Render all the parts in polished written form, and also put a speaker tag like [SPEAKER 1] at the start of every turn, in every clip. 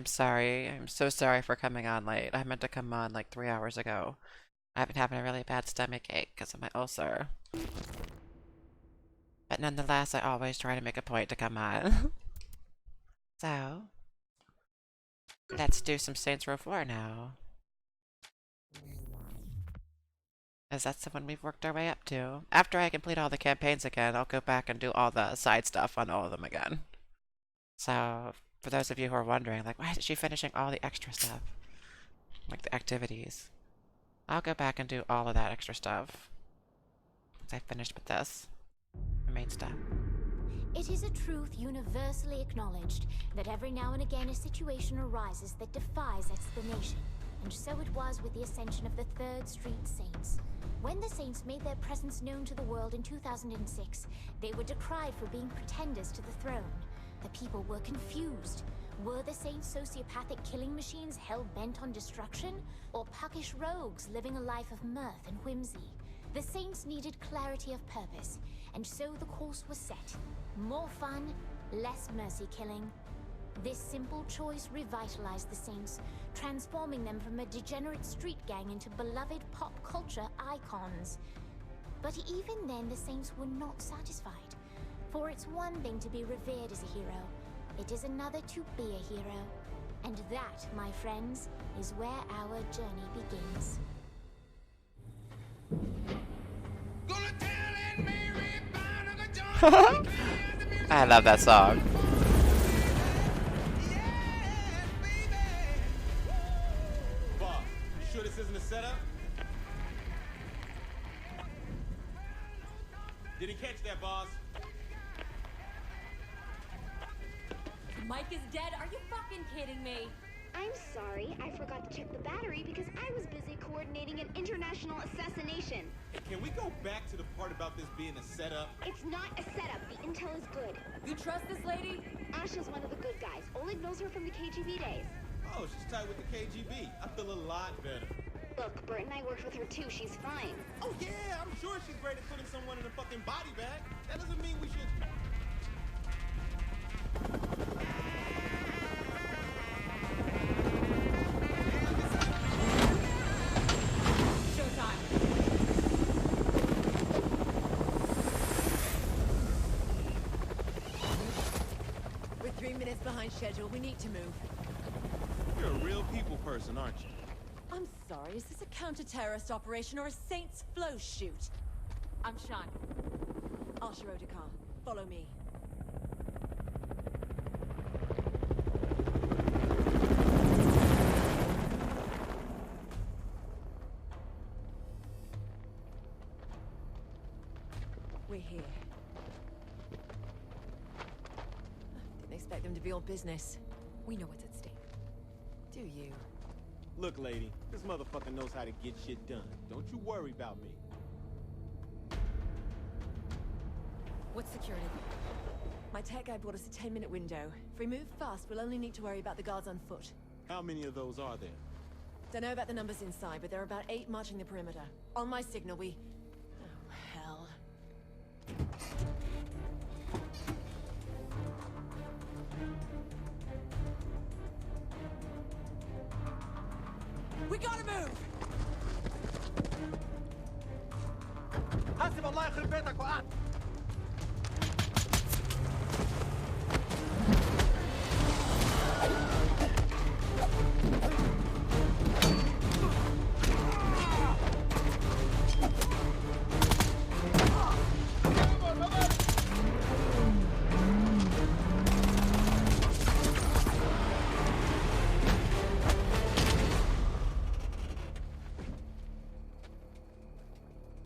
[SPEAKER 1] I'm sorry. I'm so sorry for coming on late. I meant to come on like 3 hours ago. I've been having a really bad stomach ache because of my ulcer. But nonetheless, I always try to make a point to come on. So, let's do some Saints Row 4 now. As that's the one we've worked our way up to. After I complete all the campaigns again, I'll go back and do all the side stuff on all of them again. So, for those of you who are wondering, like, why is she finishing all the extra stuff? Like the activities. I'll go back and do all of that extra stuff. Once I finished with this. The main stuff.
[SPEAKER 2] It is a truth universally acknowledged that every now and again a situation arises that defies explanation. And so it was with the ascension of the Third Street Saints. When the Saints made their presence known to the world in 2006, they were decried for being pretenders to the throne. The people were confused. Were the Saints sociopathic killing machines hell-bent on destruction? Or puckish rogues living a life of mirth and whimsy? The Saints needed clarity of purpose, and so the course was set. More fun, less mercy killing. This simple choice revitalized the Saints, transforming them from a degenerate street gang into beloved pop culture icons. But even then, the Saints were not satisfied. For it's one thing to be revered as a hero, it is another to be a hero. And that, my friends, is where our journey begins.
[SPEAKER 1] I love that song.
[SPEAKER 3] Boss, you sure this isn't a setup? Didn't catch that, boss.
[SPEAKER 4] Mike is dead? Are you fucking kidding me?
[SPEAKER 5] I'm sorry, I forgot to check the battery because I was busy coordinating an international assassination.
[SPEAKER 3] Hey, can we go back to the part about this being a setup?
[SPEAKER 5] It's not a setup, the intel is good.
[SPEAKER 4] You trust this lady?
[SPEAKER 5] Asha's one of the good guys. Oleg knows her from the KGB days.
[SPEAKER 3] Oh, she's tied with the KGB. I feel a lot better.
[SPEAKER 5] Look, Bert and I worked with her too, she's fine.
[SPEAKER 3] Oh yeah, I'm sure she's great at putting someone in a fucking body bag. That doesn't mean we should...
[SPEAKER 6] We're 3 minutes behind schedule. We need to move.
[SPEAKER 3] You're a real people person, aren't you?
[SPEAKER 6] I'm sorry, is this a counter-terrorist operation or a Saints flow shoot?
[SPEAKER 4] I'm Sean.
[SPEAKER 6] Asha Odekar, follow me. We're here. Didn't expect them to be all business. We know what's at stake. Do you?
[SPEAKER 3] Look, lady, this motherfucker knows how to get shit done. Don't you worry about me.
[SPEAKER 6] What's security? My tech guy brought us a 10-minute window. If we move fast, we'll only need to worry about the guards on foot.
[SPEAKER 3] How many of those are there?
[SPEAKER 6] Don't know about the numbers inside, but there are about 8 marching the perimeter. On my signal, we... Oh, hell. We gotta move!
[SPEAKER 7] حسب الله يخرب بيتك وقعت.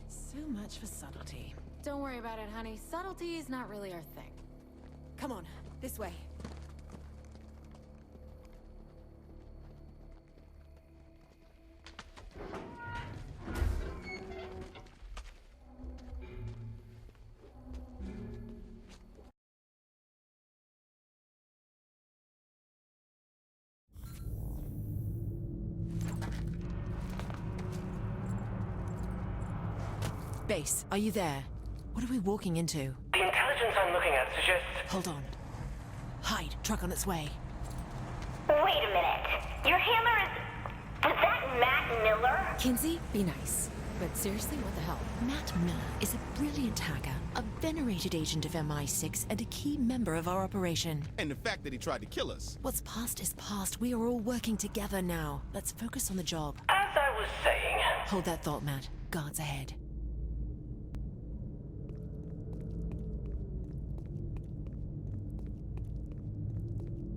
[SPEAKER 6] So much for subtlety.
[SPEAKER 4] Don't worry about it, honey. Subtlety is not really our thing.
[SPEAKER 6] Come on, this way. Base, are you there? What are we walking into?
[SPEAKER 8] The intelligence I'm looking at suggests...
[SPEAKER 6] Hold on. Hide, truck on its way.
[SPEAKER 7] Wait a minute. Your handler is... Was that Matt Miller?
[SPEAKER 6] Kinsey, be nice. But seriously, what the hell? Matt Miller is a brilliant hacker, a venerated agent of MI6, and a key member of our operation.
[SPEAKER 3] And the fact that he tried to kill us.
[SPEAKER 6] What's past is past. We are all working together now. Let's focus on the job.
[SPEAKER 8] As I was saying...
[SPEAKER 6] Hold that thought, Matt. Guards ahead.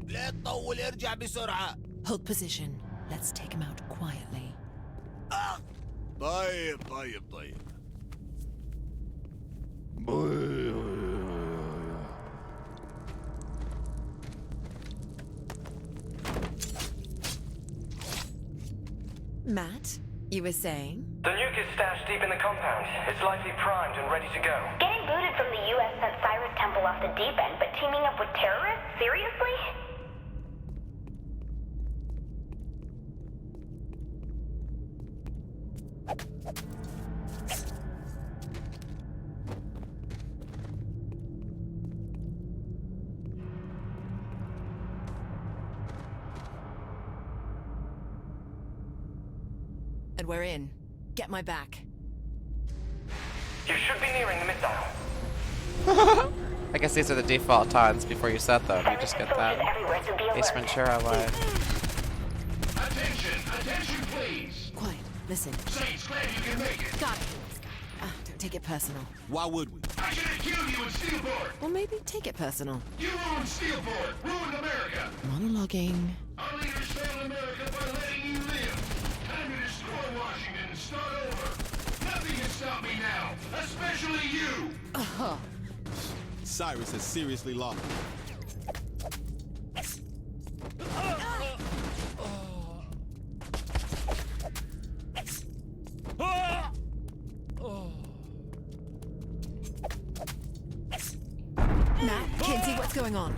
[SPEAKER 9] لا تطول ارجع بسرعة.
[SPEAKER 6] Hold position. Let's take him out quietly.
[SPEAKER 9] طيب طيب طيب.
[SPEAKER 6] Matt, you were saying?
[SPEAKER 8] The nuke is stashed deep in the compound. It's likely primed and ready to go.
[SPEAKER 7] Getting booted from the U.S. sent Cyrus Temple off the deep end, but teaming up with terrorists? Seriously?
[SPEAKER 6] And we're in. Get my back.
[SPEAKER 8] You should be nearing the missile.
[SPEAKER 1] I guess these are the default times before you set them. You just get
[SPEAKER 7] Soldiers
[SPEAKER 1] that.
[SPEAKER 7] everywhere, so be alert.
[SPEAKER 1] Ace Ventura way.
[SPEAKER 10] Attention, please.
[SPEAKER 6] Quiet. Listen.
[SPEAKER 10] Saints, glad you can make it.
[SPEAKER 6] Got it. Don't take it personal.
[SPEAKER 3] Why would we?
[SPEAKER 10] I should have killed you in Steelport.
[SPEAKER 6] Or maybe take it personal.
[SPEAKER 10] You ruined Steelport, ruined America.
[SPEAKER 6] Monologuing.
[SPEAKER 10] Our leaders failed America by letting you live. Time to destroy Washington and start over. Nothing can stop me now, especially you.
[SPEAKER 3] Cyrus has seriously lost.
[SPEAKER 6] Matt, Kinsey, what's going on?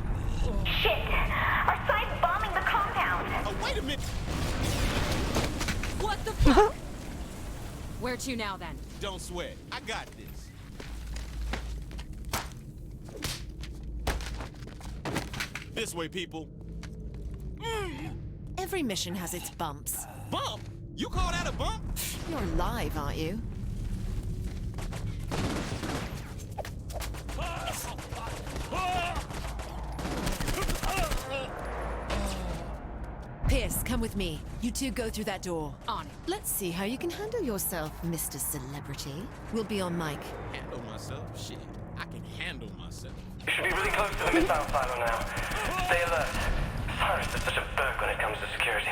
[SPEAKER 7] Shit! Our side's bombing the compound!
[SPEAKER 3] Oh, wait a minute!
[SPEAKER 4] What the fuck? Where to now, then?
[SPEAKER 3] Don't sweat. I got this. This way, people.
[SPEAKER 6] Every mission has its bumps.
[SPEAKER 3] Bump? You call that a bump?
[SPEAKER 6] You're live, aren't you? Pierce, come with me. You two go through that door.
[SPEAKER 4] On it.
[SPEAKER 6] Let's see how you can handle yourself, Mr. Celebrity. We'll be on mic.
[SPEAKER 3] Handle myself? Shit. I can handle myself.
[SPEAKER 8] You should be really close to the missile silo now. Stay alert. Cyrus is such a berg when it comes to security.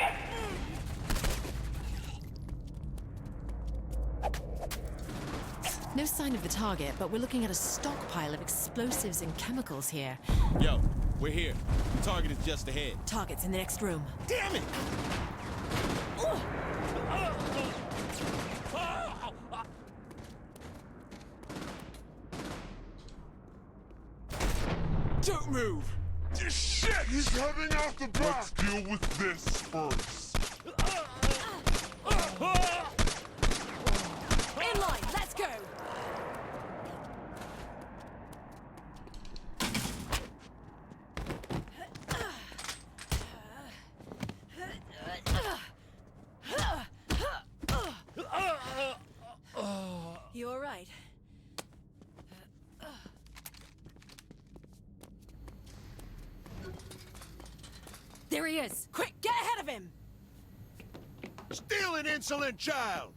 [SPEAKER 6] No sign of the target, but we're looking at a stockpile of explosives and chemicals here.
[SPEAKER 3] Yo, we're here. The target is just ahead.
[SPEAKER 6] Target's in the next room.
[SPEAKER 3] Damn it! Don't move!
[SPEAKER 10] Shit! He's coming out the back! Let's deal with this first.
[SPEAKER 6] In line, let's go! You all right?
[SPEAKER 4] There he is.
[SPEAKER 6] Quick, get ahead of him!
[SPEAKER 9] Steal an insolent child.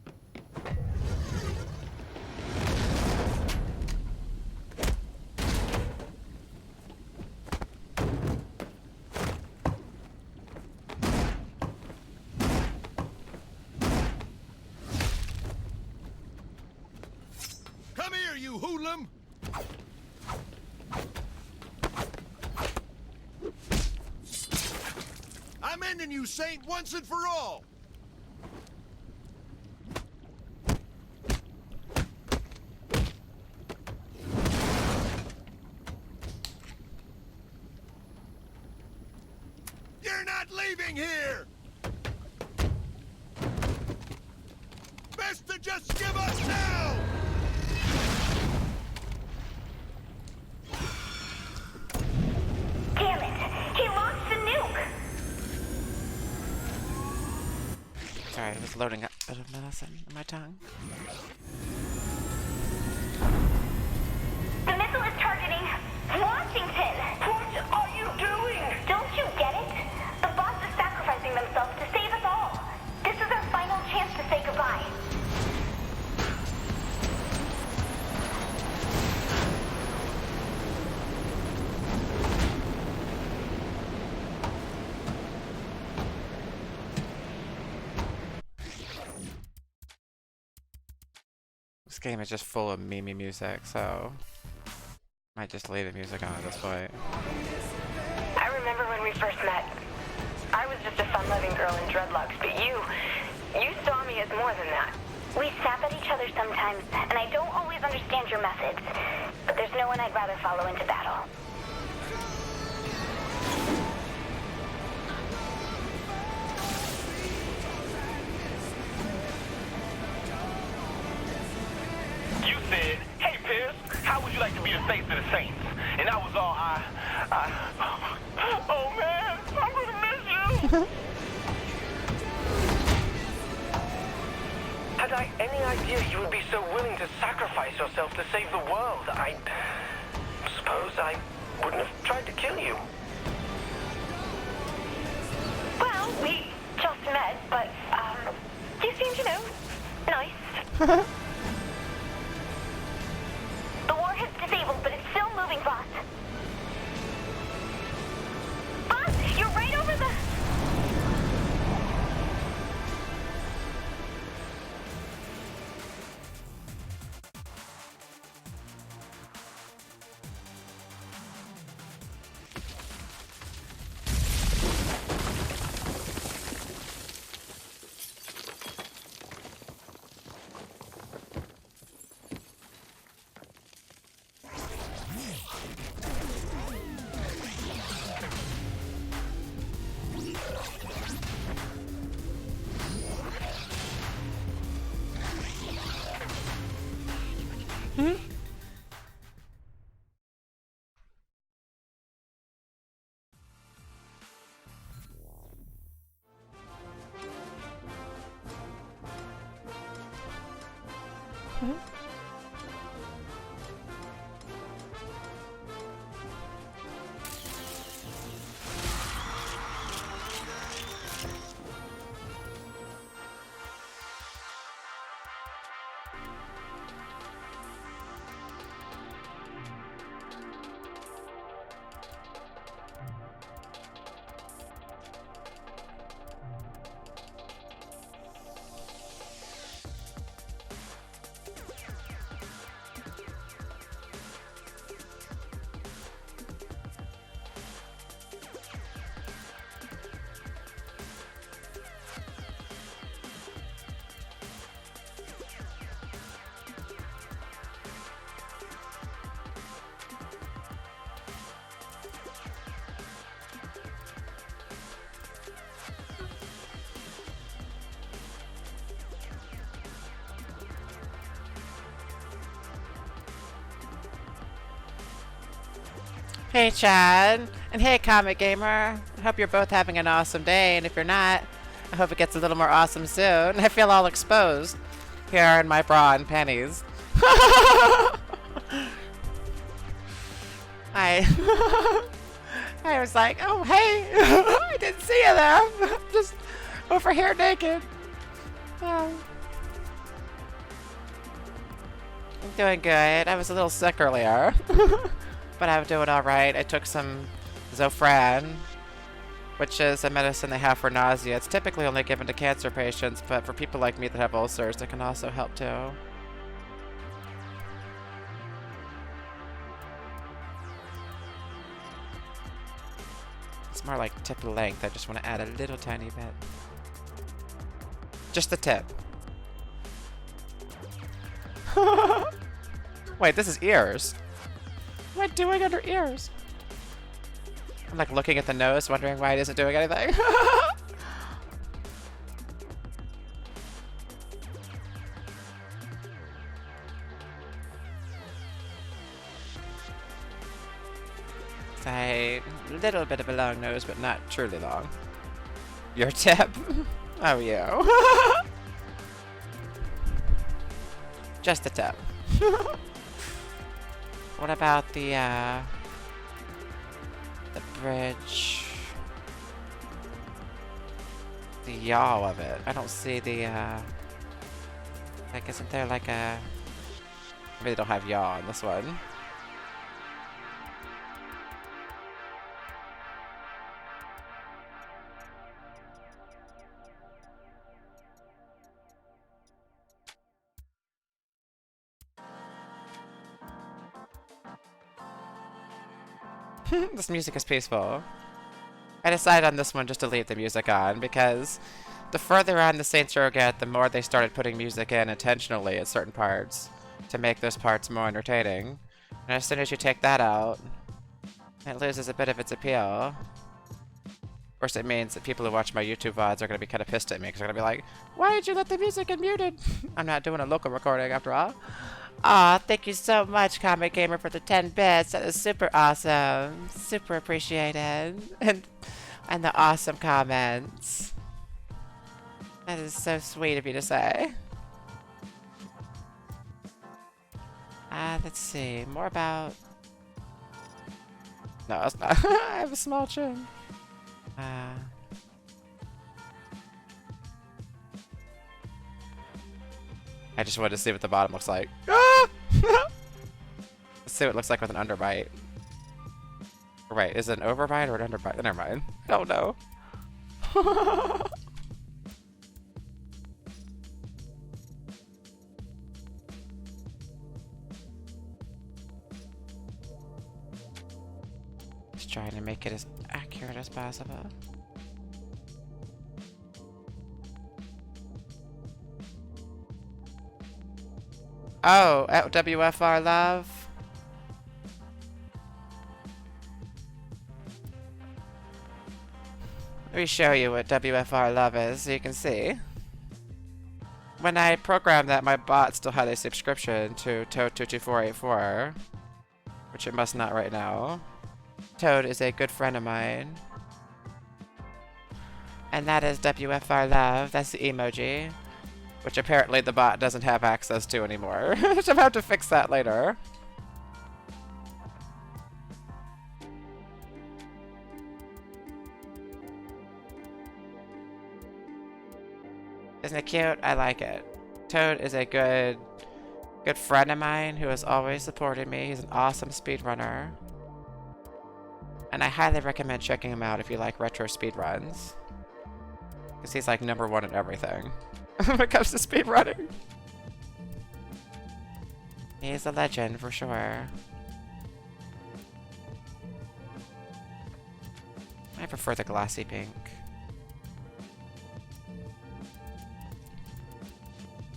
[SPEAKER 9] Come here, you hoodlum! I'm ending you, Saint, once and for all! You're not leaving here! Best to just give us now!
[SPEAKER 7] Damn it! He launched the nuke!
[SPEAKER 1] Sorry, I was loading up a bit of medicine in my tongue.
[SPEAKER 7] The missile is targeting Washington.
[SPEAKER 8] What are you doing?
[SPEAKER 7] Don't you get it? The boss is sacrificing themselves to save us all. This is our final chance to say goodbye.
[SPEAKER 1] This game is just full of meme music, so I might just leave the music on at this point.
[SPEAKER 7] I remember when we first met. I was just a fun-loving girl in dreadlocks, but you saw me as more than that. We snap at each other sometimes, and I don't always understand your methods, but there's no one I'd rather follow into battle.
[SPEAKER 8] You said, hey Pierce, how would you like to be the face of the Saints? And I was all, oh man, I'm gonna miss you. Had I any idea you would be so willing to sacrifice yourself to save the world, I suppose I wouldn't have tried to kill you.
[SPEAKER 7] Well, we just met, but, you seemed, nice. The warhead's disabled, but it's still moving, boss. Boss, you're right over the...
[SPEAKER 1] Hey Chad, and hey Comic Gamer. I hope you're both having an awesome day, and if you're not, I hope it gets a little more awesome soon. I feel all exposed here in my bra and panties. I was like, oh hey, I didn't see you there. Just over here naked. I'm doing good. I was a little sick earlier. But I'm doing alright. I took some Zofran, which is a medicine they have for nausea. It's typically only given to cancer patients, but for people like me that have ulcers, it can also help too. It's more like tip length. I just want to add a little tiny bit. Just the tip. Wait, this is ears. What am I doing under ears? I'm like looking at the nose, wondering why it isn't doing anything. A little bit of a long nose, but not truly long. Your tip. Oh, you. Just a tip. What about the bridge? The yaw of it. I don't see the, like, isn't there like a... Maybe they don't have yaw on this one. This music is peaceful. I decided on this one just to leave the music on because the further on the Saints Row get, the more they started putting music in intentionally at certain parts to make those parts more entertaining. And as soon as you take that out, it loses a bit of its appeal. Of course, it means that people who watch my YouTube VODs are going to be kind of pissed at me because they're going to be like, why did you let the music get muted? I'm not doing a local recording after all. Aw, thank you so much, Comic Gamer, for the 10 bits. That is super awesome. Super appreciated. And the awesome comments. That is so sweet of you to say. Let's see. More about... No, it's not. I have a small chin. I just wanted to see what the bottom looks like. Ah! Let's see what it looks like with an underbite. Right, is it an overbite or an underbite? Never mind. I don't know. Just trying to make it as accurate as possible. Oh, WFR love. Let me show you what WFR love is so you can see. When I programmed that, my bot still had a subscription to Toad22484, which it must not right now. Toad is a good friend of mine. And that is WFR love. That's the emoji. Which apparently the bot doesn't have access to anymore. So I'm gonna have to fix that later. Isn't it cute? I like it. Toad is a good friend of mine who has always supported me. He's an awesome speedrunner. And I highly recommend checking him out if you like retro speedruns. Because he's like #1 in everything. When it comes to speedrunning. He's a legend for sure. I prefer the glossy pink.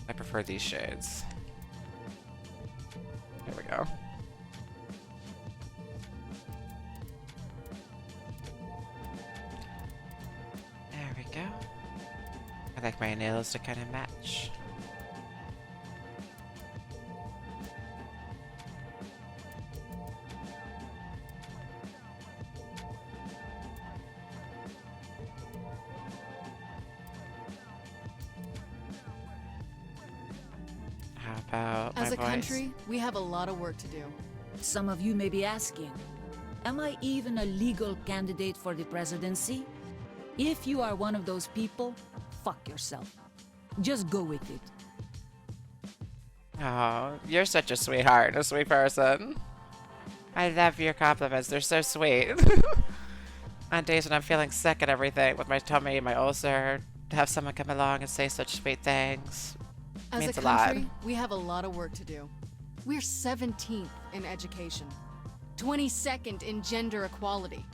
[SPEAKER 1] I prefer these shades. Here we go. There we go. I like my nails to kind of match. How about
[SPEAKER 11] As
[SPEAKER 1] my
[SPEAKER 11] a
[SPEAKER 1] voice?
[SPEAKER 11] country, we have a lot of work to do.
[SPEAKER 12] Some of you may be asking, am I even a legal candidate for the presidency? If you are one of those people, fuck yourself. Just go with it.
[SPEAKER 1] Oh, you're such a sweetheart and a sweet person. I love your compliments. They're so sweet. On days when I'm feeling sick and everything with my tummy and my ulcer, to have someone come along and say such sweet things
[SPEAKER 11] As
[SPEAKER 1] means
[SPEAKER 11] a
[SPEAKER 1] a lot.
[SPEAKER 11] country, we have a lot of work to do. We're 17th in education, 22nd in gender equality,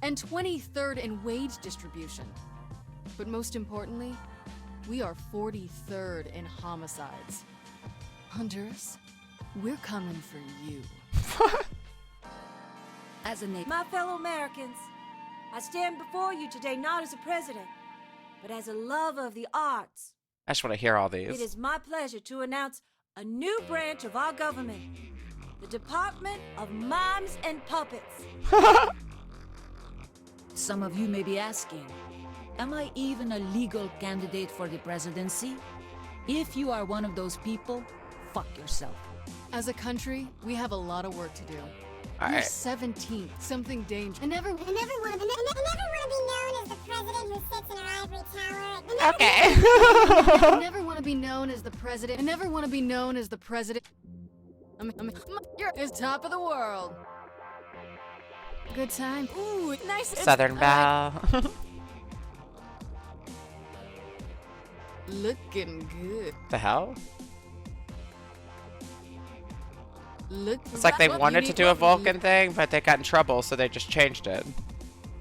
[SPEAKER 11] and 23rd in wage distribution. But most importantly, we are 43rd in homicides. Honduras, we're coming for you.
[SPEAKER 12] As a nation,
[SPEAKER 13] My fellow Americans, I stand before you today not as a president, but as a lover of the arts.
[SPEAKER 1] I just want to hear all these.
[SPEAKER 13] It is my pleasure to announce a new branch of our government, the Department of Mimes and Puppets.
[SPEAKER 12] some of you may be asking, Am I even a legal candidate for the presidency? If you are one of those people, fuck yourself.
[SPEAKER 11] As a country, we have a lot of work to do.
[SPEAKER 1] All
[SPEAKER 11] We're
[SPEAKER 1] right.
[SPEAKER 11] 17th. Something dangerous.
[SPEAKER 5] I never want to be known as the president who sits in an ivory tower.
[SPEAKER 1] Okay.
[SPEAKER 11] I never want to be known as the president. I never want to be known as the president. You're top of the world. Good time. Ooh, nice.
[SPEAKER 1] Southern Belle.
[SPEAKER 11] Looking good.
[SPEAKER 1] The hell?
[SPEAKER 11] Look.
[SPEAKER 1] It's like they
[SPEAKER 11] What
[SPEAKER 1] wanted
[SPEAKER 11] you
[SPEAKER 1] to
[SPEAKER 11] need-
[SPEAKER 1] do a
[SPEAKER 11] what you
[SPEAKER 1] Vulcan thing, but they got in trouble, so they just changed it.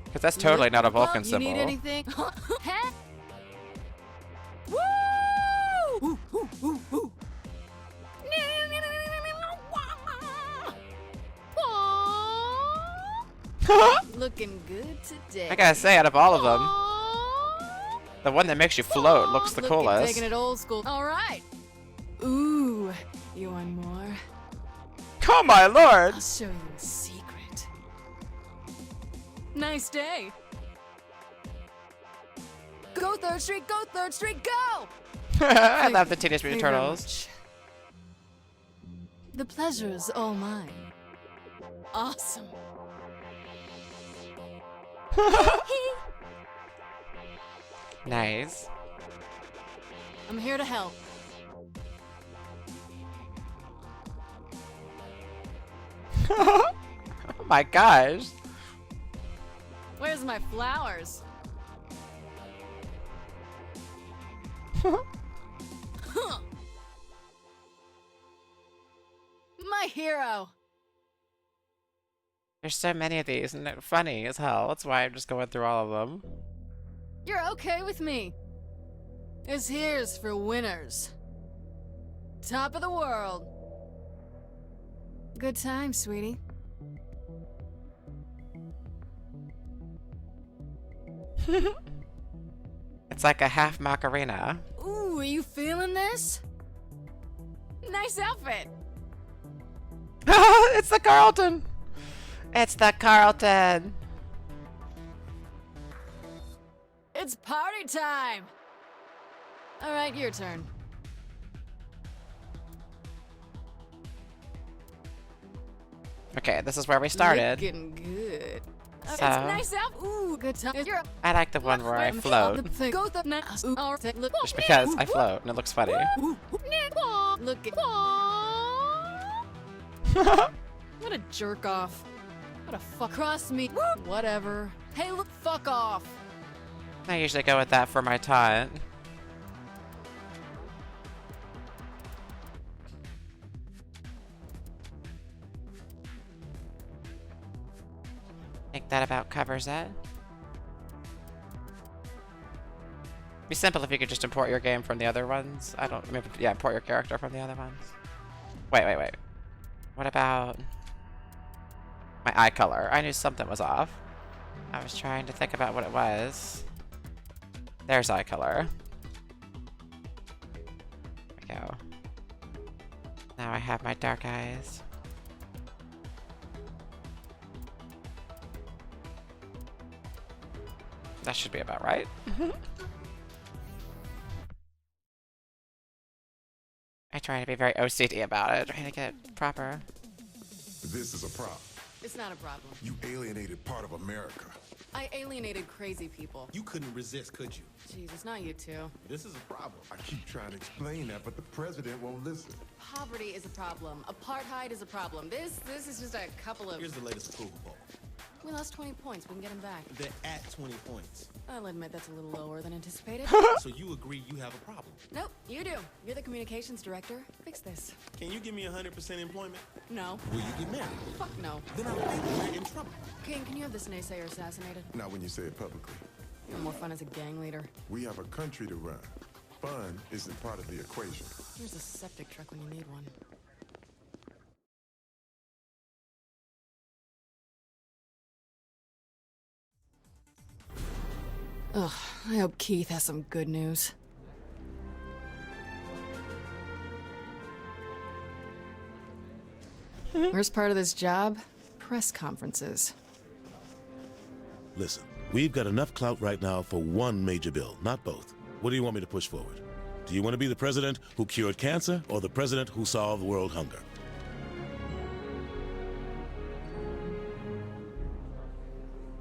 [SPEAKER 1] Because that's totally not a Vulcan
[SPEAKER 11] you
[SPEAKER 1] symbol.
[SPEAKER 11] need anything? Huh? Woo! Ooh, ooh, ooh, ooh. Looking good today.
[SPEAKER 1] I gotta say, out of all of them, the one that makes you float looks the
[SPEAKER 11] Looking,
[SPEAKER 1] coolest.
[SPEAKER 11] taking it old school. All right. Ooh, you want more?
[SPEAKER 1] Oh my lord!
[SPEAKER 11] I'll show you a secret. Nice day. Go Third Street, go Third Street, go!
[SPEAKER 1] I love the Teenage Mutant
[SPEAKER 11] Thank you very
[SPEAKER 1] Turtles.
[SPEAKER 11] much. The pleasure's all mine. Awesome.
[SPEAKER 1] Nice.
[SPEAKER 11] I'm here to help.
[SPEAKER 1] Oh my gosh.
[SPEAKER 11] Where's my flowers? My hero.
[SPEAKER 1] There's so many of these, and they're funny as hell. That's why I'm just going through all of them.
[SPEAKER 11] You're okay with me. This here's for winners. Top of the world. Good time, sweetie.
[SPEAKER 1] It's like a half Macarena.
[SPEAKER 11] Ooh, are you feeling this? Nice outfit.
[SPEAKER 1] It's the Carlton! It's the Carlton!
[SPEAKER 11] It's party time. All right, your turn.
[SPEAKER 1] Okay, this is where we started.
[SPEAKER 11] Looking good.
[SPEAKER 1] So-
[SPEAKER 11] It's nice out. Ooh, good time. You're
[SPEAKER 1] I like the one where I float.
[SPEAKER 11] Go the nice.
[SPEAKER 1] Just because I float and it looks funny.
[SPEAKER 11] Look at. What a jerk off. What a fuck. Cross me. Whatever. Hey, look, fuck off.
[SPEAKER 1] I usually go with that for my taunt. Think that about covers it. Be simple if you could just import your game from the other ones. I don't remember. Yeah, import your character from the other ones. Wait. What about my eye color? I knew something was off. I was trying to think about what it was. There's eye color. There we go. Now I have my dark eyes. That should be about right. I try to be very OCD about it, trying to get it proper.
[SPEAKER 9] This is a problem.
[SPEAKER 11] It's not a problem.
[SPEAKER 9] You alienated part of America.
[SPEAKER 11] I alienated crazy people.
[SPEAKER 3] You couldn't resist, could you?
[SPEAKER 11] Jesus, not you two.
[SPEAKER 3] This is a problem.
[SPEAKER 9] I keep trying to explain that, but the president won't listen.
[SPEAKER 11] Poverty is a problem. Apartheid is a problem. This is just a couple of.
[SPEAKER 3] Here's the latest approval poll.
[SPEAKER 11] We lost 20 points. We can get them back.
[SPEAKER 3] They're at 20 points.
[SPEAKER 11] I'll admit that's a little lower than anticipated.
[SPEAKER 3] So you agree you have a problem?
[SPEAKER 11] Nope, you do. You're the communications director. Fix this.
[SPEAKER 3] Can you give me 100% employment?
[SPEAKER 11] No.
[SPEAKER 3] Will you get married?
[SPEAKER 11] Fuck no.
[SPEAKER 3] Then I think we're in trouble.
[SPEAKER 11] King, can you have this naysayer assassinated?
[SPEAKER 9] Not when you say it publicly.
[SPEAKER 11] You're more fun as a gang leader.
[SPEAKER 9] We have a country to run. Fun isn't part of the equation.
[SPEAKER 11] Here's a septic truck when you need one. Ugh, I hope Keith has some good news. Worst part of this job? Press conferences.
[SPEAKER 9] Listen,
[SPEAKER 14] We've got enough clout right now for one major bill, not both. What do you want me to push forward? Do you want to be the president who cured cancer or the president who solved world hunger?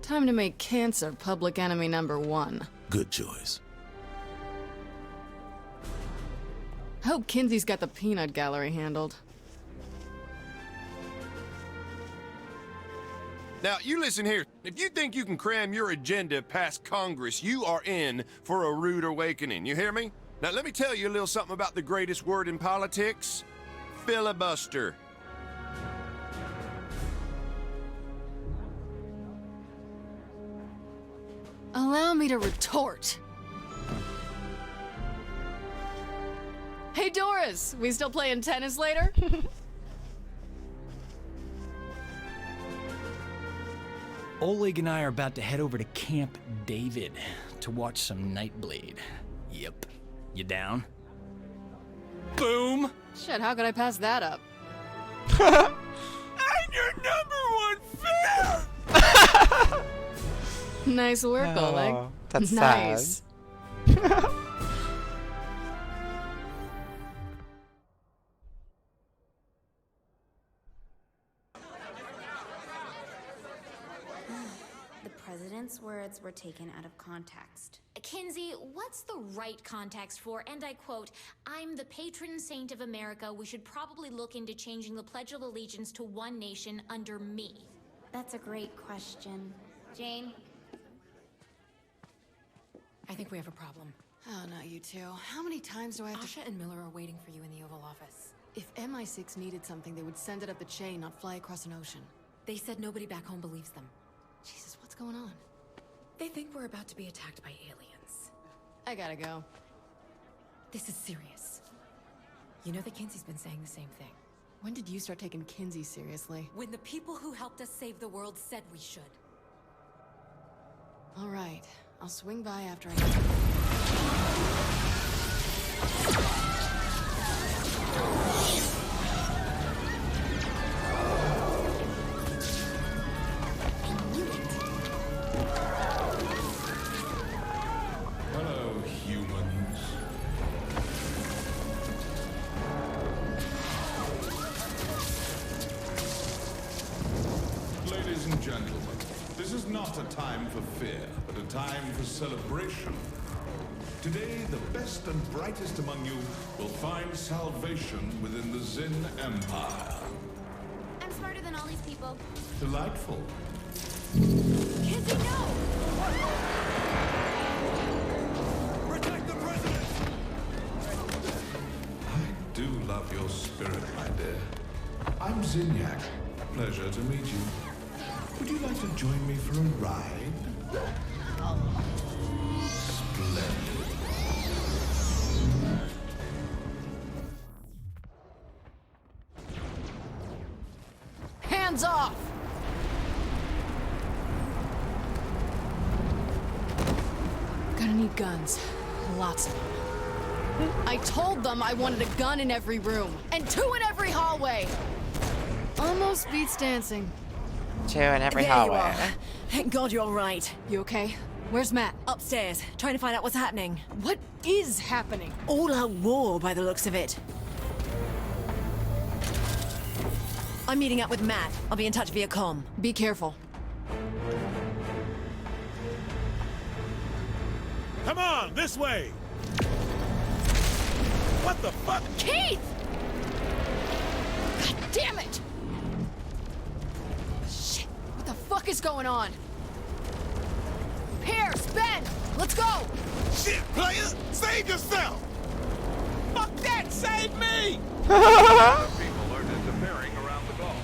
[SPEAKER 11] Time to make cancer public enemy #1.
[SPEAKER 14] Good choice.
[SPEAKER 11] I hope Kinsey's got the peanut gallery handled.
[SPEAKER 9] Now, you listen here. If you think you can cram your agenda past Congress, you are in for a rude awakening. You hear me? Now, let me tell you a little something about the greatest word in politics. Filibuster.
[SPEAKER 11] Allow me to retort. Hey, Doris, we still playing tennis later?
[SPEAKER 15] Oleg and I are about to head over to Camp David to watch some Nightblade. Yep. You down? Boom!
[SPEAKER 11] Shit, how could I pass that up?
[SPEAKER 9] I'm your #1 fan!
[SPEAKER 11] Nice work, Oleg.
[SPEAKER 1] That's
[SPEAKER 11] nice.
[SPEAKER 1] sad.
[SPEAKER 16] The president's words were taken out of context.
[SPEAKER 2] Kinsey, what's the right context for, and I quote, "I'm the patron saint of America. We should probably look into changing the Pledge of Allegiance to one nation under me"?
[SPEAKER 16] That's a great question. Jane?
[SPEAKER 6] I think we have a problem.
[SPEAKER 11] Oh, not you two. How many times do I have to...
[SPEAKER 6] Asha and Miller are waiting for you in the Oval Office.
[SPEAKER 11] If MI6 needed something, they would send it up the chain, not fly across an ocean.
[SPEAKER 6] They said nobody back home believes them.
[SPEAKER 11] Jesus, what's going on?
[SPEAKER 6] They think we're about to be attacked by aliens.
[SPEAKER 11] I gotta go.
[SPEAKER 6] This is serious. You know that Kinsey's been saying the same thing.
[SPEAKER 11] When did you start taking Kinsey seriously?
[SPEAKER 6] When the people who helped us save the world said we should.
[SPEAKER 11] All right. I'll swing by after I get
[SPEAKER 10] Hello, humans. Ladies and gentlemen, this is not a time for fear, but a time for celebration. Today, the best and brightest among you will find salvation within the Zin Empire.
[SPEAKER 2] I'm smarter than all these people.
[SPEAKER 10] Delightful.
[SPEAKER 2] Kinsey, no!
[SPEAKER 9] Protect the president!
[SPEAKER 10] I do love your spirit, my dear. I'm Zinyak. Pleasure to meet you. Would you like to join me for a ride? Splendid.
[SPEAKER 11] Hands off! Gonna need guns. Lots of them. I told them I wanted a gun in every room, and 2 in every hallway! Almost beats dancing.
[SPEAKER 1] 2 in every
[SPEAKER 13] There you
[SPEAKER 1] hallway.
[SPEAKER 13] are. Thank God you're all right.
[SPEAKER 11] You okay? Where's Matt?
[SPEAKER 13] Upstairs, trying to find out what's happening.
[SPEAKER 11] What is happening?
[SPEAKER 13] All out war by the looks of it. I'm meeting up with Matt. I'll be in touch via comm.
[SPEAKER 11] Be careful.
[SPEAKER 3] Come on, this way! What the fuck?
[SPEAKER 11] Keith! God damn it! Shit, what the fuck is going on? Pierce, Ben, let's go!
[SPEAKER 3] Shit, player! Save yourself! Fuck that! Save me!
[SPEAKER 9] People are disappearing around the globe.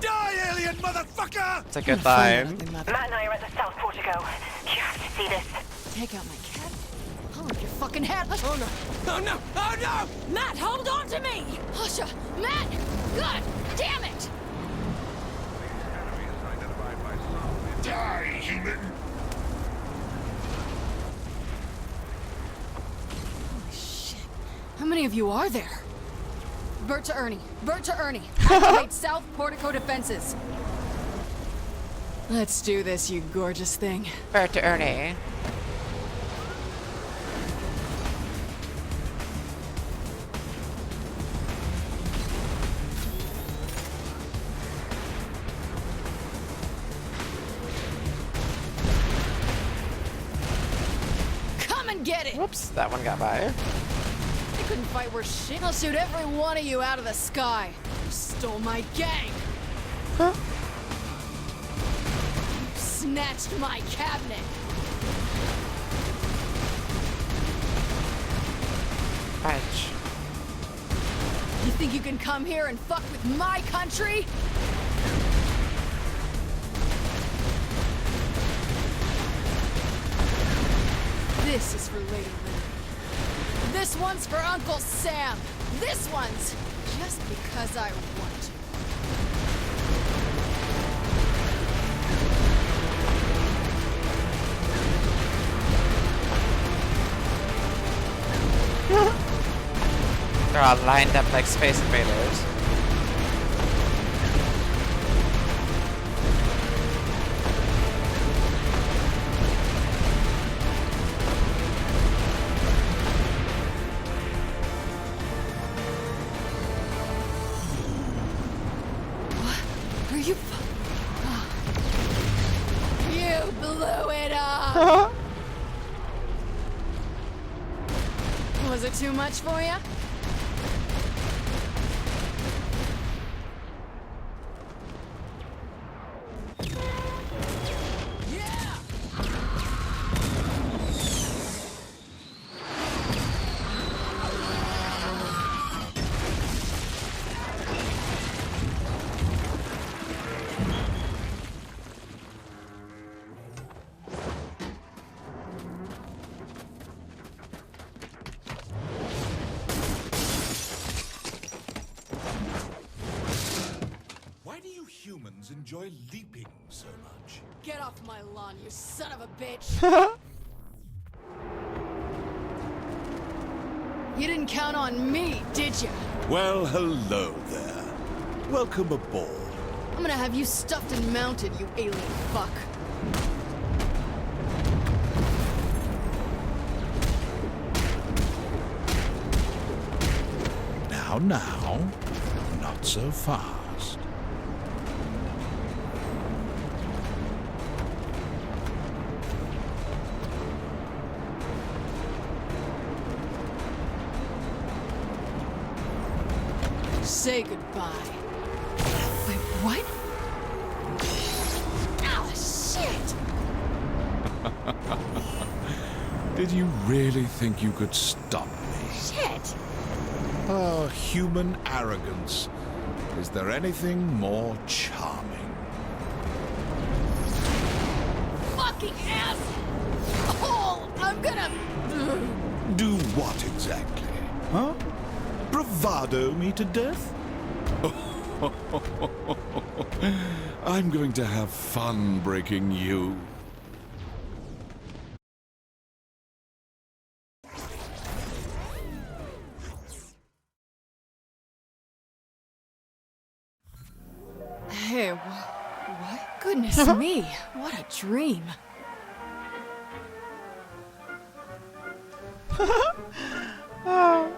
[SPEAKER 3] Die, alien motherfucker!
[SPEAKER 1] It's a good line.
[SPEAKER 7] Matt and I are at the South Portico. You have to see this.
[SPEAKER 11] Take out my cat. I'll rip your fucking head. Oh no!
[SPEAKER 13] Oh no! Oh no! Matt, hold on to me!
[SPEAKER 11] Asha! Matt! God damn it!
[SPEAKER 10] Die, human!
[SPEAKER 11] Holy shit. How many of you are there? Bert to Ernie. Bert to Ernie. Activate South Portico defenses. Let's do this, you gorgeous thing.
[SPEAKER 1] Fair to Ernie.
[SPEAKER 11] Come and get it!
[SPEAKER 1] Whoops, that one got by.
[SPEAKER 11] I couldn't fight worth shit. I'll shoot every one of you out of the sky. You stole my gang.
[SPEAKER 1] Huh?
[SPEAKER 11] Snatched my cabinet!
[SPEAKER 1] Fudge.
[SPEAKER 11] You think you can come here and fuck with my country? This is for Lady Liberty. This one's for Uncle Sam. This one's just because I want to.
[SPEAKER 1] They're all lined up like Space Invaders.
[SPEAKER 11] What? Are you... You blew it up! Was it too much for you?
[SPEAKER 10] Humans enjoy leaping so much.
[SPEAKER 11] Get off my lawn, you son of a bitch! You didn't count on me, did you?
[SPEAKER 10] Well, hello there. Welcome aboard.
[SPEAKER 11] I'm gonna have you stuffed and mounted, you alien fuck.
[SPEAKER 10] Now, not so fast.
[SPEAKER 11] Say goodbye. Wait, what? Oh, shit!
[SPEAKER 10] Did you really think you could stop me?
[SPEAKER 11] Shit!
[SPEAKER 10] Ah, human arrogance. Is there anything more charming?
[SPEAKER 11] Fucking ass! Oh, I'm gonna...
[SPEAKER 10] Do what exactly? Huh? Bravado me to death? I'm going to have fun breaking you.
[SPEAKER 11] Hey, what? Goodness me, what a dream.
[SPEAKER 1] Oh.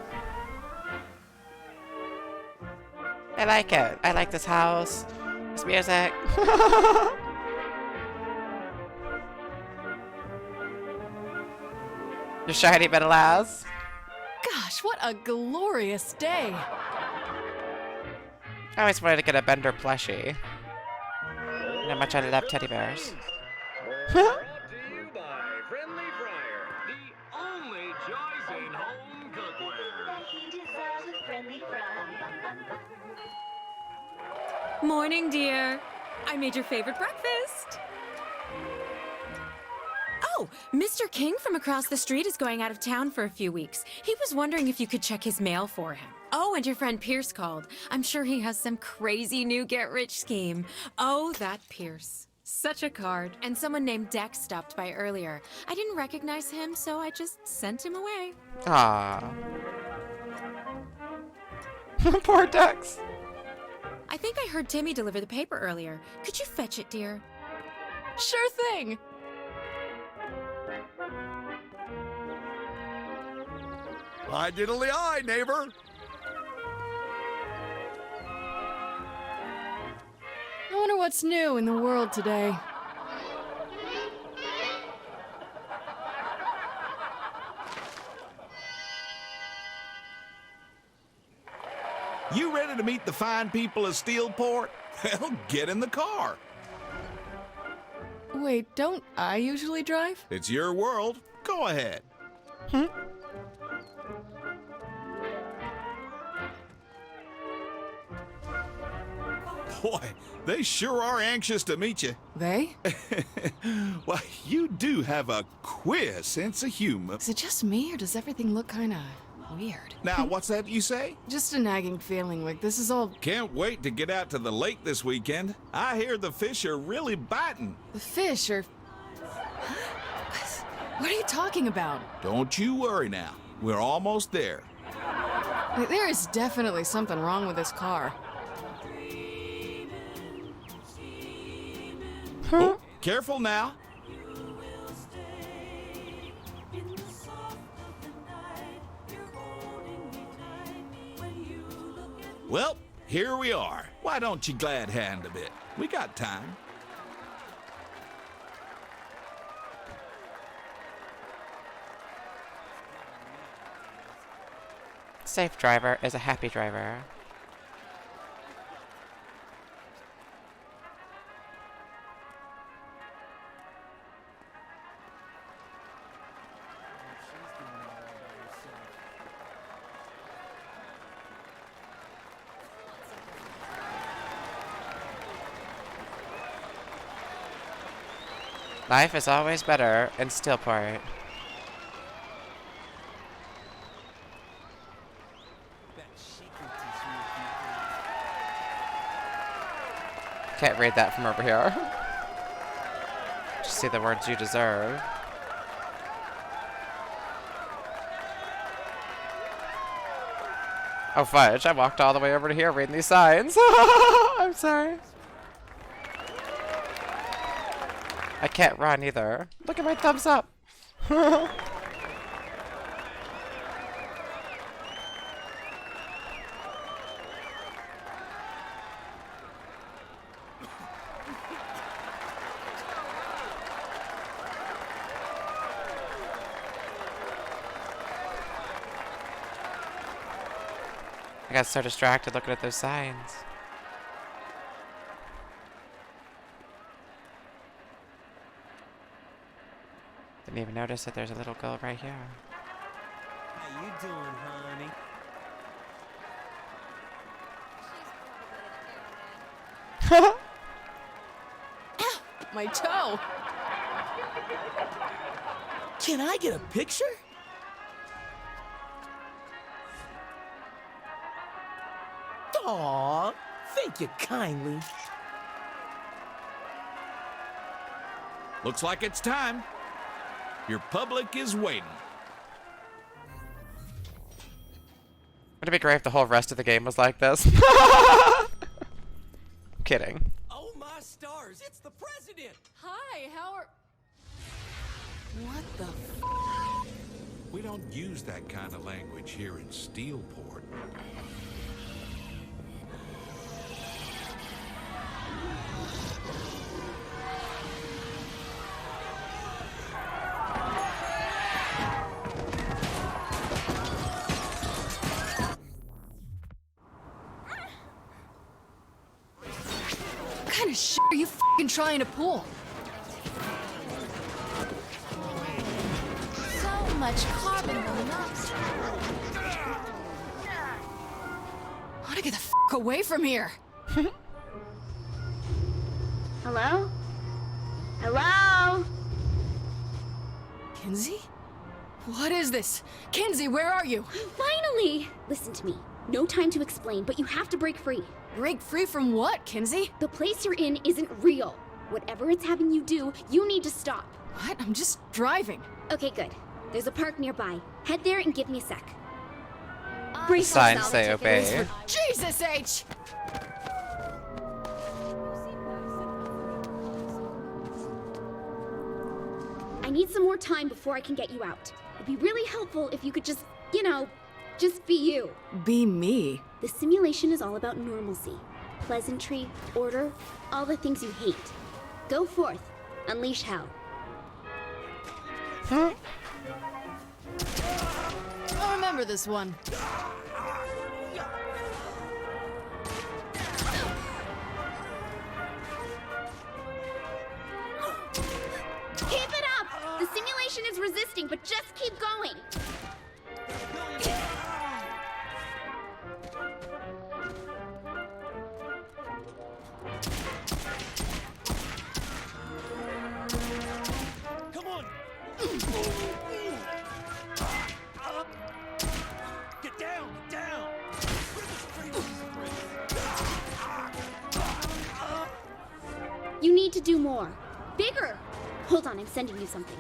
[SPEAKER 1] I like it. I like this house, this music. Your shiny metal ass.
[SPEAKER 11] Gosh, what a glorious day.
[SPEAKER 1] I always wanted to get a Bender plushie. You know how much I love teddy bears.
[SPEAKER 4] Morning, dear. I made your favorite breakfast.
[SPEAKER 17] Oh, Mr. King from across the street is going out of town for a few weeks. He was wondering if you could check his mail for him. Oh, and your friend Pierce called. I'm sure he has some crazy new get-rich scheme. Oh, that Pierce. Such a card. And someone named Dex stopped by earlier. I didn't recognize him, so I just sent him away.
[SPEAKER 1] Aww. Poor Dex.
[SPEAKER 17] I think I heard Timmy deliver the paper earlier. Could you fetch it, dear?
[SPEAKER 11] Sure thing.
[SPEAKER 3] Hi, diddly eye, neighbor.
[SPEAKER 11] I wonder what's new in the world today.
[SPEAKER 3] You ready to meet the fine people of Steelport? Well, get in the car.
[SPEAKER 11] Wait, don't I usually drive?
[SPEAKER 3] It's your world. Go ahead. Boy, they sure are anxious to meet you.
[SPEAKER 11] They?
[SPEAKER 3] Well, you do have a queer sense of humor.
[SPEAKER 11] Is it just me, or does everything look kinda weird?
[SPEAKER 3] Now, what's that you say?
[SPEAKER 11] Just a nagging feeling like this is all...
[SPEAKER 3] Can't wait to get out to the lake this weekend. I hear the fish are really biting.
[SPEAKER 11] The fish are... What are you talking about?
[SPEAKER 3] Don't you worry now. We're almost there.
[SPEAKER 11] There is definitely something wrong with this car.
[SPEAKER 3] Oh, careful now. Well, here we are. Why don't you glad hand a bit? We got time.
[SPEAKER 1] Safe driver is a happy driver. Life is always better in Steelport. Can't read that from over here. Just see the words you deserve. Oh fudge, I walked all the way over to here reading these signs. I'm sorry. I can't run either. Look at my thumbs up. I got so distracted looking at those signs. Didn't even notice that there's a little girl right here.
[SPEAKER 18] How you doing, honey?
[SPEAKER 11] My toe!
[SPEAKER 18] Can I get a picture? Aw, thank you kindly.
[SPEAKER 3] Looks like it's time. Your public is waiting.
[SPEAKER 1] Would it be great if the whole rest of the game was like this? Kidding.
[SPEAKER 18] Oh my stars, it's the president!
[SPEAKER 11] Hi, how are...
[SPEAKER 18] What the f...
[SPEAKER 3] We don't use that kind of language here in Steelport.
[SPEAKER 11] What kind of shit are you f***ing trying to pull?
[SPEAKER 2] So much carbon monoxide.
[SPEAKER 11] I want to get the f*** away from here.
[SPEAKER 5] Hello? Hello?
[SPEAKER 11] Kinsey? What is this? Kinsey, where are you?
[SPEAKER 5] Finally! Listen to me. No time to explain, but you have to break free.
[SPEAKER 11] Break free from what, Kinsey?
[SPEAKER 5] The place you're in isn't real. Whatever it's having you do, you need to stop.
[SPEAKER 11] What? I'm just driving.
[SPEAKER 5] Okay, good. There's a park nearby. Head there and give me a sec.
[SPEAKER 1] The signs say obey.
[SPEAKER 11] Jesus H!
[SPEAKER 5] need some more time before I can get you out. It'd be really helpful if you could just, you know, just be you.
[SPEAKER 11] Be me?
[SPEAKER 5] The simulation is all about normalcy. Pleasantry, order, all the things you hate. Go forth. Unleash hell.
[SPEAKER 11] I remember this one.
[SPEAKER 5] Keep it up! The simulation is resisting, but just keep going.
[SPEAKER 3] Come on! Get down! Get down!
[SPEAKER 5] You need to do more. Bigger! Hold on, I'm sending you something.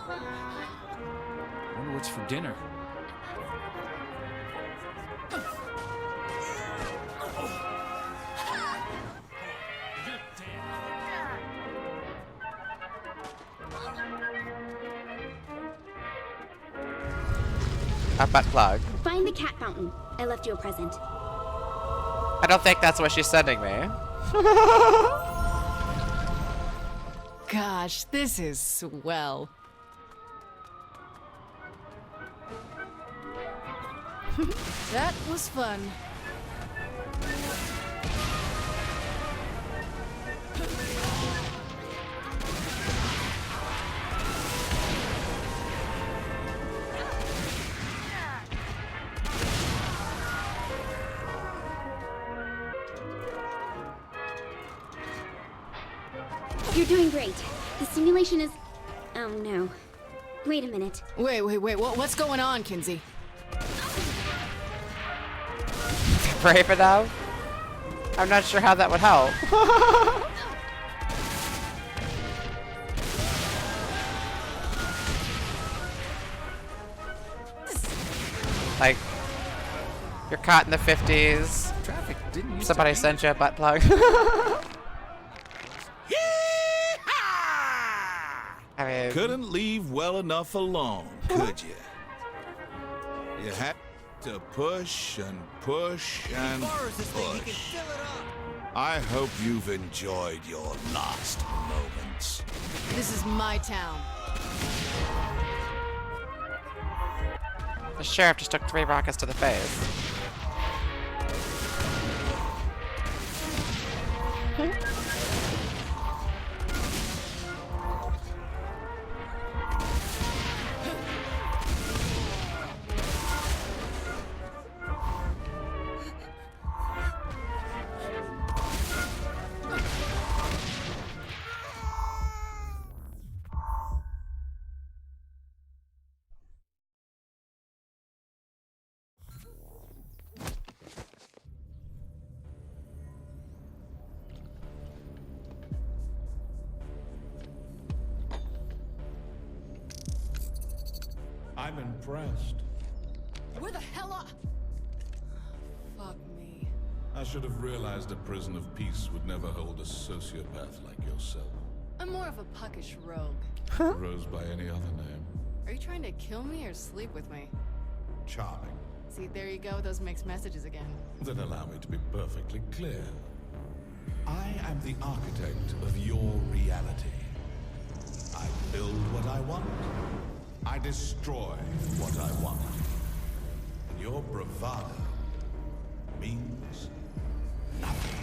[SPEAKER 15] I wonder what's for dinner.
[SPEAKER 1] A butt plug.
[SPEAKER 5] Find the cat fountain. I left you a present.
[SPEAKER 1] I don't think that's what she's sending me.
[SPEAKER 11] Gosh, this is swell. That was fun.
[SPEAKER 5] You're doing great. The simulation is... Oh no. Wait a minute.
[SPEAKER 11] Wait, what's going on, Kinsey?
[SPEAKER 1] Brave enough? I'm not sure how that would help. Like, you're caught in the 50s.
[SPEAKER 15] Traffic didn't used
[SPEAKER 1] Somebody
[SPEAKER 15] to
[SPEAKER 1] sent you a butt plug. I mean,
[SPEAKER 10] Couldn't leave well enough alone, could you? You had to push and push and push. I hope you've enjoyed your last moments.
[SPEAKER 11] This is my town.
[SPEAKER 1] the sheriff just took 3 rockets to the face.
[SPEAKER 10] I'm impressed.
[SPEAKER 11] Where the hell are... Fuck me.
[SPEAKER 10] I should have realized a prison of peace would never hold a sociopath like yourself.
[SPEAKER 11] I'm more of a puckish rogue.
[SPEAKER 10] Rose by any other name.
[SPEAKER 11] Are you trying to kill me or sleep with me?
[SPEAKER 10] Charming.
[SPEAKER 11] See, there you go, those mixed messages again.
[SPEAKER 10] Then allow me to be perfectly clear. I am the architect of your reality. I build what I want. I destroy what I want. And your bravado means nothing.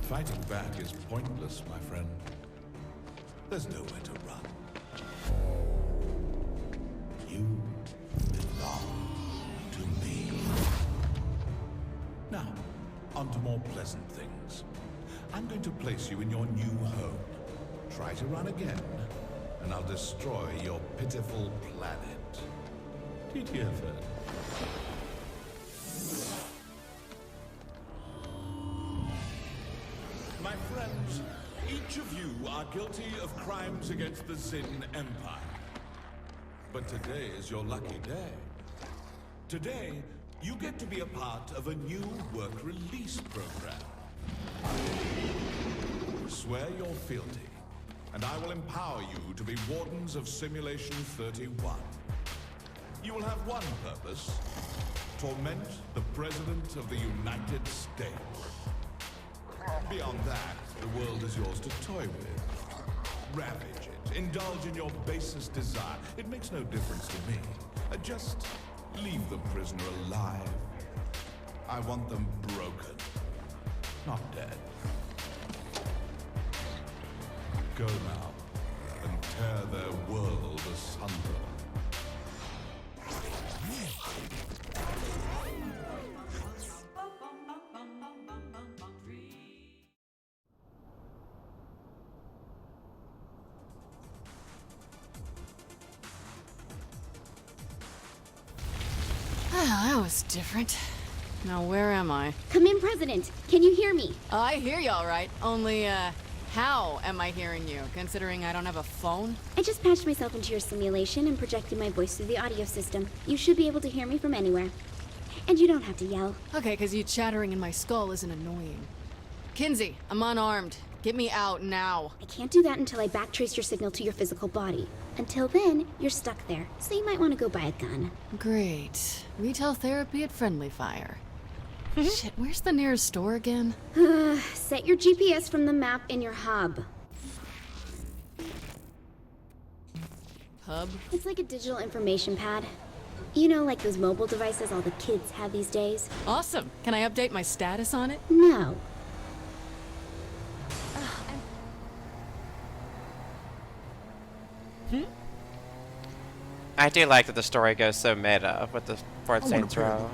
[SPEAKER 10] Fighting back is pointless, my friend. There's nowhere to run. You belong to me. Now, on to more pleasant things. I'm going to place you in your new home. Try to run again, and I'll destroy your pitiful planet. did you ever? My friends, each of you are guilty of crimes against the Zin Empire. But today is your lucky day. Today, you get to be a part of a new work release program. Swear your fealty, and I will empower you to be Wardens of Simulation 31. You will have one purpose: torment the President of the United States. Beyond that, the world is yours to toy with. Ravage it, indulge in your basest desire. It makes no difference to me. Just leave the prisoner alive. I want them broken, not dead. Go now, and tear their world asunder.
[SPEAKER 11] That was different. Now where am I?
[SPEAKER 5] Come in, President. Can you hear me?
[SPEAKER 11] I hear you all right. Only, how am I hearing you, considering I don't have a phone?
[SPEAKER 5] I just patched myself into your simulation and projected my voice through the audio system. You should be able to hear me from anywhere. And you don't have to yell.
[SPEAKER 11] Okay, because you chattering in my skull isn't annoying. Kinsey, I'm unarmed. Get me out now.
[SPEAKER 5] I can't do that until I backtrace your signal to your physical body. Until then, you're stuck there, so you might want to go buy a gun.
[SPEAKER 11] Great. Retail therapy at Friendly Fire. Shit, where's the nearest store again?
[SPEAKER 5] Set your GPS from the map in your hub.
[SPEAKER 11] Hub?
[SPEAKER 5] It's like a digital information pad. You know, like those mobile devices all the kids have these days?
[SPEAKER 11] Awesome. Can I update my status on it?
[SPEAKER 5] No.
[SPEAKER 1] I do like that the story goes so meta with the Fourth Saints Row.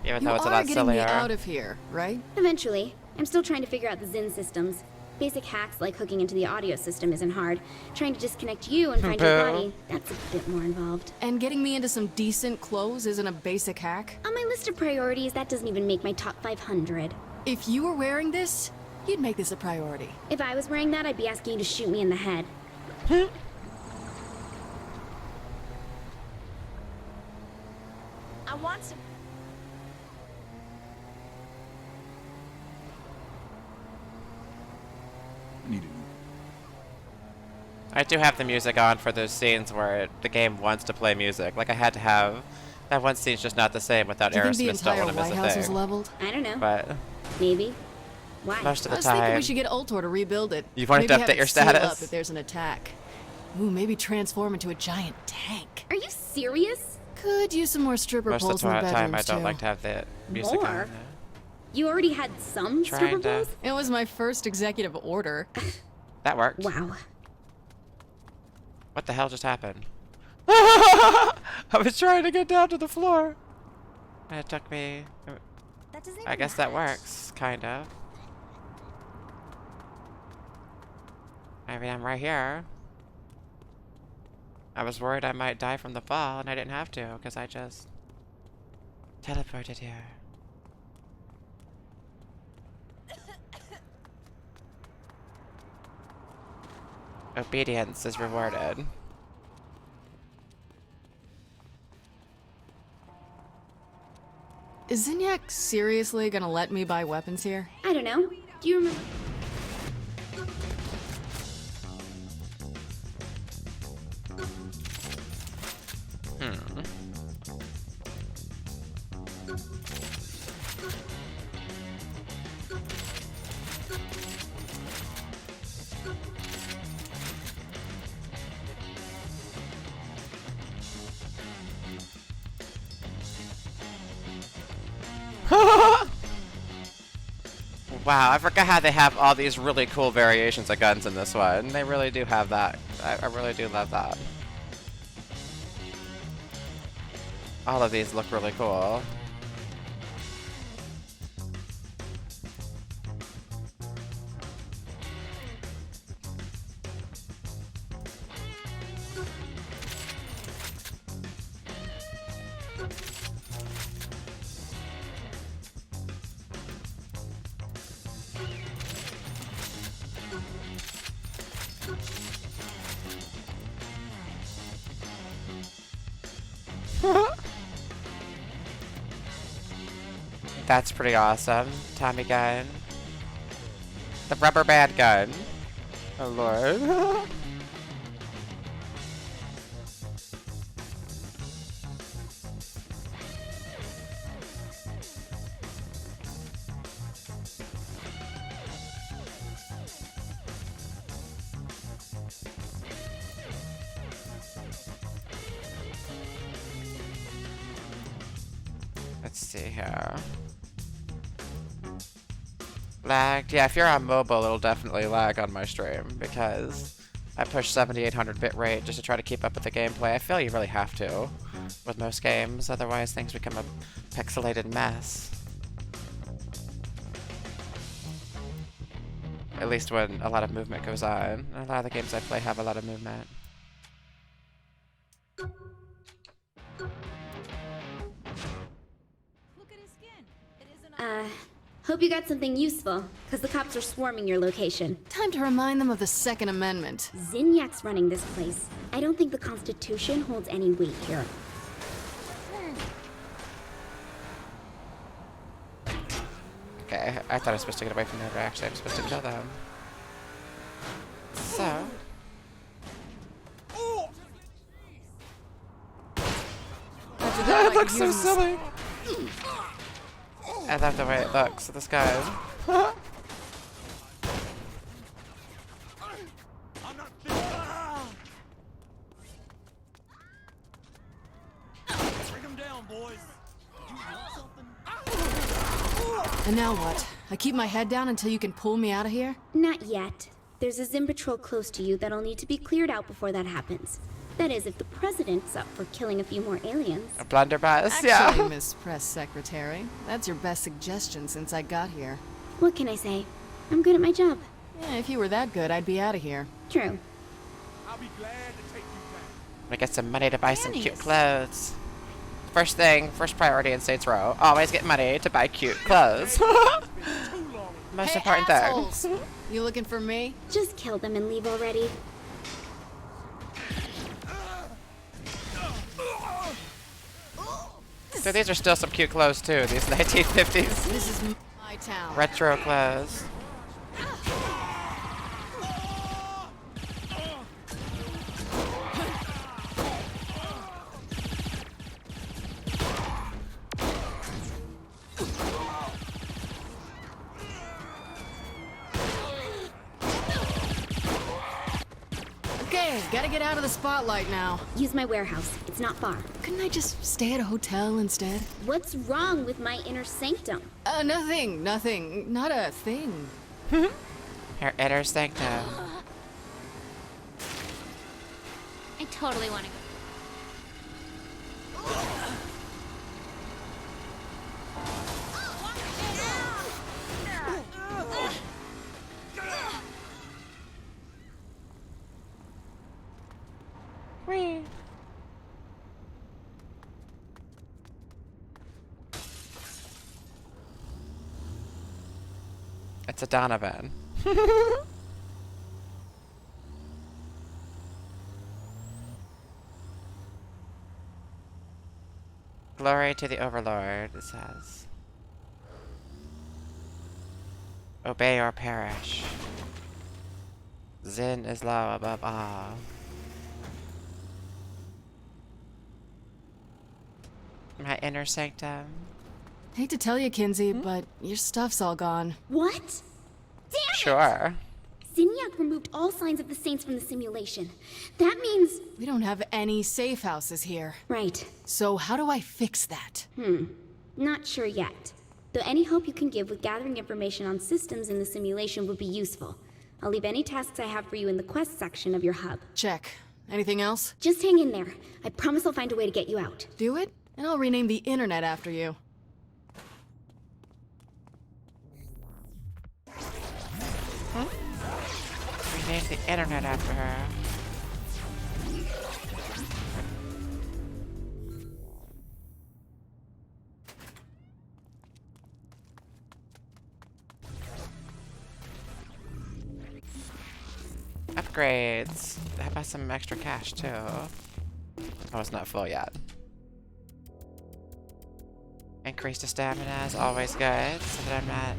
[SPEAKER 1] Even though it's a lot
[SPEAKER 5] You are
[SPEAKER 1] sillier.
[SPEAKER 5] getting me
[SPEAKER 11] out of here, right?
[SPEAKER 5] Eventually. I'm still trying to figure out the Zin systems. Basic hacks like hooking into the audio system isn't hard. Trying to disconnect you and find your body, that's a bit more involved.
[SPEAKER 11] And getting me into some decent clothes isn't a basic hack?
[SPEAKER 5] On my list of priorities, that doesn't even make my top 500.
[SPEAKER 11] If you were wearing this, you'd make this a priority.
[SPEAKER 5] If I was wearing that, I'd be asking you to shoot me in the head.
[SPEAKER 13] I want some.
[SPEAKER 1] I do have the music on for those scenes where the game wants to play music. Like I had to have that one scene's just not the same without
[SPEAKER 11] Do you think the
[SPEAKER 1] Aerosmith
[SPEAKER 11] entire
[SPEAKER 1] stolen as
[SPEAKER 11] White
[SPEAKER 1] a
[SPEAKER 11] House
[SPEAKER 1] thing.
[SPEAKER 11] was leveled?
[SPEAKER 5] I don't know.
[SPEAKER 1] But
[SPEAKER 5] Maybe. Why?
[SPEAKER 1] most of
[SPEAKER 11] I
[SPEAKER 1] the
[SPEAKER 11] was thinking we
[SPEAKER 1] time,
[SPEAKER 11] should get Ultor to rebuild it.
[SPEAKER 1] You wanted
[SPEAKER 11] Maybe
[SPEAKER 1] to
[SPEAKER 11] have
[SPEAKER 1] update
[SPEAKER 11] it
[SPEAKER 1] your
[SPEAKER 11] seal
[SPEAKER 1] status?
[SPEAKER 11] up if there's an attack. Ooh, maybe transform into a giant tank.
[SPEAKER 5] Are you serious?
[SPEAKER 11] Could use some more stripper
[SPEAKER 1] most of
[SPEAKER 11] poles
[SPEAKER 1] the
[SPEAKER 11] in the bedrooms
[SPEAKER 1] time I don't
[SPEAKER 11] too.
[SPEAKER 1] like to have the music
[SPEAKER 5] More?
[SPEAKER 1] on.
[SPEAKER 5] You already had some stripper
[SPEAKER 1] Trying to-
[SPEAKER 5] poles?
[SPEAKER 11] It was my first executive order.
[SPEAKER 1] That worked.
[SPEAKER 5] Wow.
[SPEAKER 1] What the hell just happened? I was trying to get down to the floor. And it took me... I guess that works, kind of. I mean, I'm right here. I was worried I might die from the fall, and I didn't have to, because I just teleported here. Obedience is rewarded.
[SPEAKER 11] Is Zinyak seriously gonna let me buy weapons here?
[SPEAKER 5] I don't know. Do you remember?
[SPEAKER 1] Wow, I forgot how they have all these really cool variations of guns in this one. They really do have that. I really do love that. All of these look really cool. That's pretty awesome. Tommy gun. The rubber band gun. Oh lord. Let's see here. Lagged. Yeah, if you're on mobile, it'll definitely lag on my stream because I push 7800 bitrate just to try to keep up with the gameplay. I feel you really have to with most games, otherwise things become a pixelated mess. At least when a lot of movement goes on. A lot of the games I play have a lot of movement.
[SPEAKER 5] Hope you got something useful, because the cops are swarming your location.
[SPEAKER 11] Time to remind them of the Second Amendment.
[SPEAKER 5] Zinniac's running this place. I don't think the Constitution holds any weight here.
[SPEAKER 1] Okay, I thought I was supposed to get away from there, but actually I'm supposed to kill them. So... That looks so silly! I love the way it looks with this guy.
[SPEAKER 11] And now what? I keep my head down until you can pull me out of here?
[SPEAKER 5] Not yet. There's a Zim patrol close to you that'll need to be cleared out before that happens. That is, if the president's up for killing a few more aliens.
[SPEAKER 1] A blunderbuss,
[SPEAKER 11] Actually,
[SPEAKER 1] yeah.
[SPEAKER 11] Miss Press Secretary, that's your best suggestion since I got here.
[SPEAKER 5] What can I say? I'm good at my job.
[SPEAKER 11] Yeah, if you were that good, I'd be out of here.
[SPEAKER 5] True.
[SPEAKER 3] I'll be glad to take you back.
[SPEAKER 1] I get some money to buy some cute clothes. First thing, first priority in Saints Row, always get money to buy cute clothes. Most important thing.
[SPEAKER 11] You looking for me?
[SPEAKER 5] Just kill them and leave already.
[SPEAKER 1] So these are still some cute clothes too, these 1950s.
[SPEAKER 11] This is my town.
[SPEAKER 1] Retro clothes.
[SPEAKER 11] Okay, gotta get out of the spotlight now.
[SPEAKER 5] Use my warehouse. It's not far.
[SPEAKER 11] Couldn't I just stay at a hotel instead?
[SPEAKER 5] What's wrong with my inner sanctum?
[SPEAKER 11] Nothing. Not a thing.
[SPEAKER 1] Her inner sanctum.
[SPEAKER 2] I totally want to go.
[SPEAKER 1] Whee. It's a Donovan. Glory to the Overlord, it says. Obey or perish. Zin is low above all. My inner sanctum.
[SPEAKER 11] Hate to tell you, Kinsey, but your stuff's all gone.
[SPEAKER 5] What? Damn it!
[SPEAKER 1] Sure.
[SPEAKER 5] Zinniac removed all signs of the Saints from the simulation. That means...
[SPEAKER 11] We don't have any safe houses here.
[SPEAKER 5] Right.
[SPEAKER 11] So how do I fix that?
[SPEAKER 5] Not sure yet. Though any help you can give with gathering information on systems in the simulation would be useful. I'll leave any tasks I have for you in the quest section of your hub.
[SPEAKER 11] Check. Anything else?
[SPEAKER 5] Just hang in there. I promise I'll find a way to get you out.
[SPEAKER 11] Do it? And I'll rename the internet after you.
[SPEAKER 1] Huh? Rename the internet after her. Upgrades. How about some extra cash too? Oh, it's not full yet. Increase the stamina is always good, so that I'm not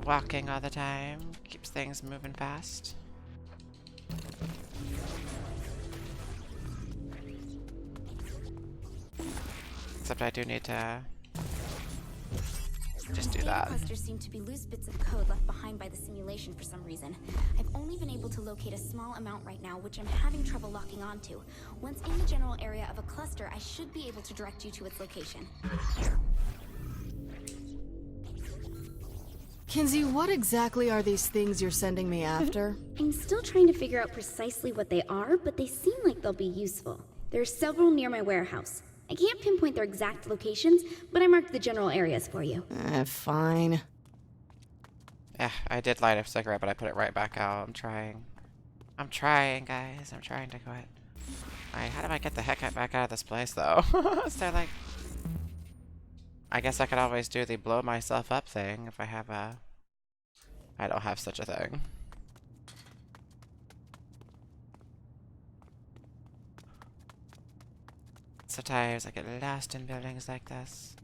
[SPEAKER 1] walking all the time. Keeps things moving fast. Except I do need to just do that.
[SPEAKER 5] Clusters seem to be loose bits of code left behind by the simulation for some reason. I've only been able to locate a small amount right now, which I'm having trouble locking onto. Once in the general area of a cluster, I should be able to direct you to its location.
[SPEAKER 11] Kinsey, what exactly are these things you're sending me after?
[SPEAKER 5] I'm still trying to figure out precisely what they are, but they seem like they'll be useful. There are several near my warehouse. I can't pinpoint their exact locations, but I marked the general areas for you.
[SPEAKER 11] Fine.
[SPEAKER 1] Yeah, I did light a cigarette, but I put it right back out. I'm trying, guys. I'm trying to quit. Alright, how do I get the heck back out of this place, though? So, like... I guess I could always do the blow myself up thing if I have a... I don't have such a thing. Sometimes I get lost in buildings like this.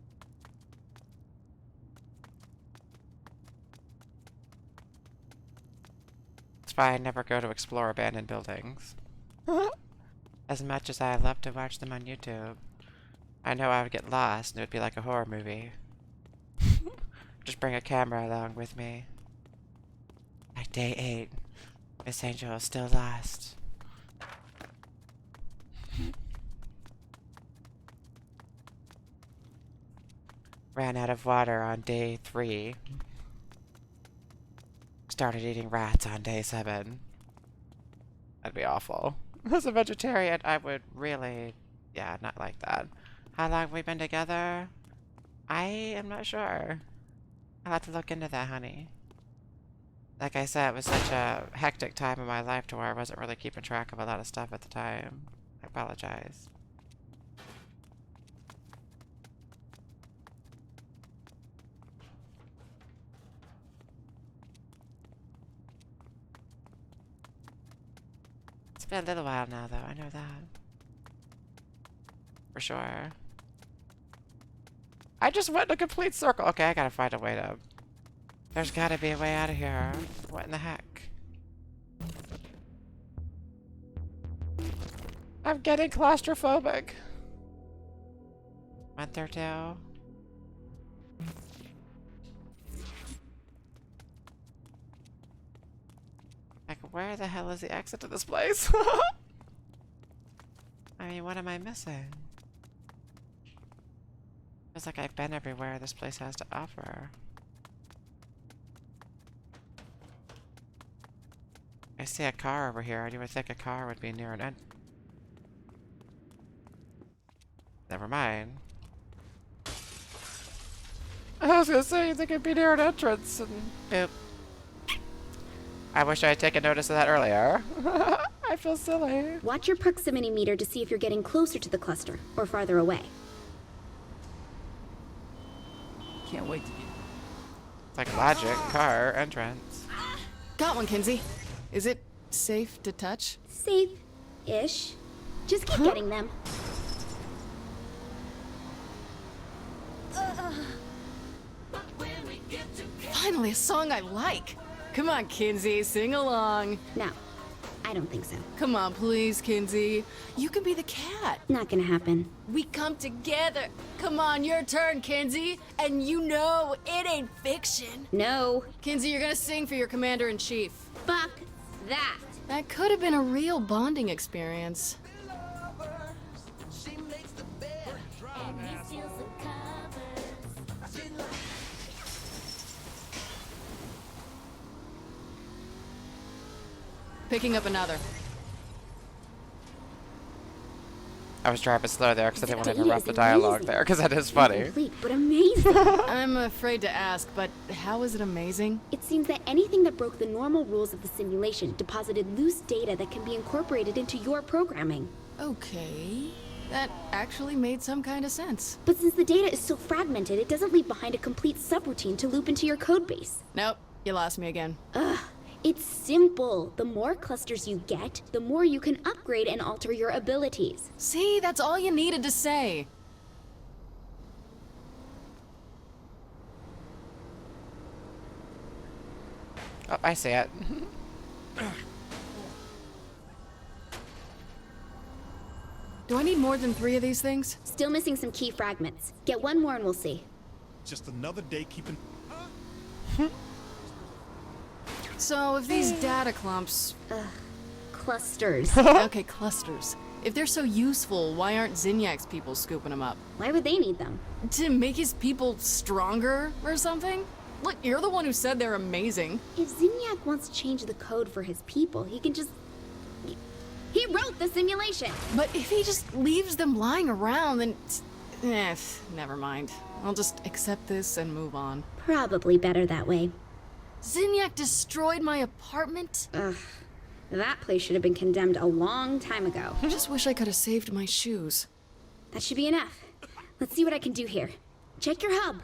[SPEAKER 1] That's why I never go to explore abandoned buildings. As much as I love to watch them on YouTube, I know I would get lost and it would be like a horror movie. Just bring a camera along with me. Like day 8, Miss Angel is still lost. Ran out of water on day 3. Started eating rats on day 7. That'd be awful. As a vegetarian, I would really, yeah, not like that. How long have we been together? I am not sure. I'll have to look into that, honey. Like I said, it was such a hectic time in my life to where I wasn't really keeping track of a lot of stuff at the time. I apologize. It's been a little while now, though. I know that. For sure. I just went in a complete circle. Okay, I gotta find a way to... There's gotta be a way out of here. What in the heck? I'm getting claustrophobic. Went there too. Like, where the hell is the exit to this place? I mean, what am I missing? Feels like I've been everywhere this place has to offer. I see a car over here. You would think a car would be near an end. Never mind. I was gonna say, you think it'd be near an entrance, and boop. I wish I had taken notice of that earlier. I feel silly.
[SPEAKER 5] Watch your proximity meter to see if you're getting closer to the cluster, or farther away.
[SPEAKER 15] Can't wait to get...
[SPEAKER 1] It's like logic, car, entrance.
[SPEAKER 11] Got one, Kinsey. Is it safe to touch?
[SPEAKER 5] Safe-ish. Just keep getting them.
[SPEAKER 11] Finally, a song I like. Come on, Kinsey, sing along.
[SPEAKER 5] No, I don't think so.
[SPEAKER 11] Come on, please, Kinsey. You can be the cat.
[SPEAKER 5] Not gonna happen.
[SPEAKER 11] We come together. Come on, your turn, Kinsey. And you know it ain't fiction.
[SPEAKER 5] No.
[SPEAKER 11] Kinsey, you're gonna sing for your commander-in-chief.
[SPEAKER 5] Fuck that.
[SPEAKER 11] That could have been a real bonding experience. Picking up another.
[SPEAKER 1] I was driving slow there because I didn't want to interrupt the dialogue there, because that is funny.
[SPEAKER 5] Incomplete, but amazing.
[SPEAKER 11] I'm afraid to ask, but how is it amazing?
[SPEAKER 5] It seems that anything that broke the normal rules of the simulation deposited loose data that can be incorporated into your programming.
[SPEAKER 11] Okay. That actually made some kind of sense.
[SPEAKER 5] But since the data is so fragmented, it doesn't leave behind a complete subroutine to loop into your codebase.
[SPEAKER 11] Nope, you lost me again.
[SPEAKER 5] Ugh. It's simple. The more clusters you get, the more you can upgrade and alter your abilities.
[SPEAKER 11] See, that's all you needed to say.
[SPEAKER 1] Oh, I see it.
[SPEAKER 11] Do I need more than 3 of these things?
[SPEAKER 5] Still missing some key fragments. Get one more and we'll see.
[SPEAKER 3] Just another day keeping...
[SPEAKER 11] So, if these data clumps...
[SPEAKER 5] Clusters.
[SPEAKER 11] Okay, clusters. If they're so useful, why aren't Zinyak's people scooping them up?
[SPEAKER 5] Why would they need them?
[SPEAKER 11] To make his people stronger or something? Look, you're the one who said they're amazing.
[SPEAKER 5] If Zinyak wants to change the code for his people, he can just... He wrote the simulation!
[SPEAKER 11] But if he just leaves them lying around, then... never mind. I'll just accept this and move on.
[SPEAKER 5] Probably better that way.
[SPEAKER 11] Zinyak destroyed my apartment?
[SPEAKER 5] Ugh. That place should have been condemned a long time ago.
[SPEAKER 11] I just wish I could have saved my shoes.
[SPEAKER 5] That should be enough. Let's see what I can do here. Check your hub.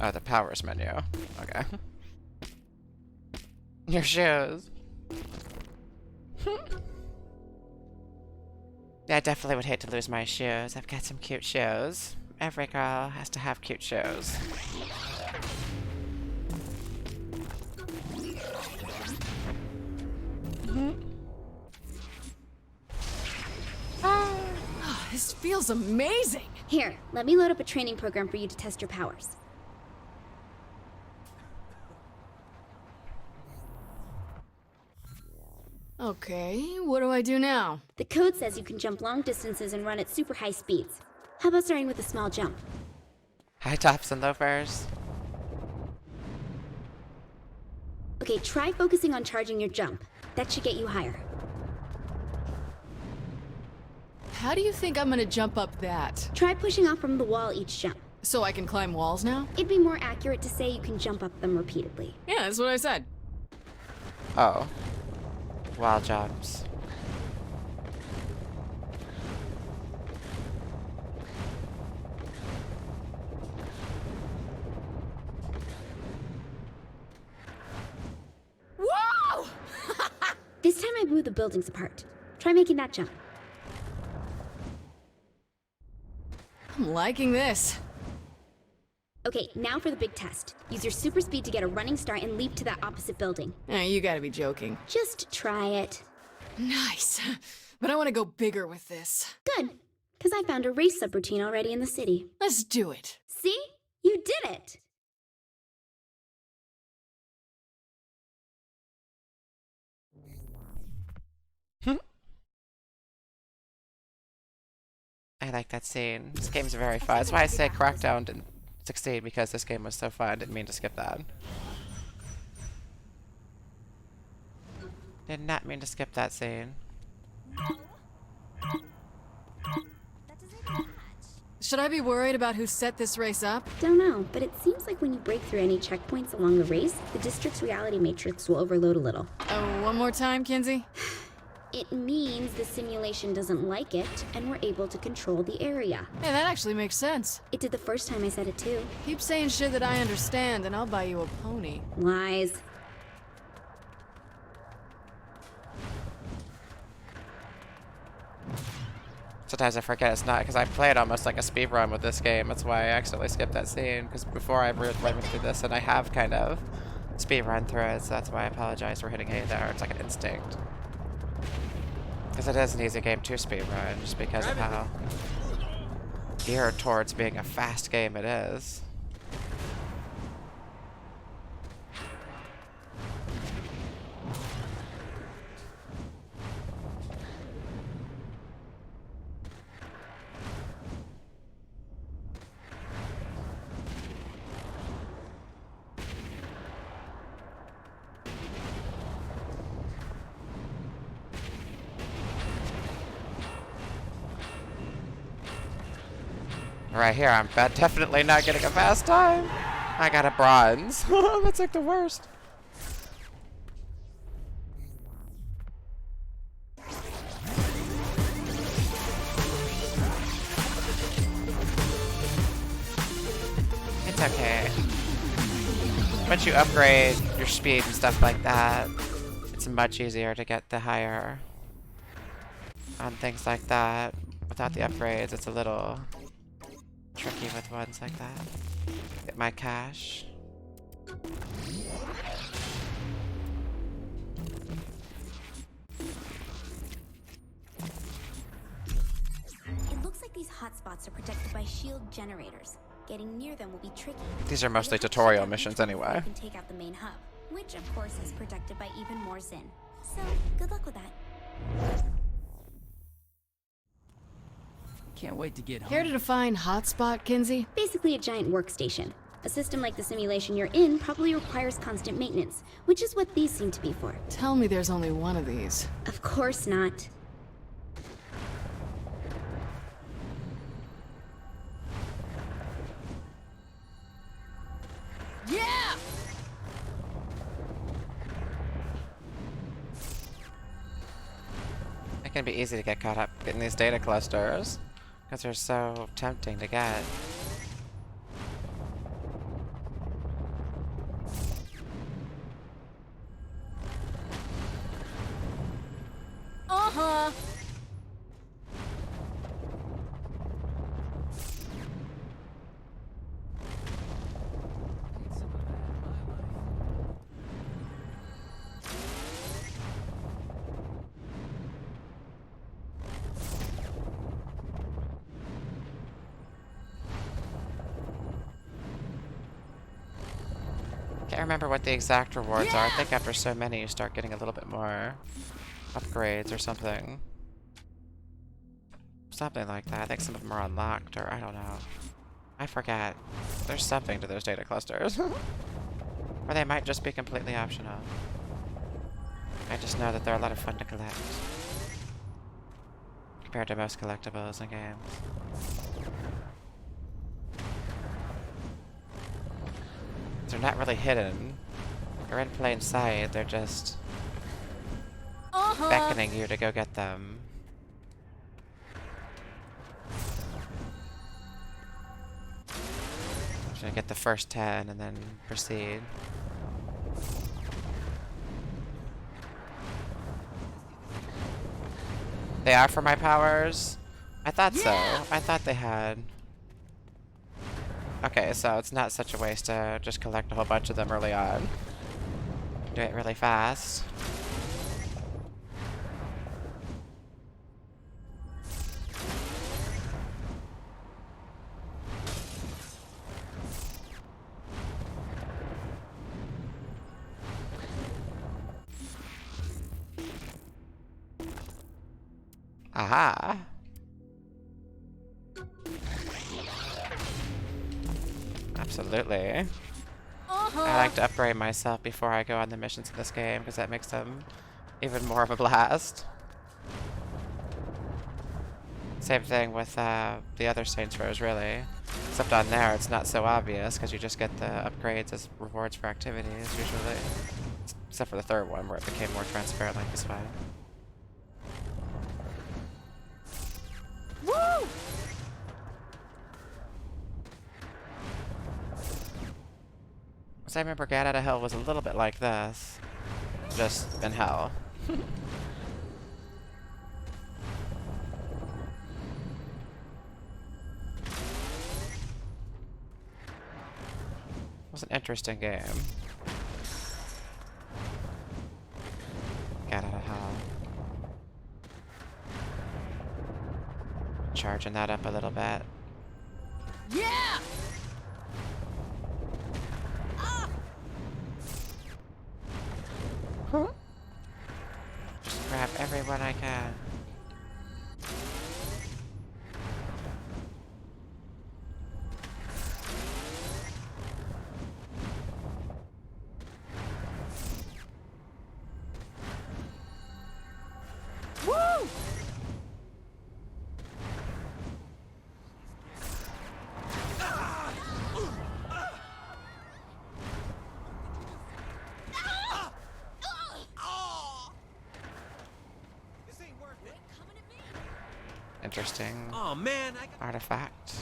[SPEAKER 1] Oh, the powers menu. Okay. Your shoes. Yeah, I definitely would hate to lose my shoes. I've got some cute shoes. Every girl has to have cute shoes.
[SPEAKER 11] This feels amazing!
[SPEAKER 5] Here, let me load up a training program for you to test your powers.
[SPEAKER 11] Okay, what do I do now?
[SPEAKER 5] The code says you can jump long distances and run at super high speeds. How about starting with a small jump?
[SPEAKER 1] High tops and loafers.
[SPEAKER 5] Okay, try focusing on charging your jump. That should get you higher.
[SPEAKER 11] How do you think I'm gonna jump up that?
[SPEAKER 5] Try pushing off from the wall each jump.
[SPEAKER 11] So I can climb walls now?
[SPEAKER 5] It'd be more accurate to say you can jump up them repeatedly.
[SPEAKER 11] Yeah, that's what I said.
[SPEAKER 1] Oh. Wall jumps.
[SPEAKER 11] Whoa!
[SPEAKER 5] This time I moved the buildings apart. Try making that jump.
[SPEAKER 11] I'm liking this.
[SPEAKER 5] Okay, now for the big test. Use your super speed to get a running start and leap to that opposite building.
[SPEAKER 11] You gotta be joking.
[SPEAKER 5] Just try it.
[SPEAKER 11] Nice. But I want to go bigger with this.
[SPEAKER 5] Good. Because I found a race subroutine already in the city.
[SPEAKER 11] Let's do it.
[SPEAKER 5] See? You did it!
[SPEAKER 1] I like that scene. This game's very fun. That's why I say Crackdown didn't succeed, because this game was so fun. I didn't mean to skip that. Did not mean to skip that scene.
[SPEAKER 11] Should I be worried about who set this race up?
[SPEAKER 5] Don't know, but it seems like when you break through any checkpoints along the race, the district's reality matrix will overload a little.
[SPEAKER 11] Oh, one more time, Kinsey?
[SPEAKER 5] It means the simulation doesn't like it, and we're able to control the area.
[SPEAKER 11] Hey, that actually makes sense.
[SPEAKER 5] It did the first time I said it too.
[SPEAKER 11] Keep saying shit that I understand, and I'll buy you a pony.
[SPEAKER 5] Lies.
[SPEAKER 1] Sometimes I forget it's not, because I played almost like a speedrun with this game. That's why I accidentally skipped that scene, because before I went through this, and I have kind of speedrun through it, so that's why I apologize for hitting A there. It's like an instinct. Because it is an easy game to speedrun, just because of how geared towards being a fast game it is. Right here, I'm definitely not getting a fast time. I got a bronze. That's like the worst. It's okay. Once you upgrade your speed and stuff like that, it's much easier to get the higher on things like that. Without the upgrades, it's a little tricky with ones like that. Get my cash.
[SPEAKER 5] It looks like these hotspots are protected by shield generators. Getting near them will be tricky.
[SPEAKER 1] These are mostly tutorial missions anyway.
[SPEAKER 5] You can take out the main hub, which of course is protected by even more Zin. So, good luck with that.
[SPEAKER 15] Can't wait to get home.
[SPEAKER 11] Care to define hotspot, Kinsey?
[SPEAKER 19] Basically a giant workstation. A system like the simulation you're in probably requires constant maintenance, which is what these seem to be for.
[SPEAKER 11] Tell me there's only one of these.
[SPEAKER 19] Of course not.
[SPEAKER 11] Yeah!
[SPEAKER 1] It can be easy to get caught up getting these data clusters because they're so tempting to get.
[SPEAKER 11] Uh-huh.
[SPEAKER 1] Can't remember what the exact rewards are. I think after so many you start getting a little bit more upgrades or something. Something like that. I think some of them are unlocked, or I don't know. I forget. There's something to those data clusters. Or they might just be completely optional. I just know that they're a lot of fun to collect. Compared to most collectibles in games. They're not really hidden. They're in plain sight. They're just beckoning you to go get them. I'm gonna get the first 10 and then proceed. They are for my powers? I thought so. I thought they had. Okay, so it's not such a waste to just collect a whole bunch of them early on. Do it really fast. Aha! Absolutely. I like to upgrade myself before I go on the missions in this game because that makes them even more of a blast. Same thing with the other Saints Rows, really. Except on there, it's not so obvious because you just get the upgrades as rewards for activities, usually. Except for the third one, where it became more transparent like this way.
[SPEAKER 11] Woo!
[SPEAKER 1] So I remember Get Out of Hell was a little bit like this. Just in hell. It was an interesting game. Get Out of Hell. Charging that up a little bit.
[SPEAKER 11] Yeah!
[SPEAKER 1] Just grab everyone I can.
[SPEAKER 11] Woo!
[SPEAKER 1] Interesting
[SPEAKER 18] Oh man,
[SPEAKER 1] artifact.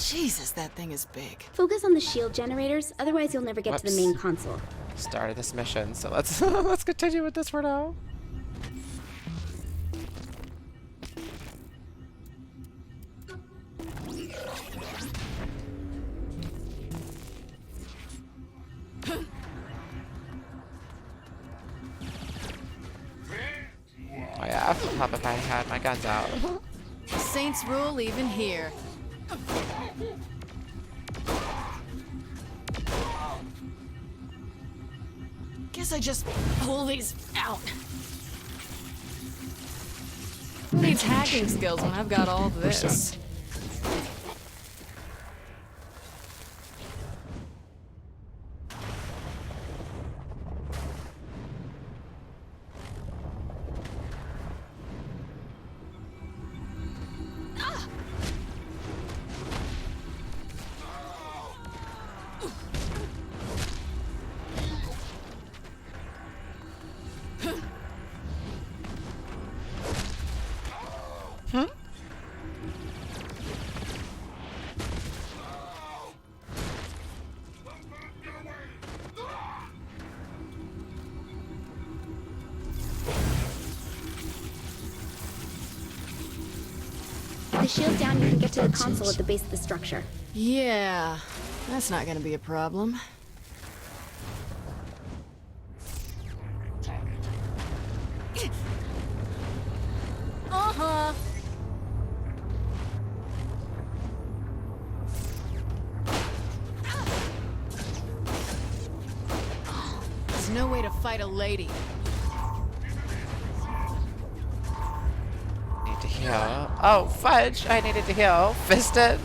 [SPEAKER 11] Jesus, that thing is big.
[SPEAKER 19] Focus on the shield generators, otherwise you'll never get to the main console.
[SPEAKER 1] Started this mission, so let's let's continue with this for now. Oh yeah, I would pop if I had my guns out.
[SPEAKER 11] Saints rule even here. Guess I just pull these out. Who needs hacking skills when I've got all this?
[SPEAKER 19] The shield down, you can get to the console at the base of the structure.
[SPEAKER 11] Yeah, that's not gonna be a problem. Uh-huh. There's no way to fight a lady.
[SPEAKER 1] Need to heal. Oh, fudge! I needed to heal. Fisted?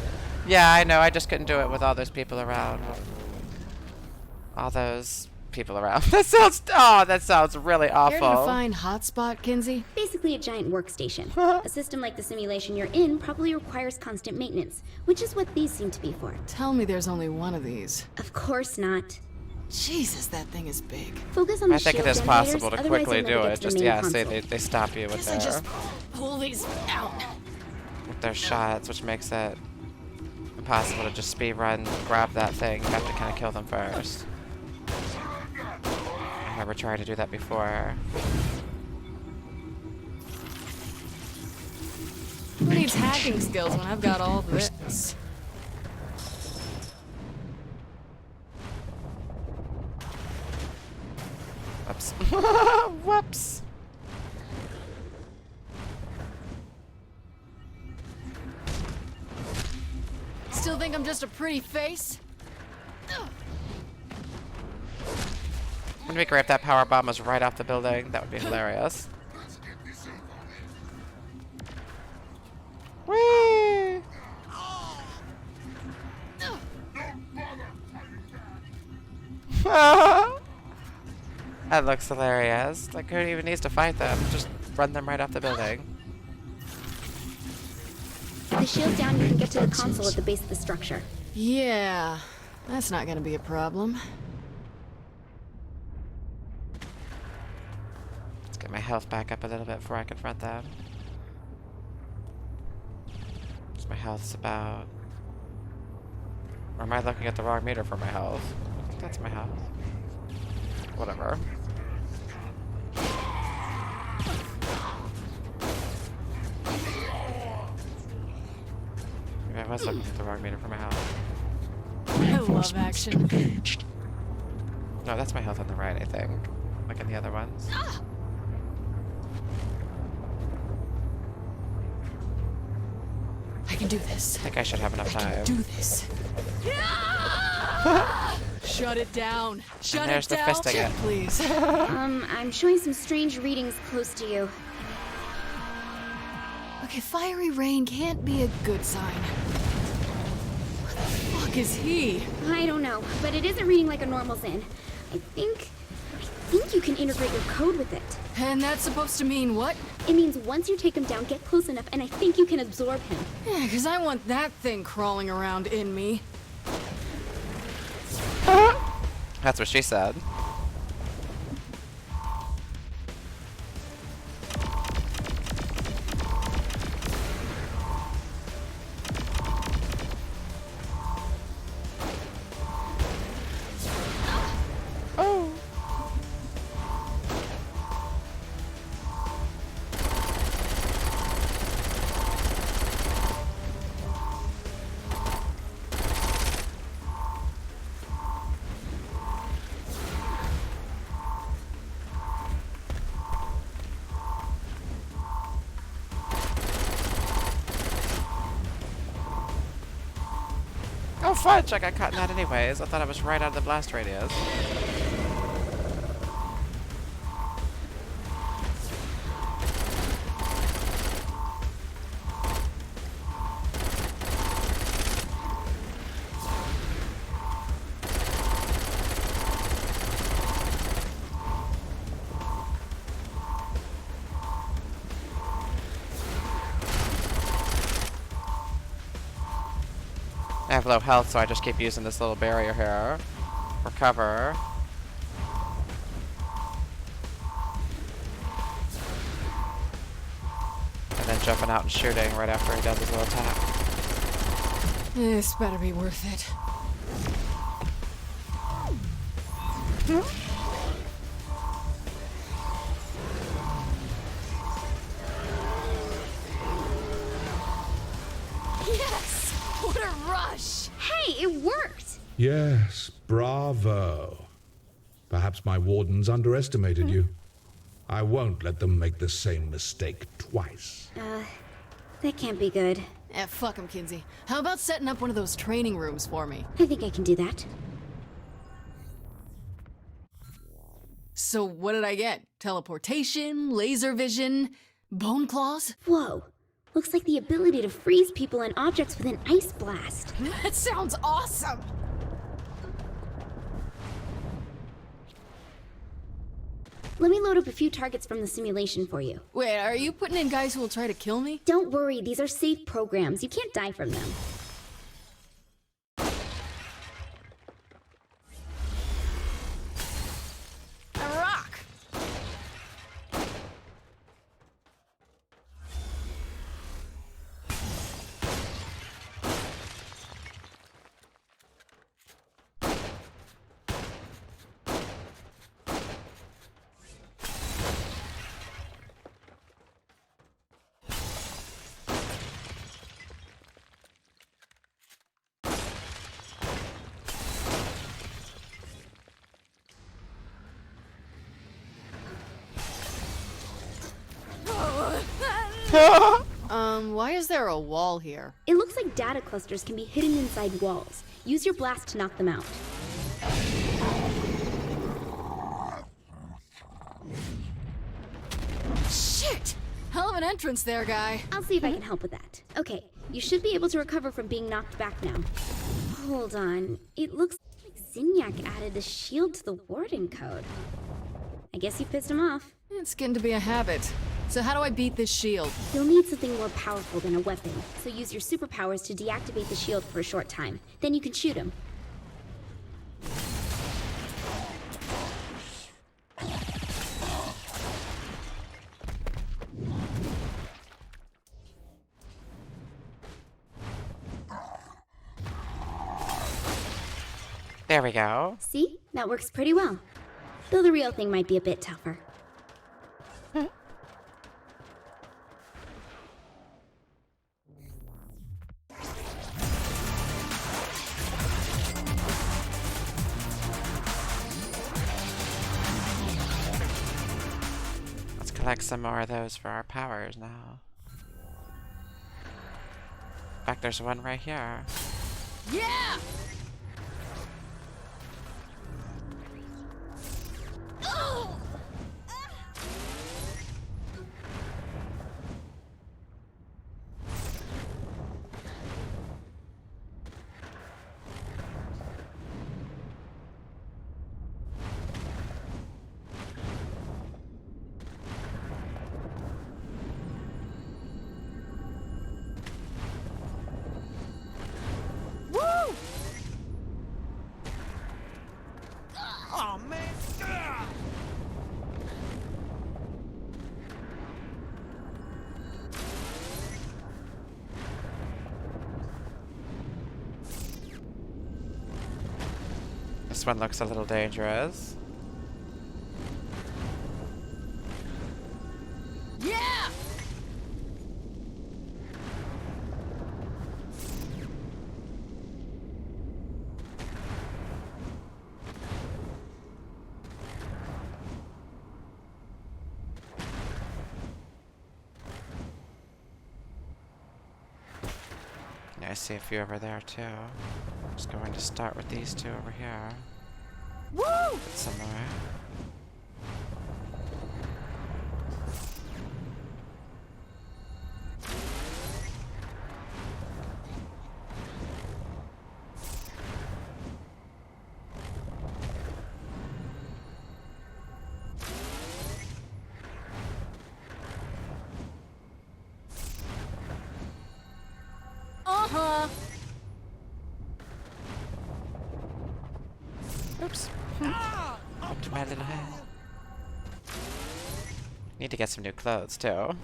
[SPEAKER 1] Yeah, I know. I just couldn't do it with all those people around. All those people around. That sounds. Oh, that sounds really awful.
[SPEAKER 11] Care to define hotspot, Kinsey?
[SPEAKER 19] Basically a giant workstation. A system like the simulation you're in probably requires constant maintenance, which is what these seem to be for.
[SPEAKER 11] Tell me there's only one of these.
[SPEAKER 19] Of course not.
[SPEAKER 11] Jesus, that thing is big.
[SPEAKER 19] Focus on the
[SPEAKER 1] I think it
[SPEAKER 19] shield
[SPEAKER 1] is possible to
[SPEAKER 19] generators,
[SPEAKER 1] quickly
[SPEAKER 19] otherwise you'll
[SPEAKER 1] do
[SPEAKER 19] never
[SPEAKER 1] it.
[SPEAKER 19] get to the
[SPEAKER 1] Just
[SPEAKER 19] main
[SPEAKER 1] yeah, say
[SPEAKER 19] console.
[SPEAKER 1] they stop you with
[SPEAKER 11] Guess I
[SPEAKER 1] their
[SPEAKER 11] just pull these out.
[SPEAKER 1] shots, which makes it impossible to just speed run, grab that thing. You have to kind of kill them first. I remember trying to do that before.
[SPEAKER 11] Who needs hacking skills when I've got all this?
[SPEAKER 1] Whoops. Whoops.
[SPEAKER 11] Still think I'm just a pretty face?
[SPEAKER 1] Wouldn't be great if that power bomb was right off the building. That would be hilarious. Whee! That looks hilarious. Like, who even needs to fight them? Just run them right off the building.
[SPEAKER 19] The shield down, you can get to the console at the base of the structure.
[SPEAKER 11] Yeah, that's not gonna be a problem.
[SPEAKER 1] Let's get my health back up a little bit before I confront them. So my health's about... Or am I looking at the wrong meter for my health? I think that's my health. Whatever. Maybe I was looking at the wrong meter for my health.
[SPEAKER 11] I love action.
[SPEAKER 1] No, that's my health on the right, I think. Like in the other ones.
[SPEAKER 11] I can do this.
[SPEAKER 1] I think I should have enough time.
[SPEAKER 11] Do this. Shut it down. Shut
[SPEAKER 1] And there's
[SPEAKER 11] it
[SPEAKER 1] the
[SPEAKER 11] down,
[SPEAKER 1] fist again.
[SPEAKER 11] please.
[SPEAKER 19] I'm showing some strange readings close to you.
[SPEAKER 11] Okay, fiery rain can't be a good sign. What the fuck is he?
[SPEAKER 19] I don't know, but it isn't reading like a normal Zin. I think you can integrate your code with it.
[SPEAKER 11] And that's supposed to mean what?
[SPEAKER 19] It means once you take him down, get close enough, and I think you can absorb him.
[SPEAKER 11] Yeah, because I want that thing crawling around in me.
[SPEAKER 1] That's what she said. Oh, fudge! I got caught in that anyways. I thought I was right out of the blast radius. I have low health, so I just keep using this little barrier here for cover. And then jumping out and shooting right after he does his little attack.
[SPEAKER 11] This better be worth it.
[SPEAKER 5] Yes! What a rush! Hey, it worked!
[SPEAKER 10] Yes, bravo. Perhaps my wardens underestimated you. I won't let them make the same mistake twice.
[SPEAKER 19] That can't be good.
[SPEAKER 11] Fuck him, Kinsey. How about setting up one of those training rooms for me?
[SPEAKER 19] I think I can do that.
[SPEAKER 11] So what did I get? Teleportation, laser vision, bone claws?
[SPEAKER 19] Whoa. Looks like the ability to freeze people and objects with an ice blast.
[SPEAKER 11] That sounds awesome!
[SPEAKER 19] Let me load up a few targets from the simulation for you.
[SPEAKER 11] Wait, are you putting in guys who will try to kill me?
[SPEAKER 19] Don't worry, these are safe programs. You can't die from them.
[SPEAKER 11] A rock! Why is there a wall here?
[SPEAKER 19] It looks like data clusters can be hidden inside walls. Use your blast to knock them out.
[SPEAKER 11] Shit! Hell of an entrance there, guy.
[SPEAKER 19] I'll see if I can help with that. Okay, you should be able to recover from being knocked back now. Hold on. It looks like Zinyak added a shield to the Warden code. I guess you pissed him off.
[SPEAKER 11] It's getting to be a habit. So how do I beat this shield?
[SPEAKER 19] You'll need something more powerful than a weapon, so use your superpowers to deactivate the shield for a short time. Then you can shoot him.
[SPEAKER 1] There we go.
[SPEAKER 19] See? That works pretty well. Though the real thing might be a bit tougher.
[SPEAKER 1] Let's collect some more of those for our powers now. In fact, there's one right here.
[SPEAKER 11] Yeah!
[SPEAKER 3] Oh, man. Ugh.
[SPEAKER 1] This one looks a little dangerous.
[SPEAKER 11] Yeah!
[SPEAKER 1] Yeah, I see a few over there too. Just going to start with these two over here.
[SPEAKER 13] Woo!
[SPEAKER 1] Similar.
[SPEAKER 13] Uh-huh.
[SPEAKER 1] Oops. Up to my little head. Need to get some new clothes, too. Do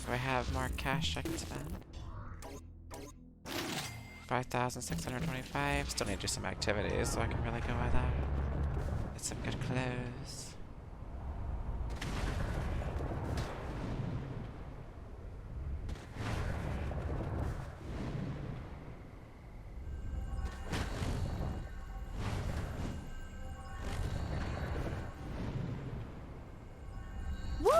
[SPEAKER 1] I have more cash I can spend? 5,625. Still need to do some activities so I can really go by that. Get some good clothes.
[SPEAKER 13] Woo!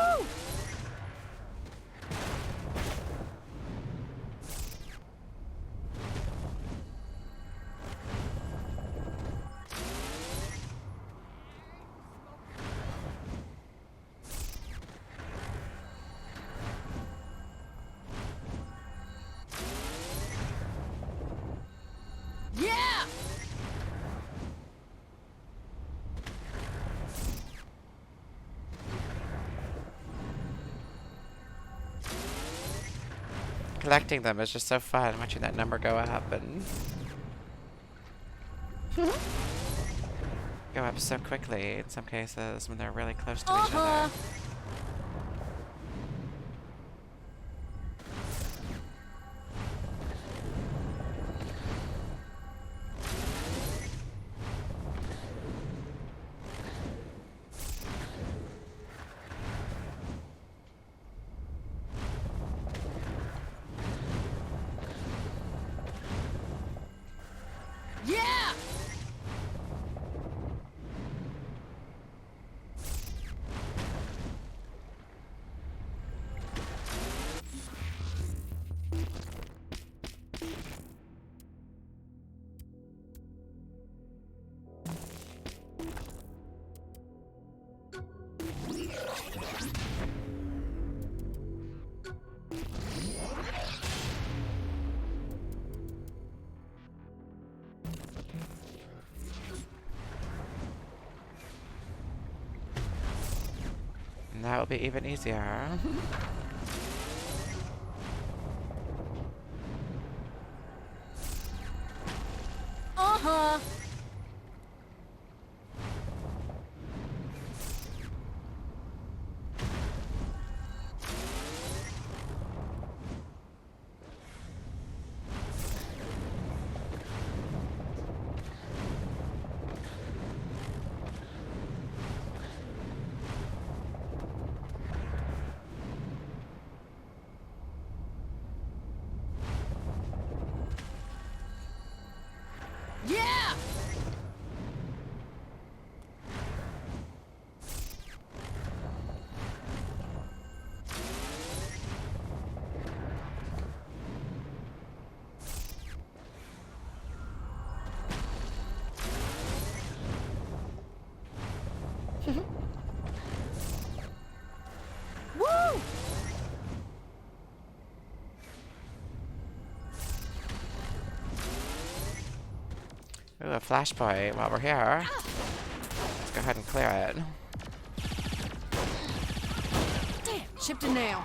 [SPEAKER 13] Yeah!
[SPEAKER 1] Collecting them is just so fun, watching that number go up and go up so quickly in some cases when they're really close to each other.
[SPEAKER 13] Yeah!
[SPEAKER 1] And that will be even easier.
[SPEAKER 13] Uh-huh. Yeah! Woo!
[SPEAKER 1] Ooh, a flashpoint while we're here. Let's go ahead and clear it.
[SPEAKER 11] Damn, chipped a nail.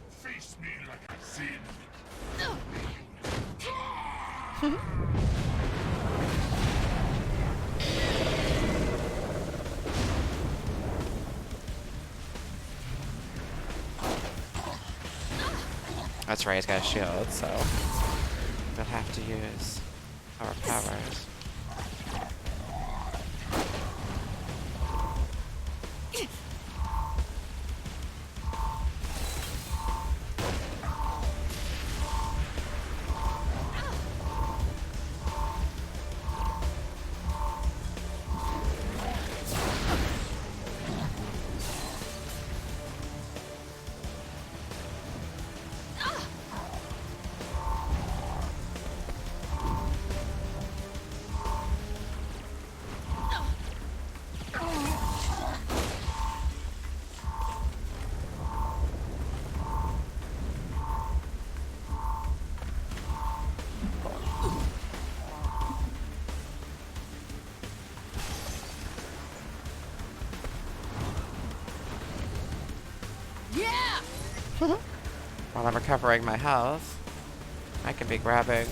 [SPEAKER 3] Face me like I said.
[SPEAKER 1] That's right, he's got a shield, so we'll have to use our powers. While I'm recovering my health, I can be grabbing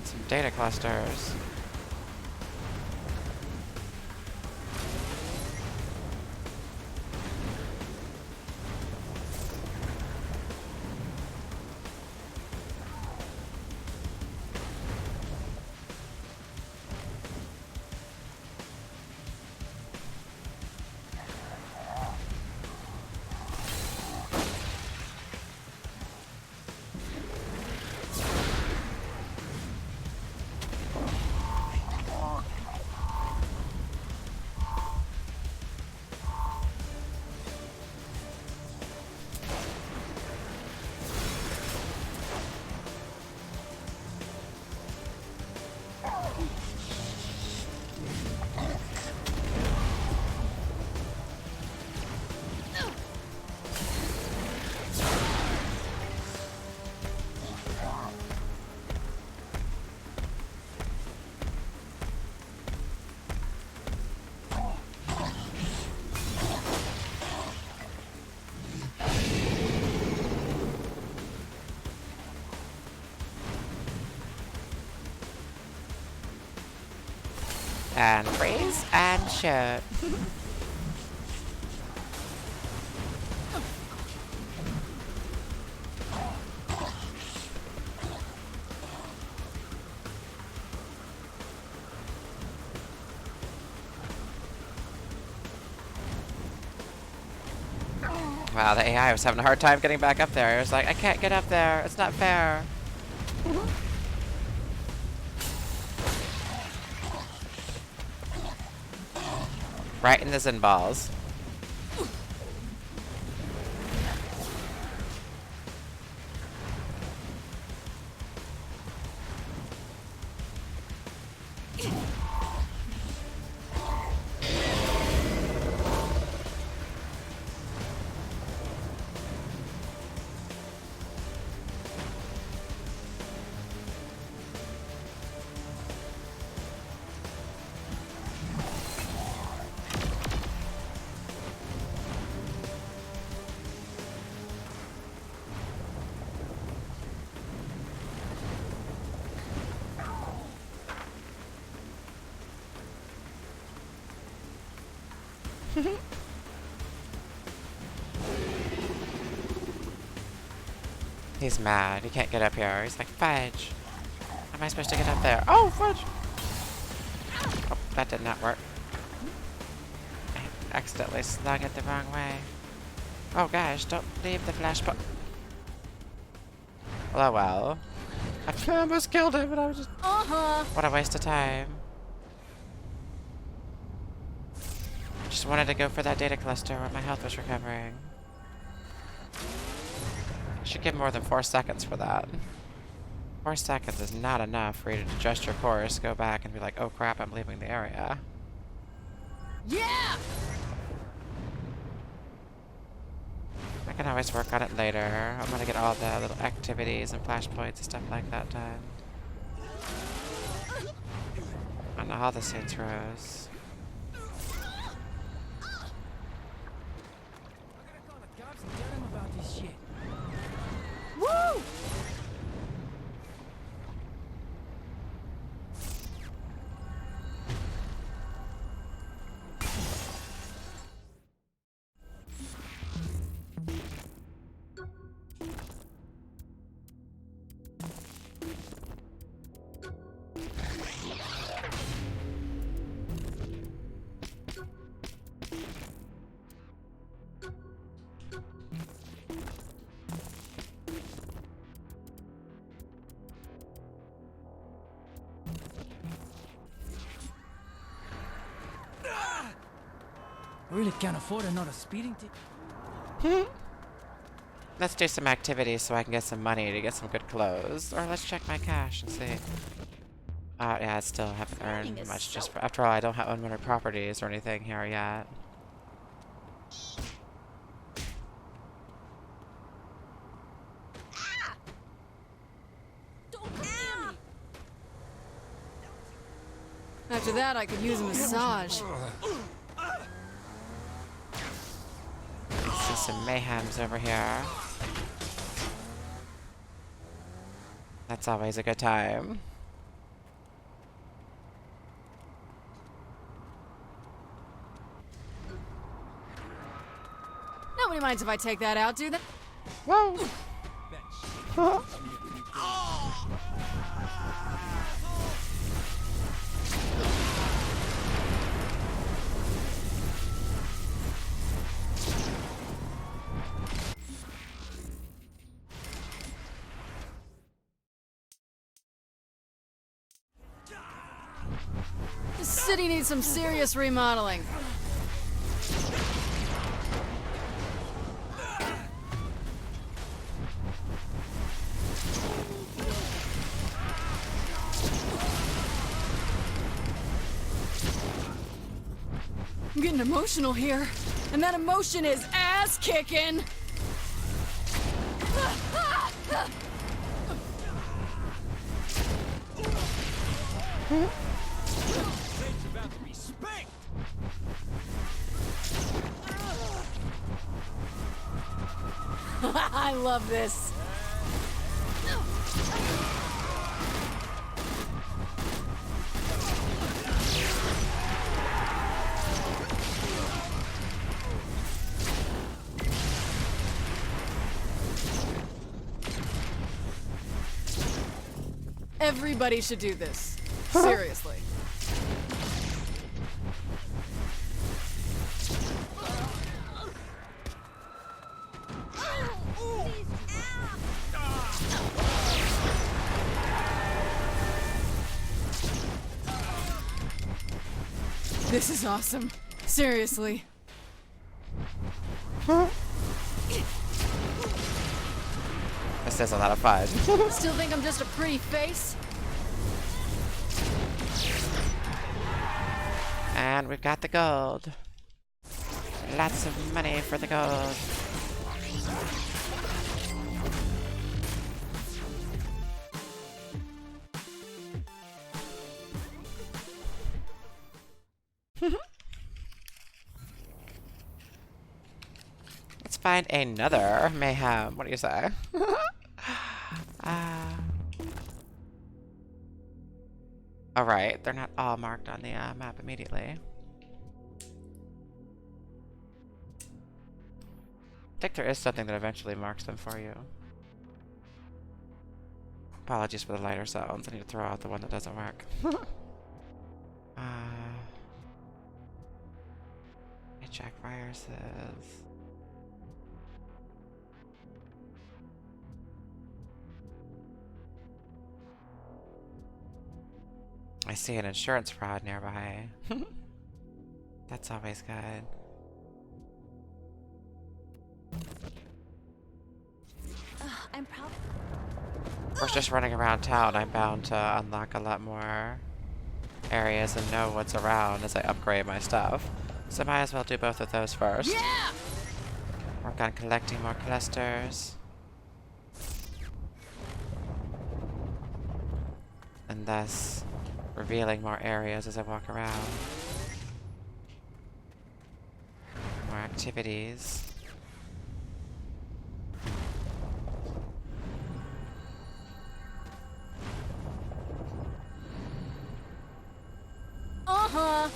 [SPEAKER 1] some data clusters. And freeze and shoot. Wow, the AI was having a hard time getting back up there. It was like, I can't get up there. It's not fair. Right in the Zen balls. He's mad. He can't get up here. He's like, fudge. How am I supposed to get up there? Oh, fudge! Oh, that did not work. I accidentally slung it the wrong way. Oh gosh, don't leave the flashpoint. Oh well. I almost killed him, but I was just... What a waste of time. Just wanted to go for that data cluster where my health was recovering. Should give more than 4 seconds for that. 4 seconds is not enough for you to adjust your course, go back and be like, oh crap, I'm leaving the area.
[SPEAKER 18] Yeah!
[SPEAKER 1] I can always work on it later. I'm gonna get all the little activities and flashpoints and stuff like that done. I don't know how the Saints Rose.
[SPEAKER 18] Woo!
[SPEAKER 15] I really can't afford another speeding ticket.
[SPEAKER 1] Let's do some activities so I can get some money to get some good clothes. Or let's check my cash and see. Yeah, I still haven't earned much. Just after all, I don't own any properties or anything here yet.
[SPEAKER 11] After that, I could use a massage.
[SPEAKER 1] See some mayhems over here. That's always a good time.
[SPEAKER 11] Nobody minds if I take that out, do they?
[SPEAKER 1] Whoa!
[SPEAKER 11] This city needs some serious remodeling. I'm getting emotional here, and that emotion is ass-kicking.
[SPEAKER 3] About to be spanked.
[SPEAKER 11] I love this. Everybody should do this. Seriously. This is awesome. Seriously.
[SPEAKER 1] This is a lot of fun.
[SPEAKER 11] Still think I'm just a pretty face?
[SPEAKER 1] And we've got the gold. Lots of money for the gold. Let's find another mayhem. What do you say? Alright, they're not all marked on the map immediately. I think there is something that eventually marks them for you. Apologies for the lighter sounds. I need to throw out the one that doesn't work. Jack Fryer says... I see an insurance fraud nearby. That's always good.
[SPEAKER 5] I'm proud.
[SPEAKER 1] We're just running around town. I'm bound to unlock a lot more areas and know what's around as I upgrade my stuff. So might as well do both of those first.
[SPEAKER 11] Yeah!
[SPEAKER 1] Work on collecting more clusters. And thus revealing more areas as I walk around. More activities.
[SPEAKER 11] Uh-huh.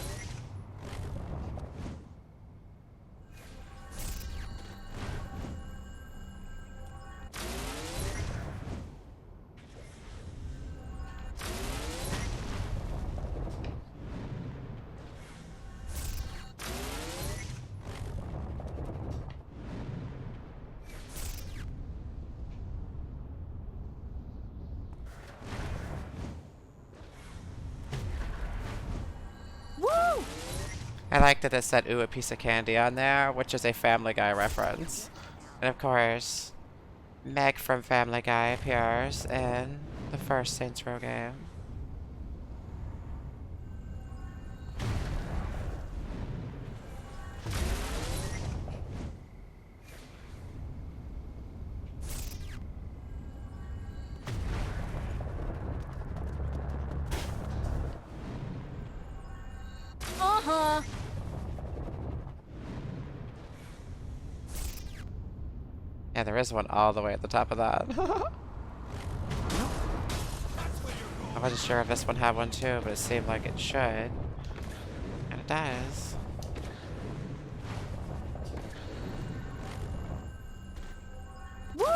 [SPEAKER 11] Woo!
[SPEAKER 1] I like that it said, ooh, a piece of candy on there, which is a Family Guy reference. And of course, Meg from Family Guy appears in the first Saints Row game.
[SPEAKER 18] Uh-huh.
[SPEAKER 1] Yeah, there is one all the way at the top of that. I wasn't sure if this one had one too, but it seemed like it should. And it does.
[SPEAKER 18] Woo!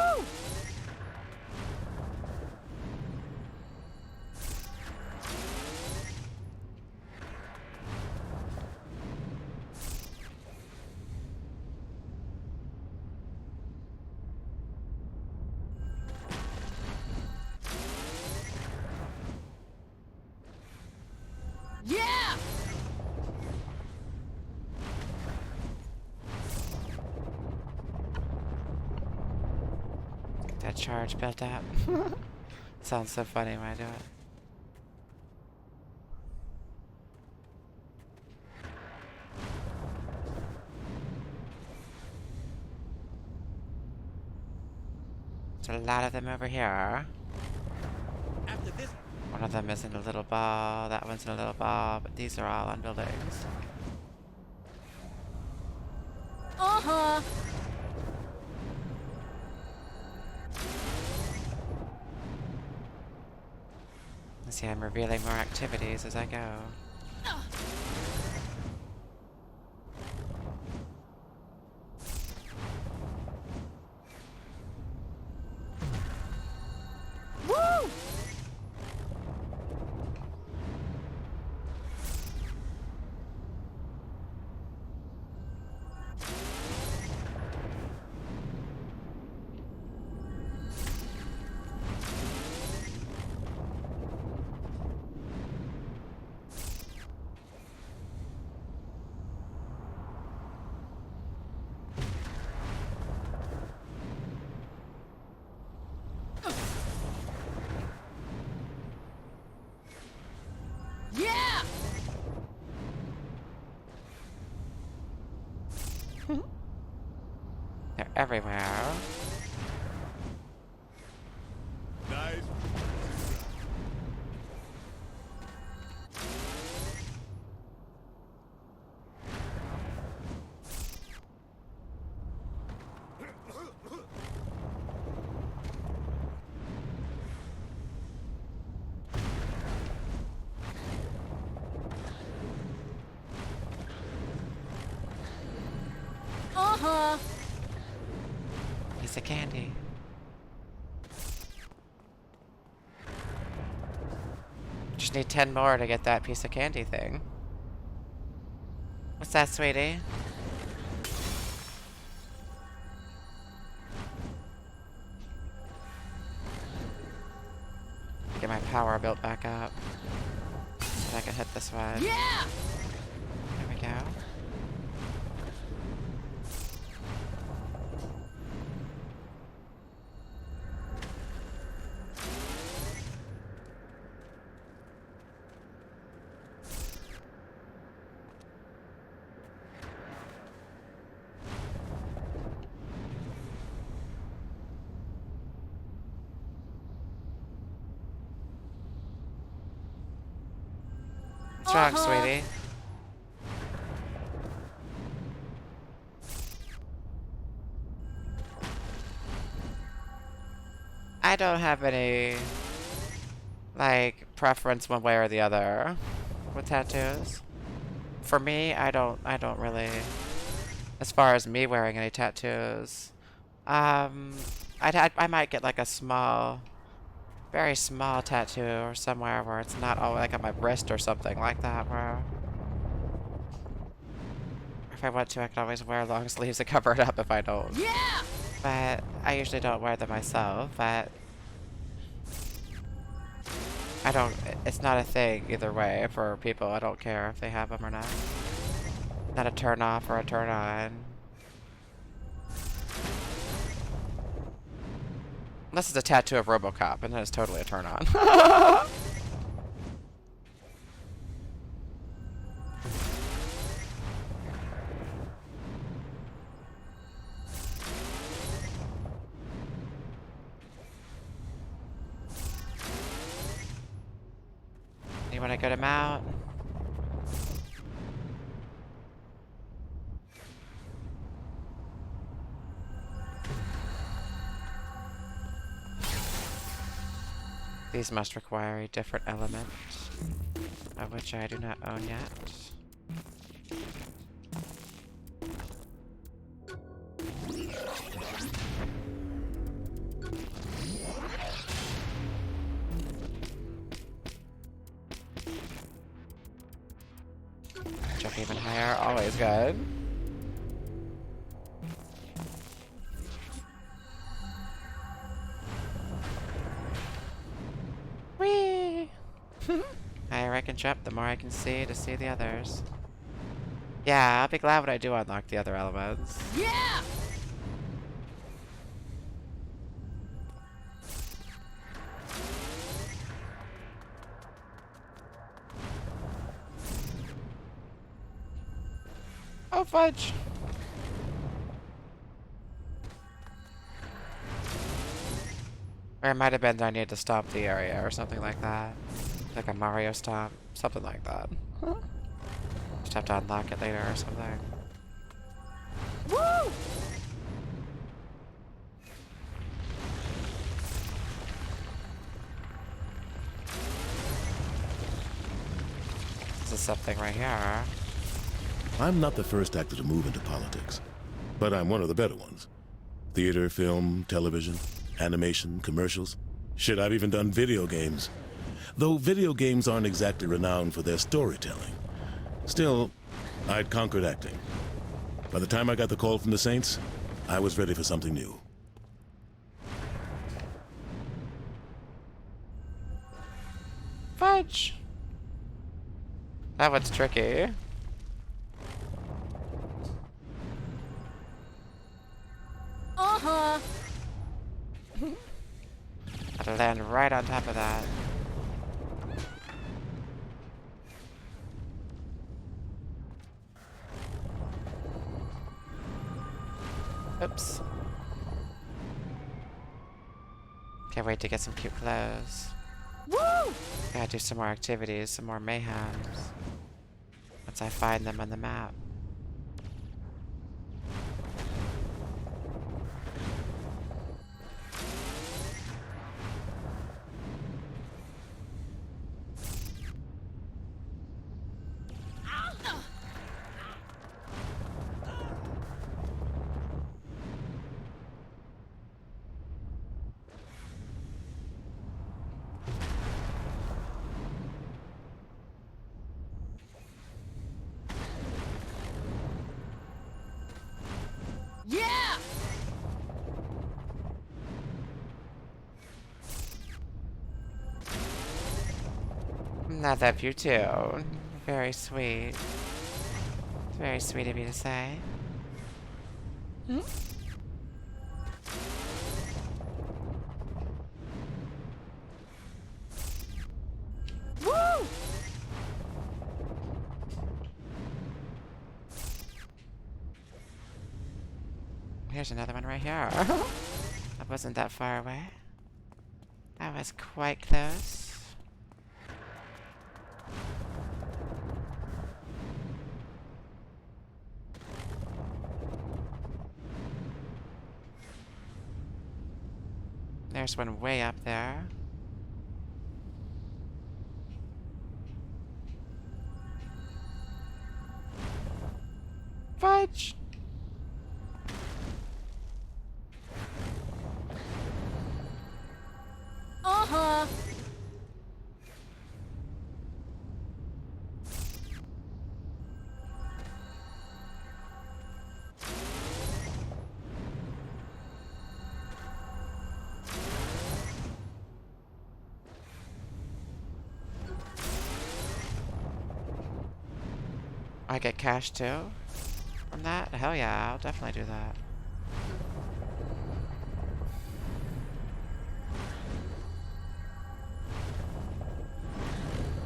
[SPEAKER 18] Yeah!
[SPEAKER 1] Get that charge built up. Sounds so funny when I do it. There's a lot of them over here.
[SPEAKER 3] After this,
[SPEAKER 1] One of them is in a little ball, that one's in a little ball, but these are all on buildings.
[SPEAKER 18] Uh-huh.
[SPEAKER 1] Let's see, I'm revealing more activities as I go.
[SPEAKER 18] Woo! Yeah!
[SPEAKER 1] They're everywhere.
[SPEAKER 3] nice.
[SPEAKER 18] Uh-huh.
[SPEAKER 1] Piece of candy. Just need 10 more to get that piece of candy thing. What's that, sweetie? Get my power built back up. So I can hit this one.
[SPEAKER 18] Yeah!
[SPEAKER 1] There we go. What's wrong, sweetie? I don't have any, like, preference one way or the other with tattoos. For me, I don't really, as far as me wearing any tattoos, I might get like a small, very small tattoo or somewhere where it's not all like on my wrist or something like that, where if I want to, I can always wear long sleeves to cover it up if I don't.
[SPEAKER 18] Yeah!
[SPEAKER 1] But I usually don't wear them myself, but I don't, it's not a thing either way for people. I don't care if they have them or not. Not a turn off or a turn on. Unless it's a tattoo of RoboCop, and then it's totally a turn on. You want to get him out? These must require a different element, of which I do not own yet. Jump even higher, always good. Whee! Higher I can jump, the more I can see to see the others. Yeah, I'll be glad when I do unlock the other elements.
[SPEAKER 18] Yeah!
[SPEAKER 1] Oh, fudge! Or it might have been that I needed to stomp the area or something like that. Like a Mario stomp. Something like that. Huh? Just have to unlock it later or something.
[SPEAKER 18] Woo!
[SPEAKER 1] This is something right here.
[SPEAKER 14] I'm not the first actor to move into politics, but I'm one of the better ones. Theater, film, television, animation, commercials. Shit, I've even done video games. Though video games aren't exactly renowned for their storytelling. Still, I'd conquered acting. By the time I got the call from the Saints, I was ready for something new.
[SPEAKER 1] Fudge! That one's tricky.
[SPEAKER 18] Uh-huh.
[SPEAKER 1] Gotta land right on top of that. Oops. Can't wait to get some cute clothes.
[SPEAKER 18] Woo!
[SPEAKER 1] Gotta do some more activities, some more mayhems. Once I find them on the map.
[SPEAKER 18] Yeah!
[SPEAKER 1] Not that view too. Very sweet. Very sweet of you to say. Hmm?
[SPEAKER 18] Woo!
[SPEAKER 1] Here's another one right here. That wasn't that far away. That was quite close. There's one way up there. Fudge!
[SPEAKER 18] Uh-huh.
[SPEAKER 1] I get cash too from that? Hell yeah, I'll definitely do that.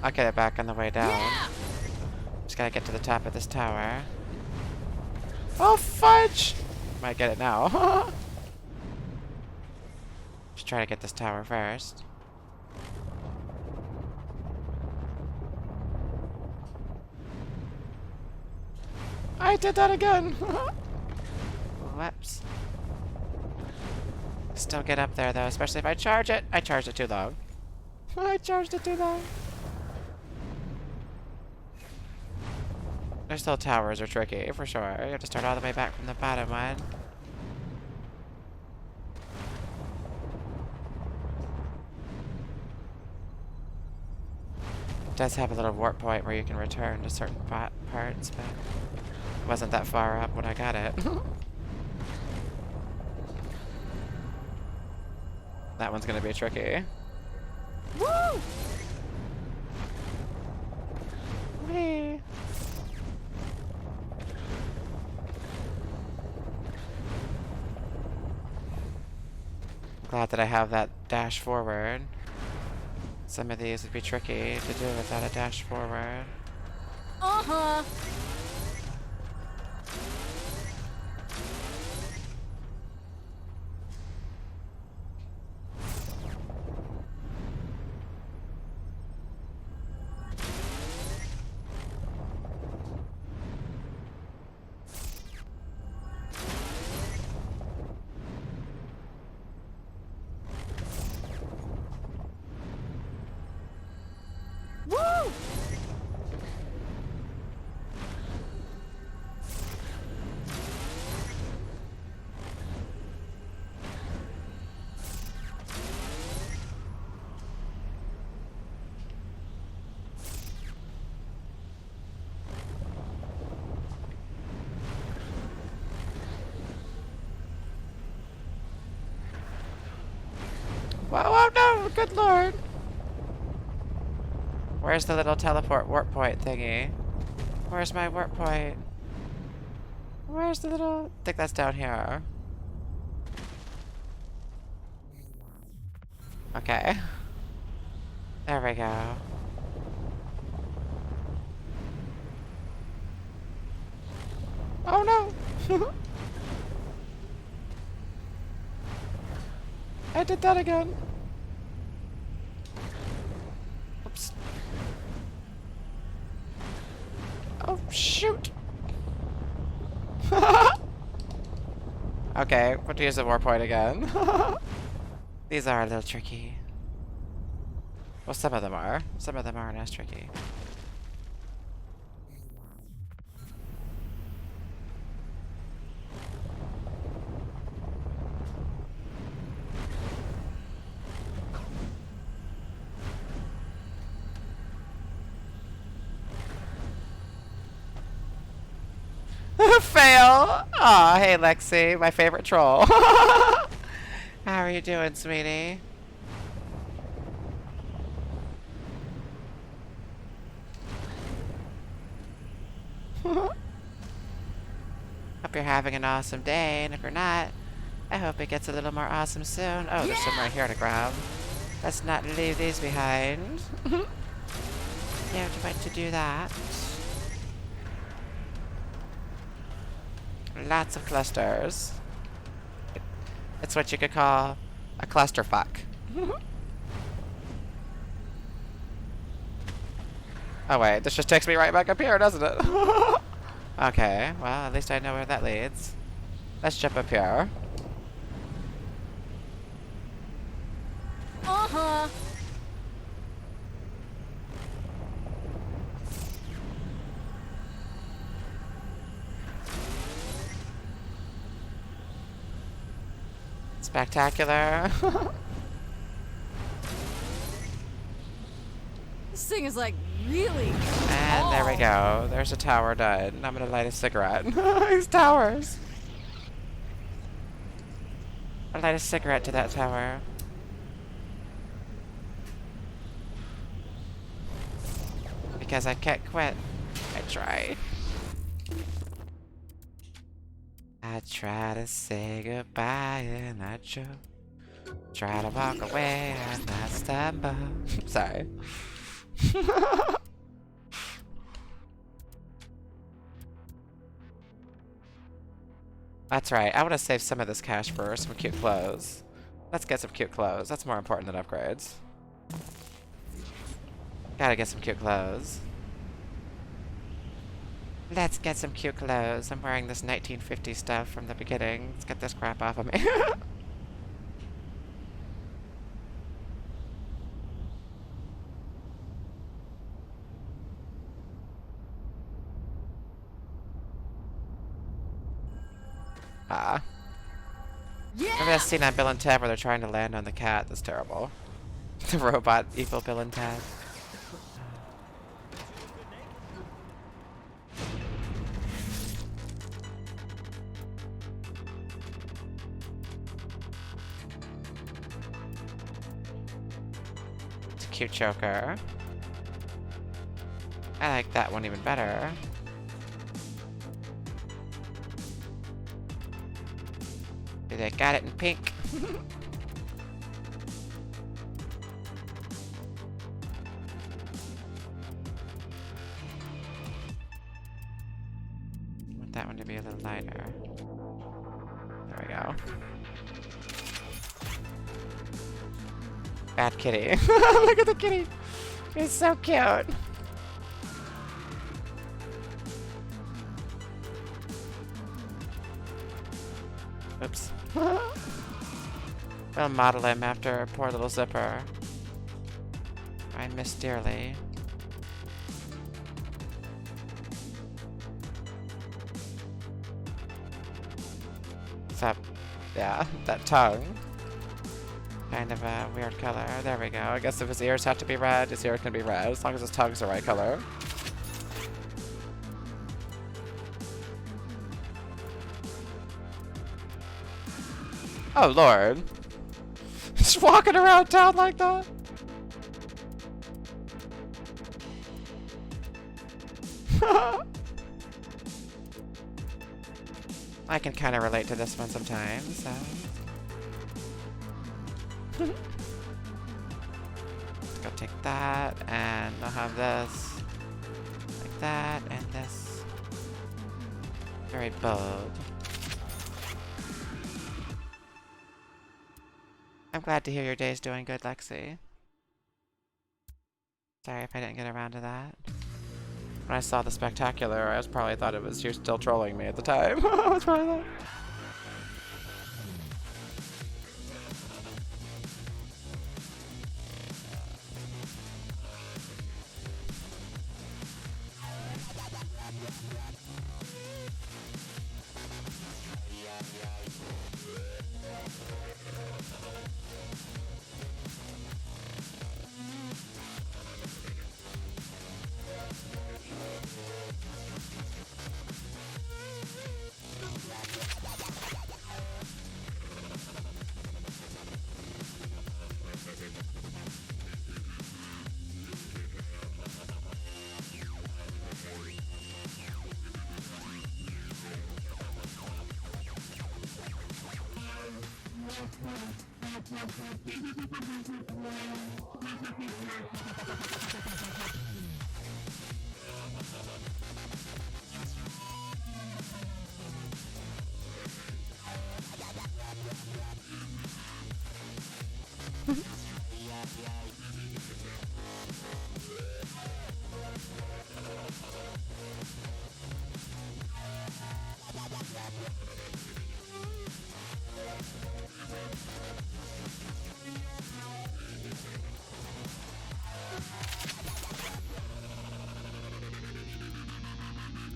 [SPEAKER 1] I'll get it back on the way down. Yeah! Just gotta get to the top of this tower. Oh, fudge! Might get it now. Just try to get this tower first. I did that again! Whoops. Still get up there though, especially if I charge it. I charged it too long. I charged it too long. There's still towers are tricky, for sure. You have to start all the way back from the bottom one. It does have a little warp point where you can return to certain parts, but it wasn't that far up when I got it. That one's gonna be tricky. Woo! Whee! Glad that I have that dash forward. Some of these would be tricky to do without a dash forward.
[SPEAKER 18] Uh-huh. Woo!
[SPEAKER 1] Whoa, oh no, good lord. Where's the little teleport warp point thingy? Where's my warp point? Where's the little... I think that's down here. Okay. There we go. Oh no! I did that again. Oops. Oh, shoot. Okay, we'll use the warp point again. These are a little tricky. Well, some of them are. Some of them aren't as tricky. Fail! Aw, hey Lexi, my favorite troll. How are you doing, sweetie? Hope you're having an awesome day, and if you're not, I hope it gets a little more awesome soon. Oh, there's some right here to grab. Let's not leave these behind. Don't want to do that. Lots of clusters. It's what you could call a clusterfuck. Oh wait, this just takes me right back up here, doesn't it? Okay, well, at least I know where that leads. Let's jump up here.
[SPEAKER 18] Uh-huh.
[SPEAKER 1] Spectacular.
[SPEAKER 11] This thing is like really
[SPEAKER 1] And there we go. There's a tower done. I'm gonna light a cigarette. These towers. I'll light a cigarette to that tower. Because I can't quit. I try. I try to say goodbye and I try to walk away and I stumble. Sorry. That's right. I want to save some of this cash for some cute clothes. Let's get some cute clothes. That's more important than upgrades. Gotta get some cute clothes. Let's get some cute clothes. I'm wearing this 1950s stuff from the beginning. Let's get this crap off of me. Ah. Yeah! Remember that scene on Bill and Ted where they're trying to land on the cat? That's terrible. The robot evil Bill and Ted. It's a cute choker. I like that one even better. They got it in pink. I want that one to be a little lighter. There we go. Bad kitty. Look at the kitty. He's so cute. Oops. We'll model him after poor little Zipper. I miss dearly. Except, yeah, that tongue. Kind of a weird color. There we go. I guess if his ears have to be red, his ears can be red, as long as his tongue's the right color. Oh, Lord. Just walking around town like that? I can kind of relate to this one sometimes, so... Let's go take that, and I'll have this. Like that, and this. Very bold. I'm glad to hear your day's doing good, Lexi. Sorry if I didn't get around to that. When I saw the spectacular, I probably thought it was you still trolling me at the time. I was probably like...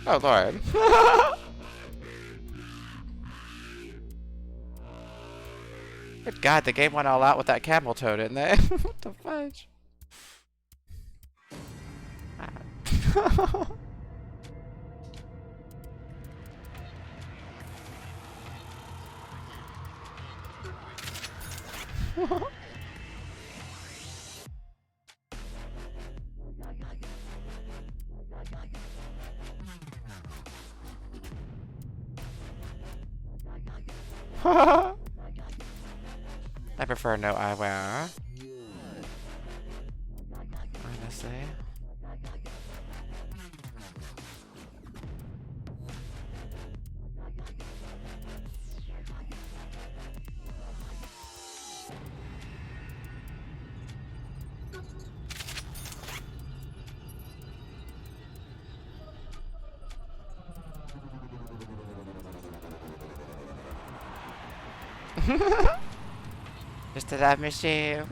[SPEAKER 1] Oh, Lord. Good God, the game went all out with that camel toe, didn't they? What the fudge? I prefer no eyewear. Honestly. Just a love machine.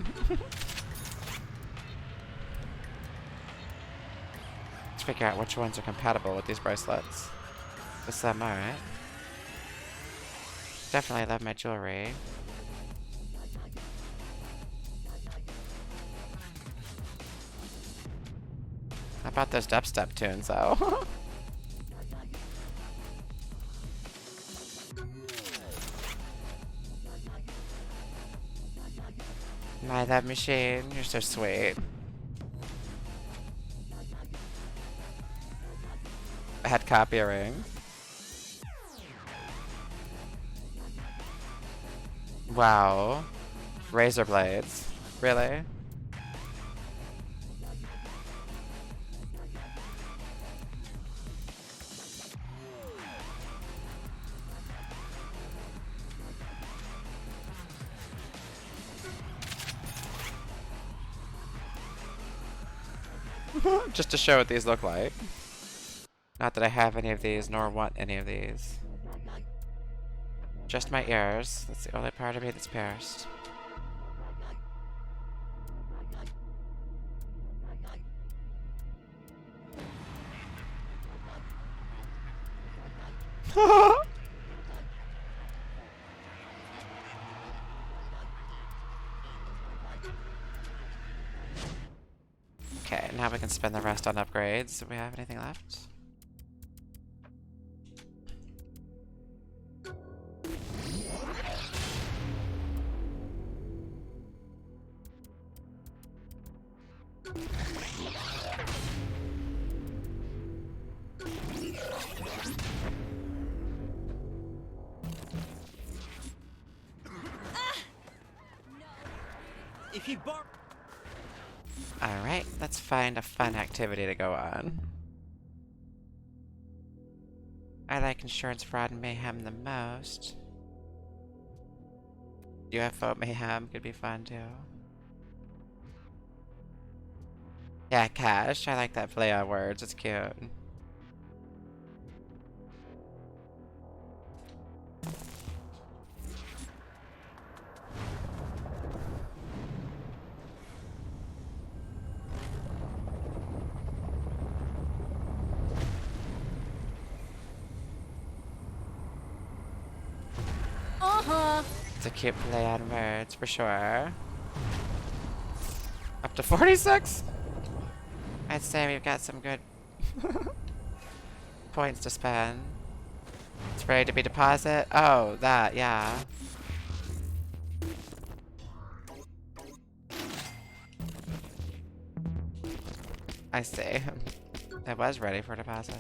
[SPEAKER 1] Let's figure out which ones are compatible with these bracelets. This them, alright. Definitely love my jewelry. How about those dubstep tunes, though? My love machine, you're so sweet. Head copy ring. Wow. Razor blades. Really? Just to show what these look like. Not that I have any of these, nor want any of these. Just my ears. That's the only part of me that's pierced. Okay, now we can spend the rest on upgrades. Do we have anything left?
[SPEAKER 15] If he bar-
[SPEAKER 1] Alright, let's find a fun activity to go on. I like insurance fraud and mayhem the most. UFO mayhem could be fun too. Yeah, cash. I like that play on words. It's cute. It's a cute play on words for sure. Up to 46? I'd say we've got some good points to spend. It's ready to be deposit. Oh, that, yeah. I see. It was ready for deposit.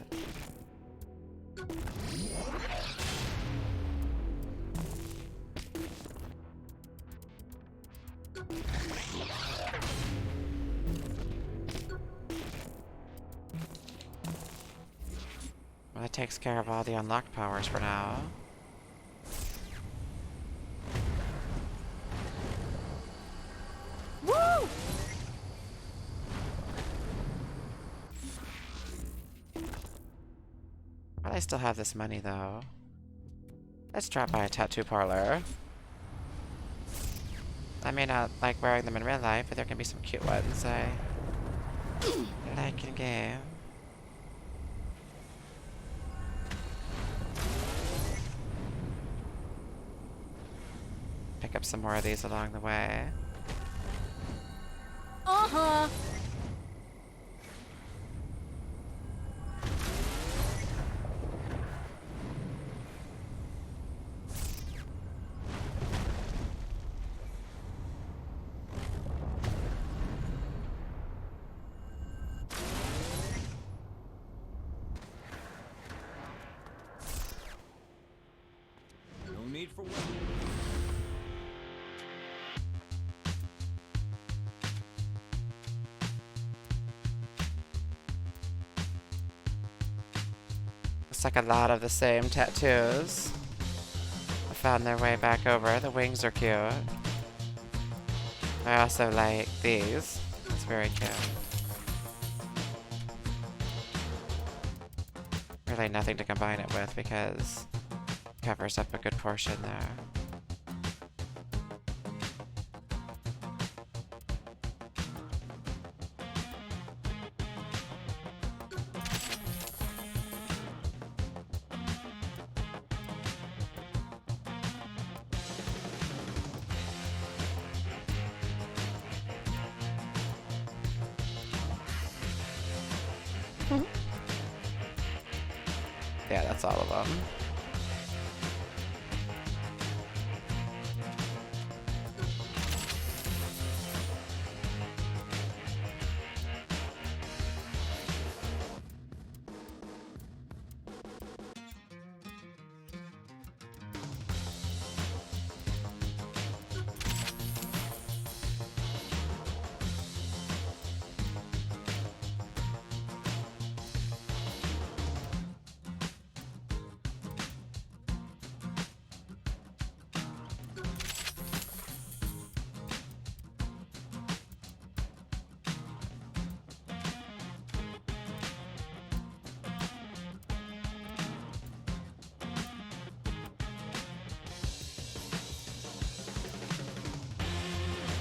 [SPEAKER 1] Well, that takes care of all the unlocked powers for now.
[SPEAKER 18] Woo!
[SPEAKER 1] Well, I still have this money though. Let's drop by a tattoo parlor. I may not like wearing them in real life, but there can be some cute ones I like in game. Pick up some more of these along the way.
[SPEAKER 18] Uh-huh.
[SPEAKER 15] No need
[SPEAKER 3] for what?
[SPEAKER 1] Looks like a lot of the same tattoos have found their way back over. The wings are cute. I also like these. It's very cute. Really nothing to combine it with because it covers up a good portion there. Yeah, that's all of them.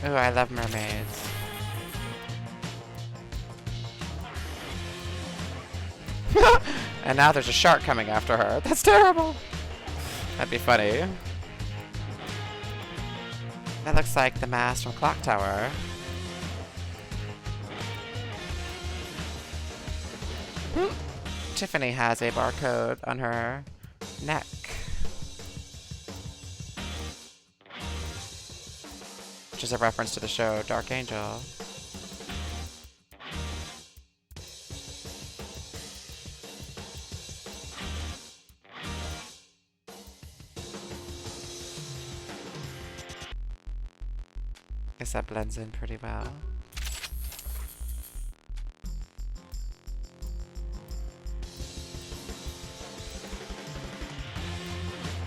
[SPEAKER 1] Ooh, I love mermaids. And now there's a shark coming after her. That's terrible. That'd be funny. That looks like the mast from Clock Tower. Tiffany has a barcode on her neck. Which is a reference to the show Dark Angel. Guess that blends in pretty well.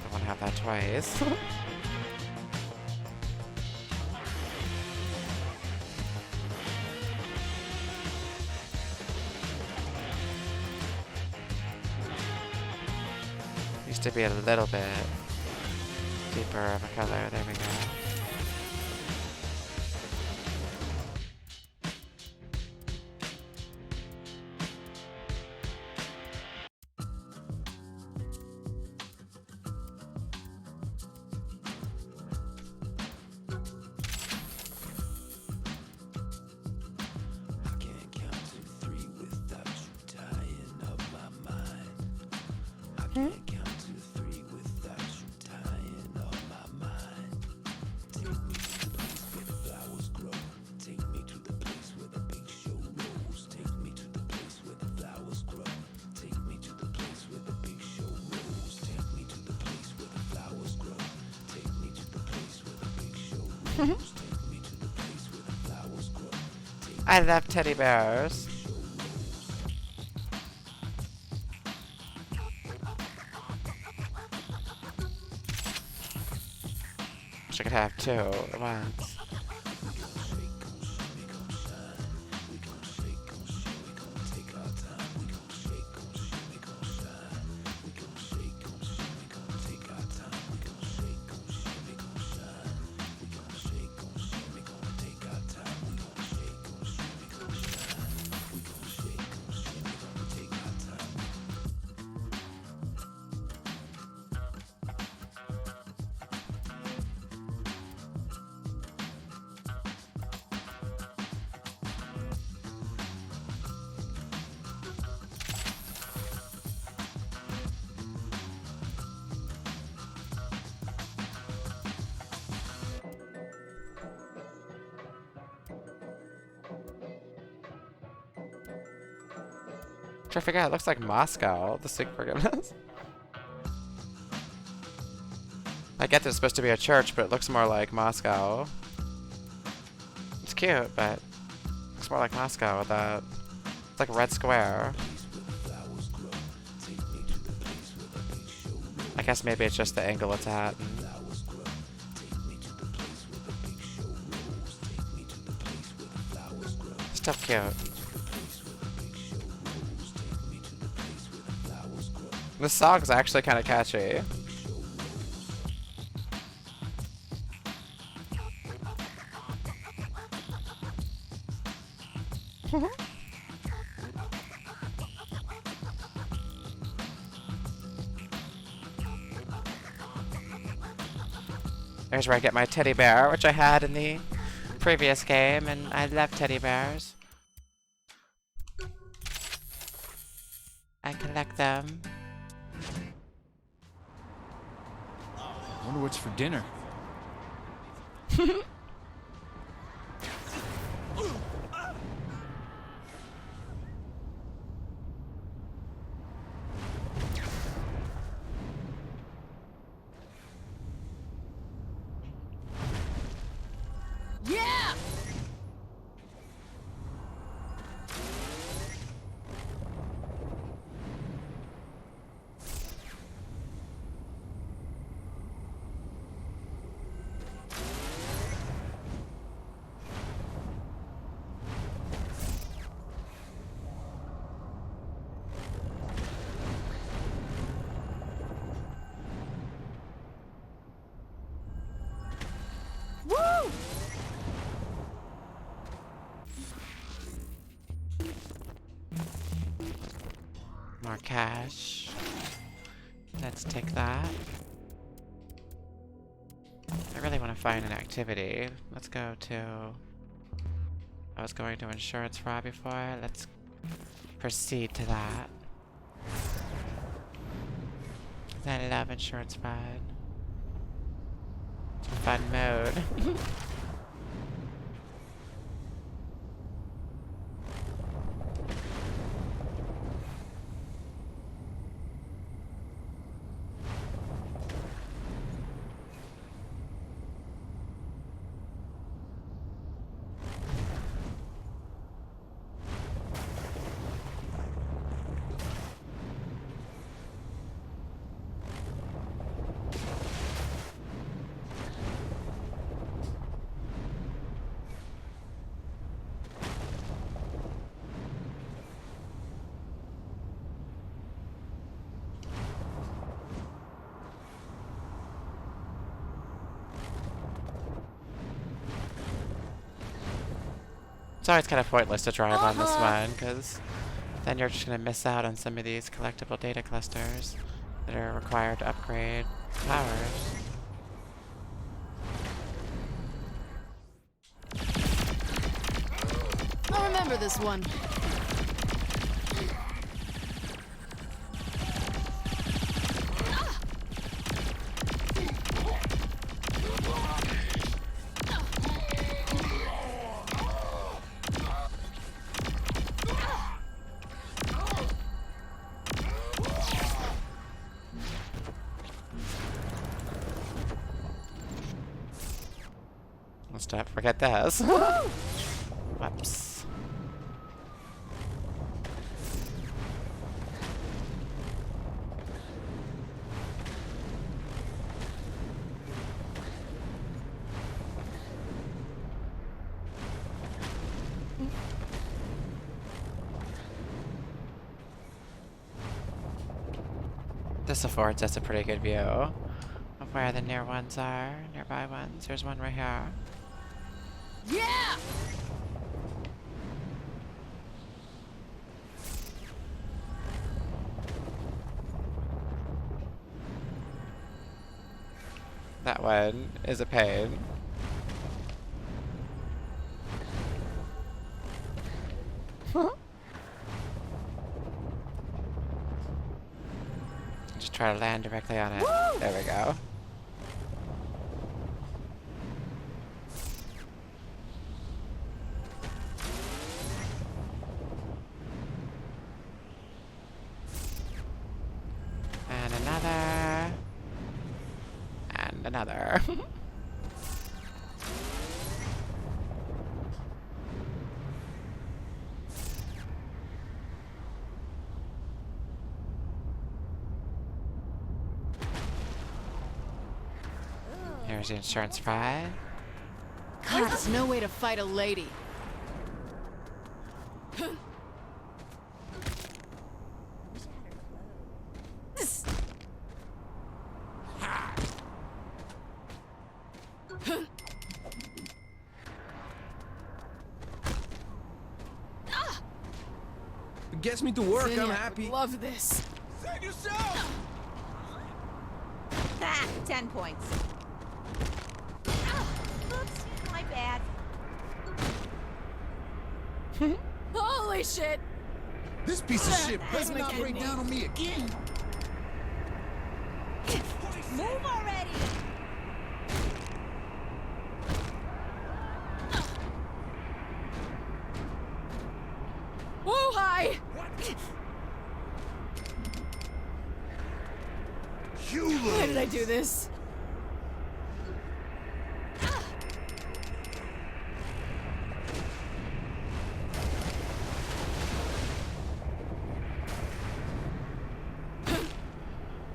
[SPEAKER 1] Don't want to have that twice. Used to be a little bit deeper of a color. There we go. I love teddy bears. Wish I could have two at once. I forget, it looks like Moscow, the Sig Forgiveness. I get that it's supposed to be a church, but it looks more like Moscow. It's cute, but it looks more like Moscow with that. It's like a red square. I guess maybe it's just the angle it's at. Still cute. This song's actually kind of catchy. There's where I get my teddy bear, which I had in the previous game, and I love teddy bears. I collect them.
[SPEAKER 15] I wonder what's for dinner.
[SPEAKER 18] Yeah! Woo!
[SPEAKER 1] More cash. Let's take that. I really want to find an activity. Let's go to... I was going to insurance fraud before. Let's proceed to that. I love insurance fraud. It's a fun mode. It's always kind of pointless to drive on this one, because then you're just going to miss out on some of these collectible data clusters that are required to upgrade powers.
[SPEAKER 11] I'll remember this one.
[SPEAKER 1] Let's not forget this. Whoops. This affords us a pretty good view of where the nearby ones. There's one right here.
[SPEAKER 18] Yeah!
[SPEAKER 1] That one is a pain. Just try to land directly on it.
[SPEAKER 18] Woo!
[SPEAKER 1] There we go. And another. And find another. Here's the insurance fry.
[SPEAKER 11] God, there's no way to fight a lady.
[SPEAKER 3] It gets me to work, I'm
[SPEAKER 11] Zinniak
[SPEAKER 3] happy.
[SPEAKER 11] would love this.
[SPEAKER 3] Save yourself!
[SPEAKER 4] That 10 points. Oops, my bad.
[SPEAKER 11] Holy shit!
[SPEAKER 3] This piece of shit
[SPEAKER 11] That's
[SPEAKER 3] better not break
[SPEAKER 11] McKinney.
[SPEAKER 3] down on me again.
[SPEAKER 4] Move already!
[SPEAKER 11] Woo hi! Why did I do this?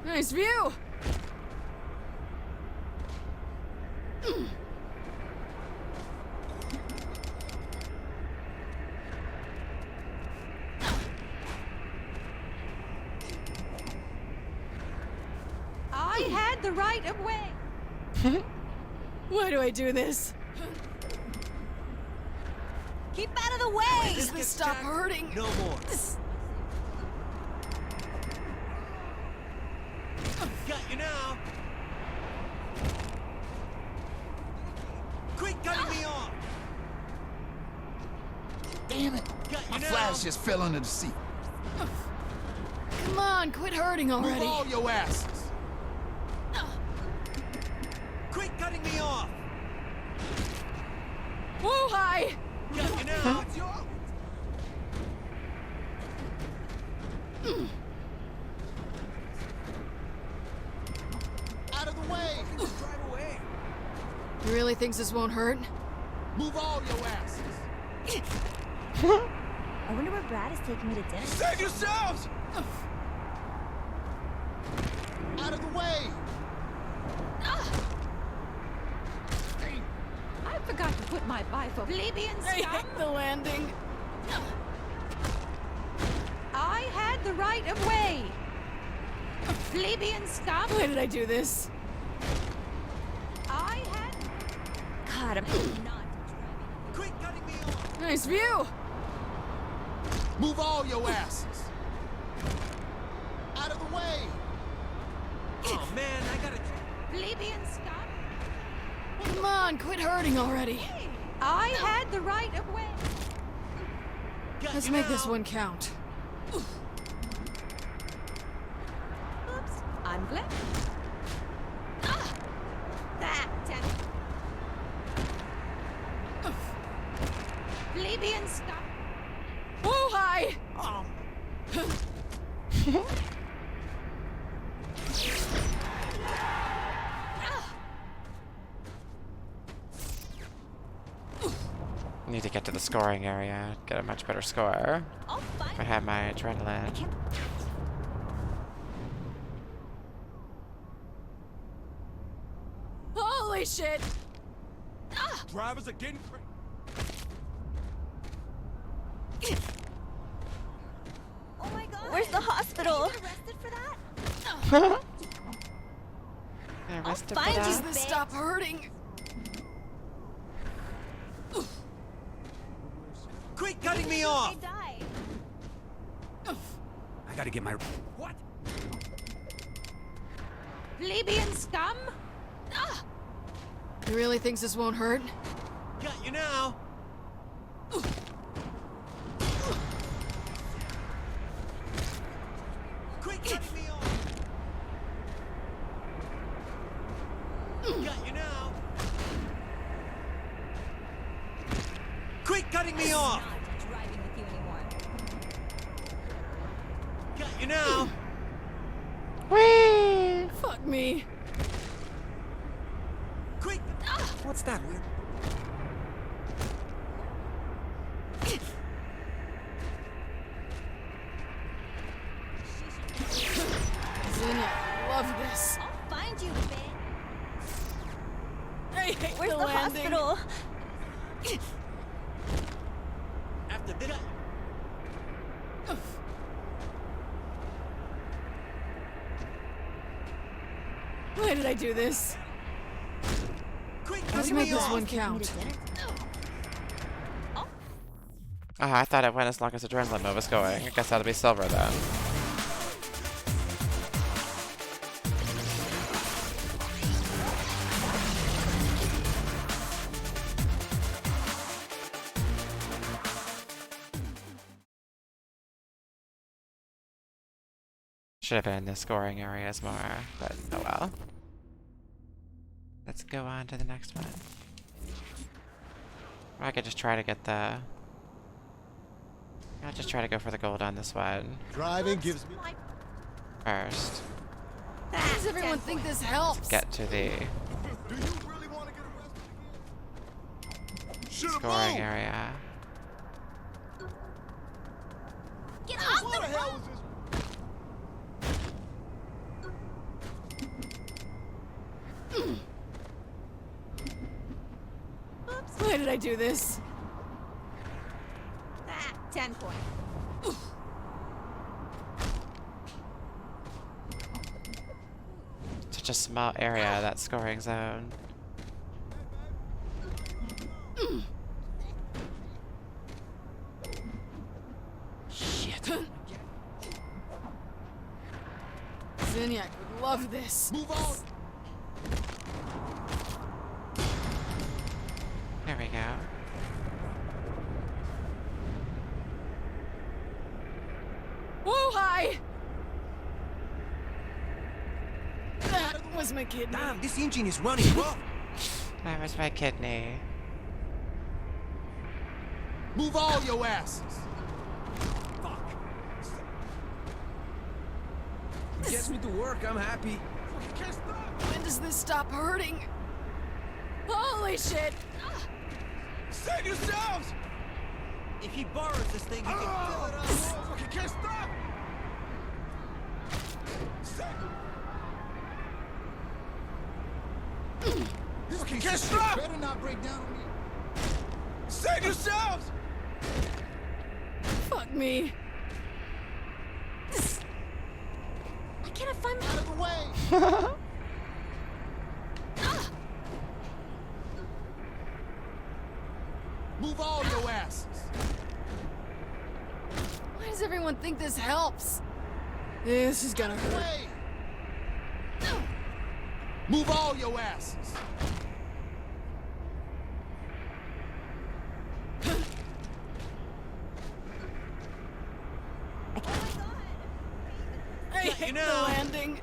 [SPEAKER 11] Nice view!
[SPEAKER 4] I had the right of way.
[SPEAKER 11] Why do I do this?
[SPEAKER 4] Keep out of the way!
[SPEAKER 11] Does this stop hurting?
[SPEAKER 3] No more. Got you now. Quit cutting me off. Damn it. My flash just fell under the seat.
[SPEAKER 11] Come on, quit hurting already.
[SPEAKER 3] Move all your asses. Quit cutting me off.
[SPEAKER 11] Woo hi!
[SPEAKER 3] Got you now. Out of the way. Just drive away.
[SPEAKER 11] He really thinks this won't hurt?
[SPEAKER 3] Move all your asses.
[SPEAKER 4] I wonder where Brad is taking me to dinner.
[SPEAKER 3] Save yourselves! Out of the way.
[SPEAKER 4] I forgot to put my bifo. Plebeian
[SPEAKER 11] I
[SPEAKER 4] scum!
[SPEAKER 11] hate the landing.
[SPEAKER 4] I had the right of way. Plebeian scum!
[SPEAKER 11] Why did I do this?
[SPEAKER 4] I had... God, I'm not driving.
[SPEAKER 3] Quit cutting me off.
[SPEAKER 11] Nice view!
[SPEAKER 3] Move all your asses. Out of the way. Oh man, I gotta.
[SPEAKER 4] Plebeian scum!
[SPEAKER 11] Come on, quit hurting already.
[SPEAKER 4] I had the right of way.
[SPEAKER 11] Let's make this one count.
[SPEAKER 4] Oops, I'm glad. That 10. Plebeian scum!
[SPEAKER 11] Woo hi!
[SPEAKER 1] Need to get to the scoring area, get a much better score. If I had my adrenaline.
[SPEAKER 11] Holy shit!
[SPEAKER 3] Drivers are getting crazy.
[SPEAKER 4] Oh my god! Where's the hospital? Arrested for that?
[SPEAKER 1] Arrested for
[SPEAKER 4] find you,
[SPEAKER 1] that?
[SPEAKER 11] Does this stop hurting?
[SPEAKER 3] Quit cutting me off.
[SPEAKER 4] They died.
[SPEAKER 3] I gotta get my. What?
[SPEAKER 4] Plebeian scum!
[SPEAKER 11] He really thinks this won't hurt?
[SPEAKER 3] Got you now. Quit cutting me off. Got you now. Quit cutting me off.
[SPEAKER 4] Not driving with you anymore.
[SPEAKER 3] Got you now.
[SPEAKER 1] Whee!
[SPEAKER 11] Fuck me.
[SPEAKER 3] What's that weird?
[SPEAKER 11] Zinnia, love this.
[SPEAKER 20] I'll find you, Ben.
[SPEAKER 11] I hate
[SPEAKER 20] Where's the
[SPEAKER 11] landing.
[SPEAKER 20] hospital?
[SPEAKER 3] After dinner.
[SPEAKER 11] Why did I do this?
[SPEAKER 3] Quick,
[SPEAKER 11] Let's make this one count.
[SPEAKER 1] Oh, I thought it went as long as Adrenaline Mode was going. I guess that'll be silver then. Should have been in the scoring areas more, but oh well. Let's go on to the next one. Or I could just try to get the... I'll just try to go for the gold on this one.
[SPEAKER 3] Driving gives me.
[SPEAKER 1] First.
[SPEAKER 11] Why does everyone think this helps?
[SPEAKER 1] Get to the
[SPEAKER 3] Do you really want to get arrested? Should've
[SPEAKER 1] scoring
[SPEAKER 3] moved.
[SPEAKER 1] area.
[SPEAKER 20] Get off
[SPEAKER 3] What
[SPEAKER 20] the
[SPEAKER 3] the hell
[SPEAKER 20] road!
[SPEAKER 3] is this?
[SPEAKER 11] Why did I do this?
[SPEAKER 20] 10 points.
[SPEAKER 1] Such a small area, that scoring zone.
[SPEAKER 11] Shit. Zinniac would love this.
[SPEAKER 3] Move on.
[SPEAKER 1] There we go.
[SPEAKER 11] Woo hi! That was my kidney.
[SPEAKER 3] Damn, this engine is running rough.
[SPEAKER 1] That was my kidney.
[SPEAKER 3] Move all your asses. Gets me to work, I'm happy.
[SPEAKER 11] When does this stop hurting? Holy shit!
[SPEAKER 3] Save yourselves!
[SPEAKER 21] If he borrows this thing, he can fill it up.
[SPEAKER 3] Fucking can't stop! This fucking can't stop! Better not break down on me. Save yourselves!
[SPEAKER 11] Fuck me.
[SPEAKER 20] Why can't I find
[SPEAKER 3] Out of the way! Move all your asses!
[SPEAKER 11] Why does everyone think this helps? This is gonna hurt.
[SPEAKER 3] Way. Move all your asses!
[SPEAKER 11] I hate the landing.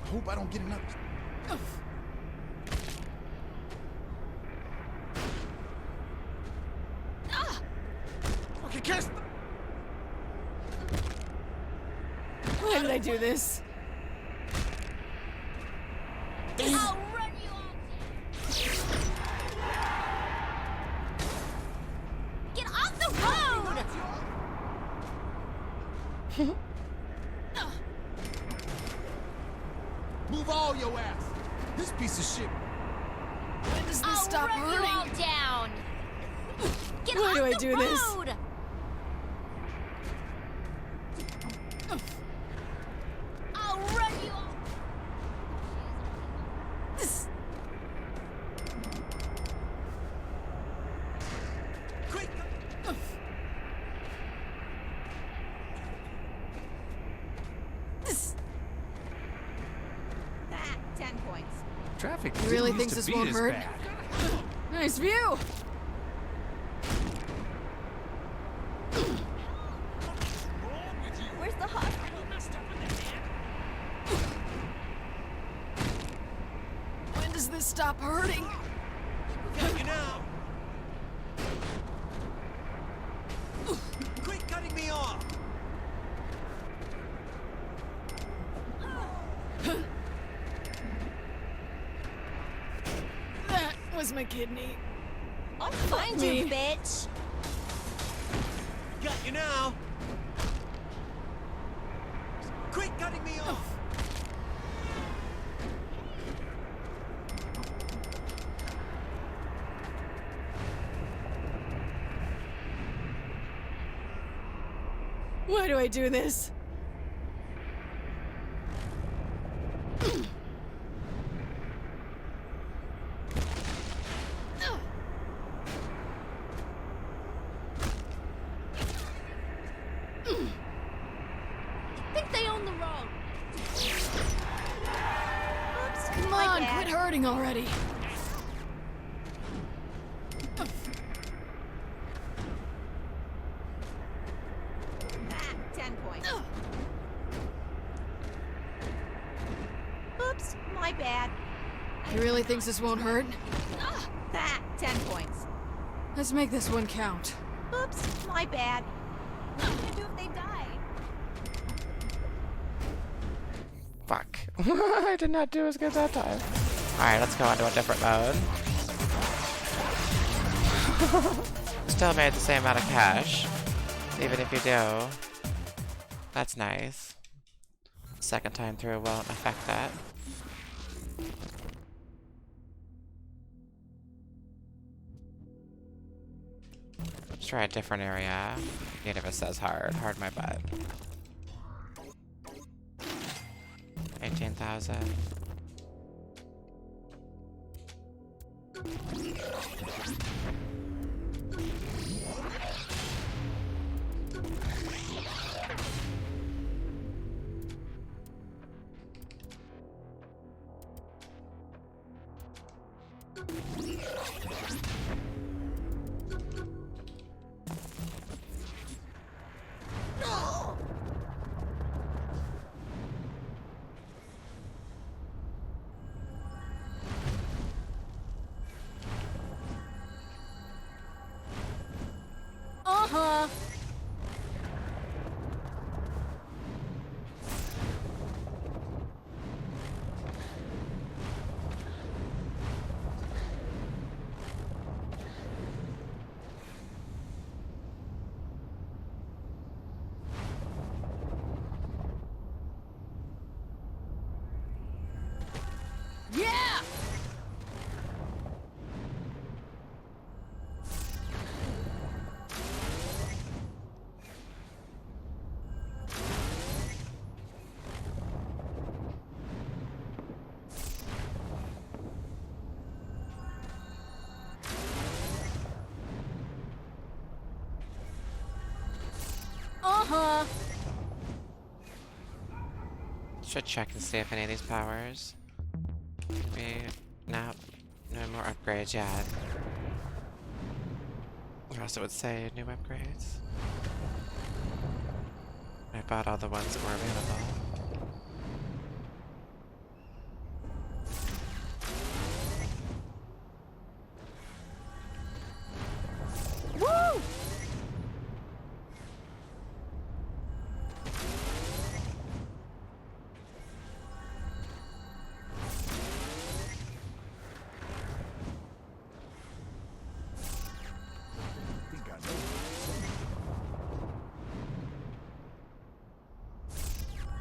[SPEAKER 3] I hope I don't get another. Fucking can't stop!
[SPEAKER 11] Why did I do this?
[SPEAKER 20] I'll run you off! Get off the road!
[SPEAKER 3] Move all your ass! This piece of shit.
[SPEAKER 11] When does this
[SPEAKER 20] I'll
[SPEAKER 11] stop
[SPEAKER 20] run
[SPEAKER 11] hurting?
[SPEAKER 20] you all down! Get
[SPEAKER 11] Why
[SPEAKER 20] off
[SPEAKER 11] do I
[SPEAKER 20] the
[SPEAKER 11] do this?
[SPEAKER 20] road! I'll run you off!
[SPEAKER 3] Quick!
[SPEAKER 20] Ah, 10 points.
[SPEAKER 3] Traffic
[SPEAKER 11] He really thinks this won't hurt? Nice view!
[SPEAKER 20] Where's the hospital?
[SPEAKER 11] When does this stop hurting?
[SPEAKER 21] Got you now. Quit cutting me off.
[SPEAKER 11] was my kidney.
[SPEAKER 20] I'll find you, bitch.
[SPEAKER 21] Got you now. Quit cutting me off.
[SPEAKER 11] Why do I do this?
[SPEAKER 20] Think they own the road. Oops,
[SPEAKER 11] Come
[SPEAKER 20] my
[SPEAKER 11] on,
[SPEAKER 20] bad.
[SPEAKER 11] quit hurting already.
[SPEAKER 20] Ah, 10 points. Oops, my bad.
[SPEAKER 11] He really thinks this won't hurt?
[SPEAKER 20] Ah, 10 points.
[SPEAKER 11] Let's make this one count.
[SPEAKER 20] Oops, my bad. What are you gonna do if they die?
[SPEAKER 1] Fuck. I did not do as good that time. Alright, let's go on to a different mode. Still made the same amount of cash. Even if you do. That's nice. Second time through won't affect that. Let's try a different area. Even if it says hard. Hard my butt. 18,000.
[SPEAKER 11] Uh-huh.
[SPEAKER 18] Yeah!
[SPEAKER 11] Uh-huh.
[SPEAKER 1] Should check and see if any of these powers. Maybe. No. No more upgrades yet. Or else it would say new upgrades. I bought all the ones that were available.
[SPEAKER 11] Woo!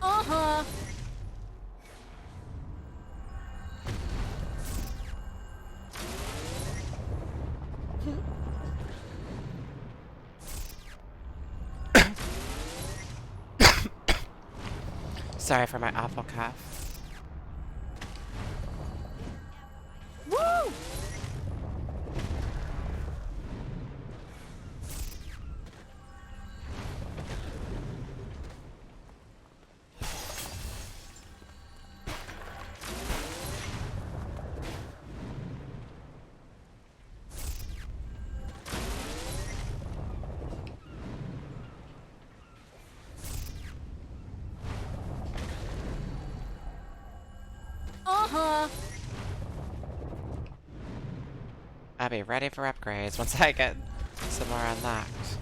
[SPEAKER 11] Uh-huh.
[SPEAKER 1] Sorry for my awful cough.
[SPEAKER 11] Woo! Uh-huh.
[SPEAKER 1] I'll be ready for upgrades once I get some more unlocked.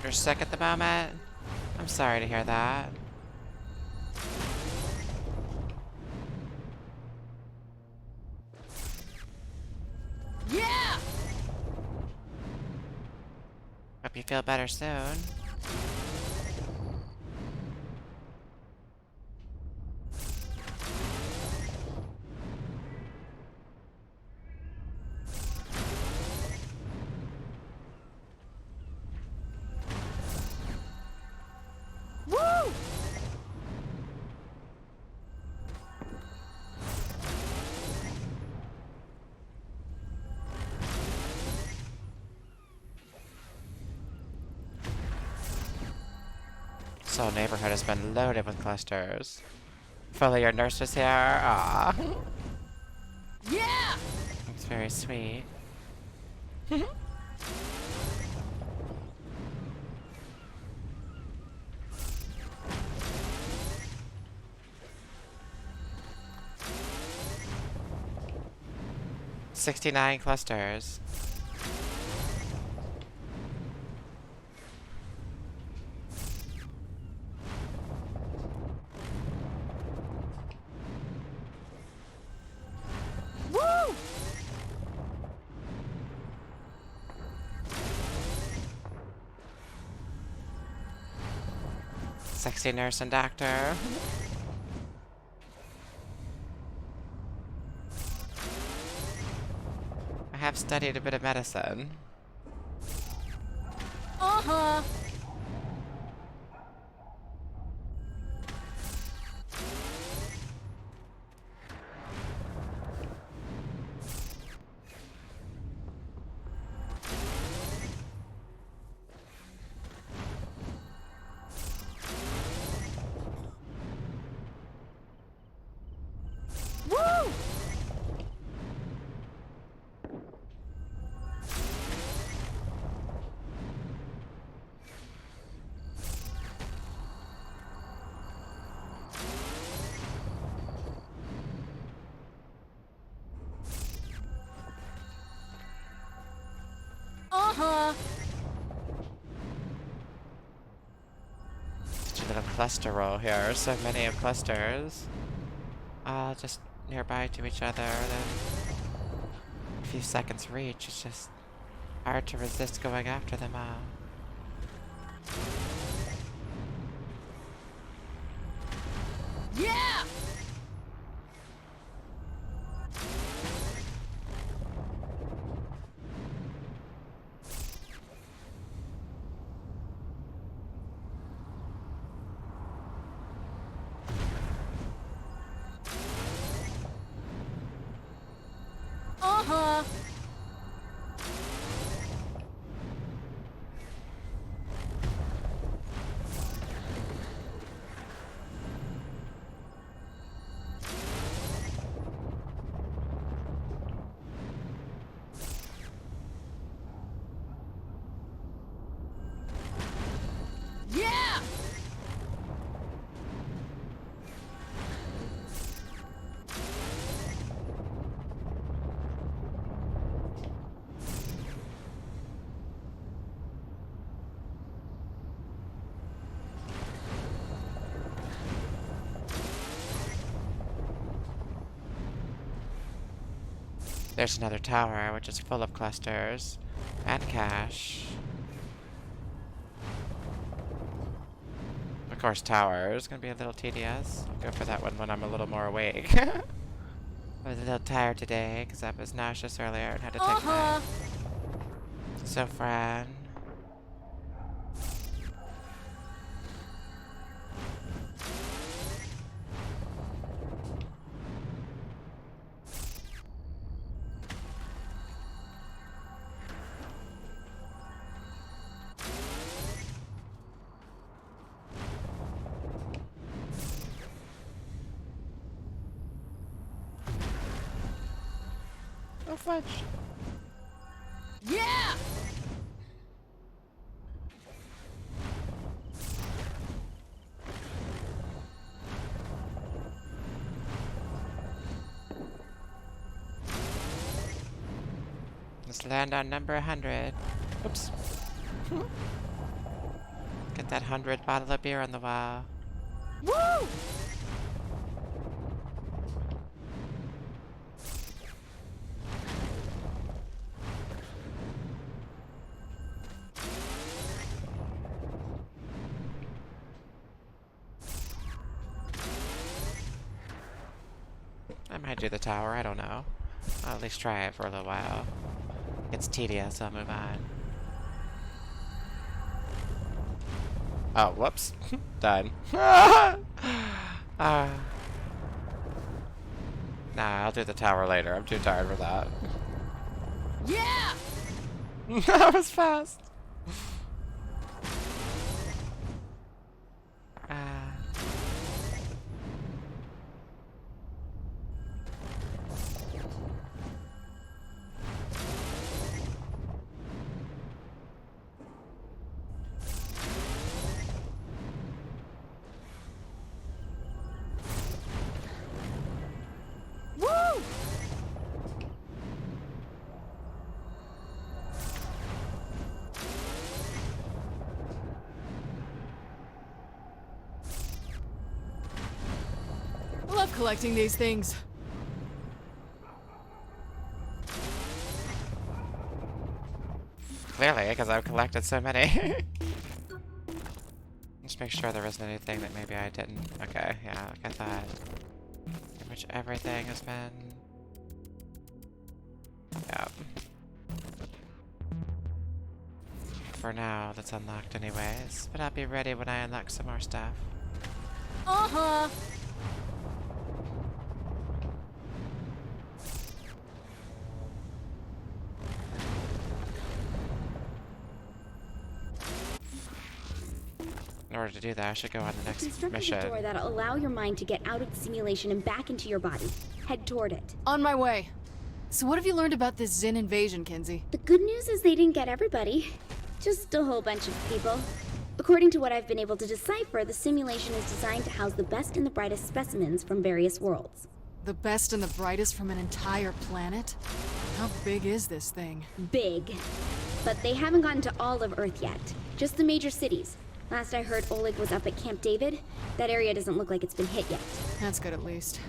[SPEAKER 1] You're sick at the moment? I'm sorry to hear that. you feel better soon.
[SPEAKER 4] Woo!
[SPEAKER 1] This whole neighborhood has been loaded with clusters. Fully your nurse was here. Aww.
[SPEAKER 18] Yeah!
[SPEAKER 1] It's very sweet. 69 clusters.
[SPEAKER 4] Woo!
[SPEAKER 1] 60 nurse and doctor. I have studied a bit of medicine.
[SPEAKER 4] Uh-huh. Woo! Uh-huh.
[SPEAKER 1] Such a little cluster roll here. So many of clusters. All just nearby to each other. Then a few seconds reach. It's just hard to resist going after them all.
[SPEAKER 18] Yeah!
[SPEAKER 4] Uh-huh.
[SPEAKER 18] Yeah!
[SPEAKER 1] There's another tower, which is full of clusters and cash. Of course, towers gonna be a little tedious. I'll go for that one when I'm a little more awake. I was a little tired today because I was nauseous earlier and had to take my Sofran. Oh, fudge.
[SPEAKER 18] Yeah!
[SPEAKER 1] Let's land on number 100. Oops. Get that 100 bottle of beer on the wall.
[SPEAKER 4] Woo!
[SPEAKER 1] might do the tower, I don't know. I'll at least try it for a little while. It's tedious, I'll move on. Oh, whoops. Done. Nah, I'll do the tower later. I'm too tired for that.
[SPEAKER 18] Yeah!
[SPEAKER 1] That was fast.
[SPEAKER 18] Woo!
[SPEAKER 11] I love collecting these things.
[SPEAKER 1] Clearly, because I've collected so many. Just make sure there isn't anything that maybe I didn't. Okay, yeah, like I thought. Pretty much everything has been... Yeah. For now, that's unlocked anyways. But I'll be ready when I unlock some more stuff.
[SPEAKER 18] Uh-huh.
[SPEAKER 1] In order to do that, I should go on the next
[SPEAKER 19] Constructed
[SPEAKER 1] mission.
[SPEAKER 19] a door that'll allow your mind to get out of the simulation and back into your body. Head toward it.
[SPEAKER 11] On my way. So what have you learned about this Zin invasion, Kinsey?
[SPEAKER 19] The good news is they didn't get everybody. Just a whole bunch of people. According to what I've been able to decipher, the simulation is designed to house the best and the brightest specimens from various worlds.
[SPEAKER 11] The best and the brightest from an entire planet? How big is this thing?
[SPEAKER 19] Big. But they haven't gotten to all of Earth yet. Just the major cities. Last I heard, Oleg was up at Camp David. That area doesn't look like it's been hit yet.
[SPEAKER 11] That's good at least.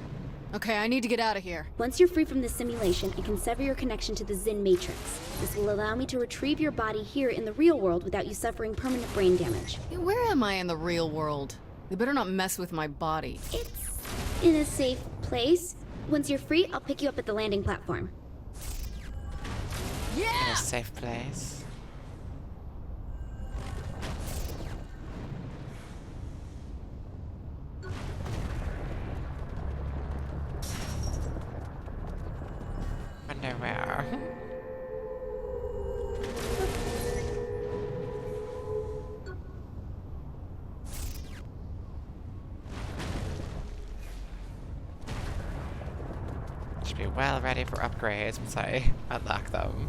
[SPEAKER 11] Okay, I need to get out of here.
[SPEAKER 19] Once you're free from the simulation, I can sever your connection to the Zin Matrix. This will allow me to retrieve your body here in the real world without you suffering permanent brain damage.
[SPEAKER 11] Where am I in the real world? They better not mess with my body.
[SPEAKER 19] It's in a safe place. Once you're free, I'll pick you up at the landing platform.
[SPEAKER 1] In a safe place. Wonder where. Should be well ready for upgrades once I unlock them.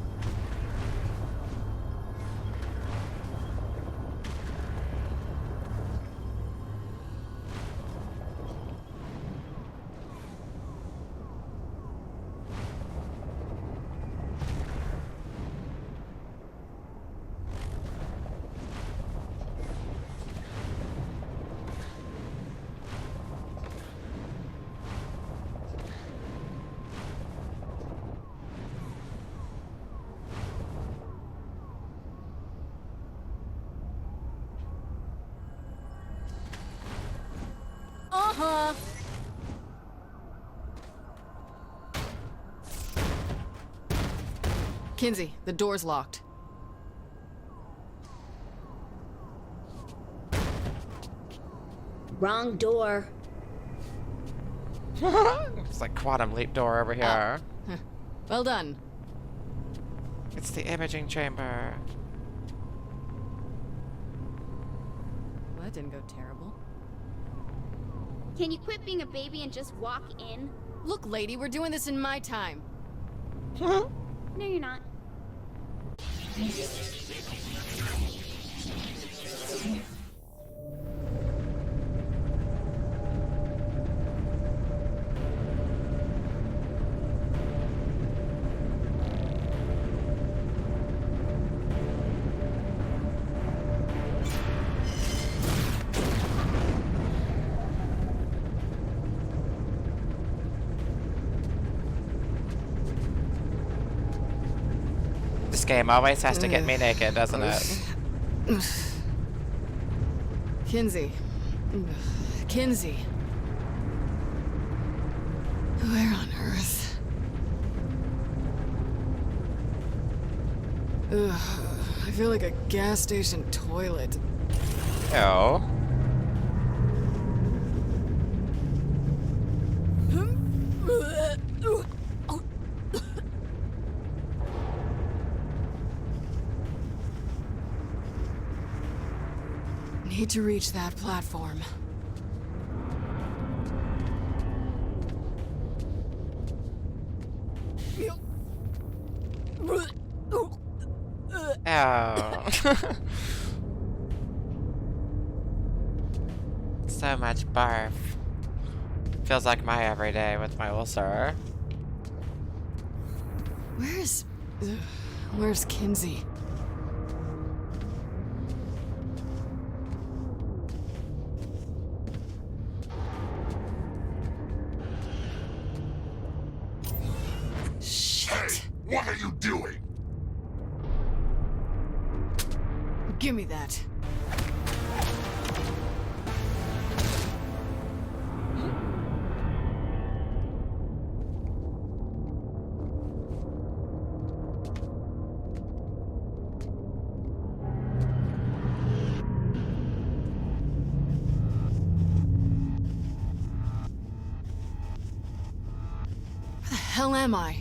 [SPEAKER 18] Uh-huh.
[SPEAKER 11] Kinsey, the door's locked.
[SPEAKER 19] Wrong door.
[SPEAKER 1] It's like quantum leap door over here.
[SPEAKER 11] Well done.
[SPEAKER 1] It's the imaging chamber.
[SPEAKER 11] Well, that didn't go terrible.
[SPEAKER 19] Can you quit being a baby and just walk in?
[SPEAKER 11] Look, lady, we're doing this in my time.
[SPEAKER 19] No, you're not.
[SPEAKER 1] This game always has to get me naked, doesn't it?
[SPEAKER 11] Kinsey. Kinsey. Where on Ugh, I feel like a gas station toilet.
[SPEAKER 1] Ew.
[SPEAKER 11] Need to reach that platform.
[SPEAKER 1] Oh. So much barf. Feels like my everyday with my ulcer.
[SPEAKER 11] Where's Kinsey? Shit!
[SPEAKER 3] Hey, what are you doing?
[SPEAKER 11] Give me that. Where the hell am I?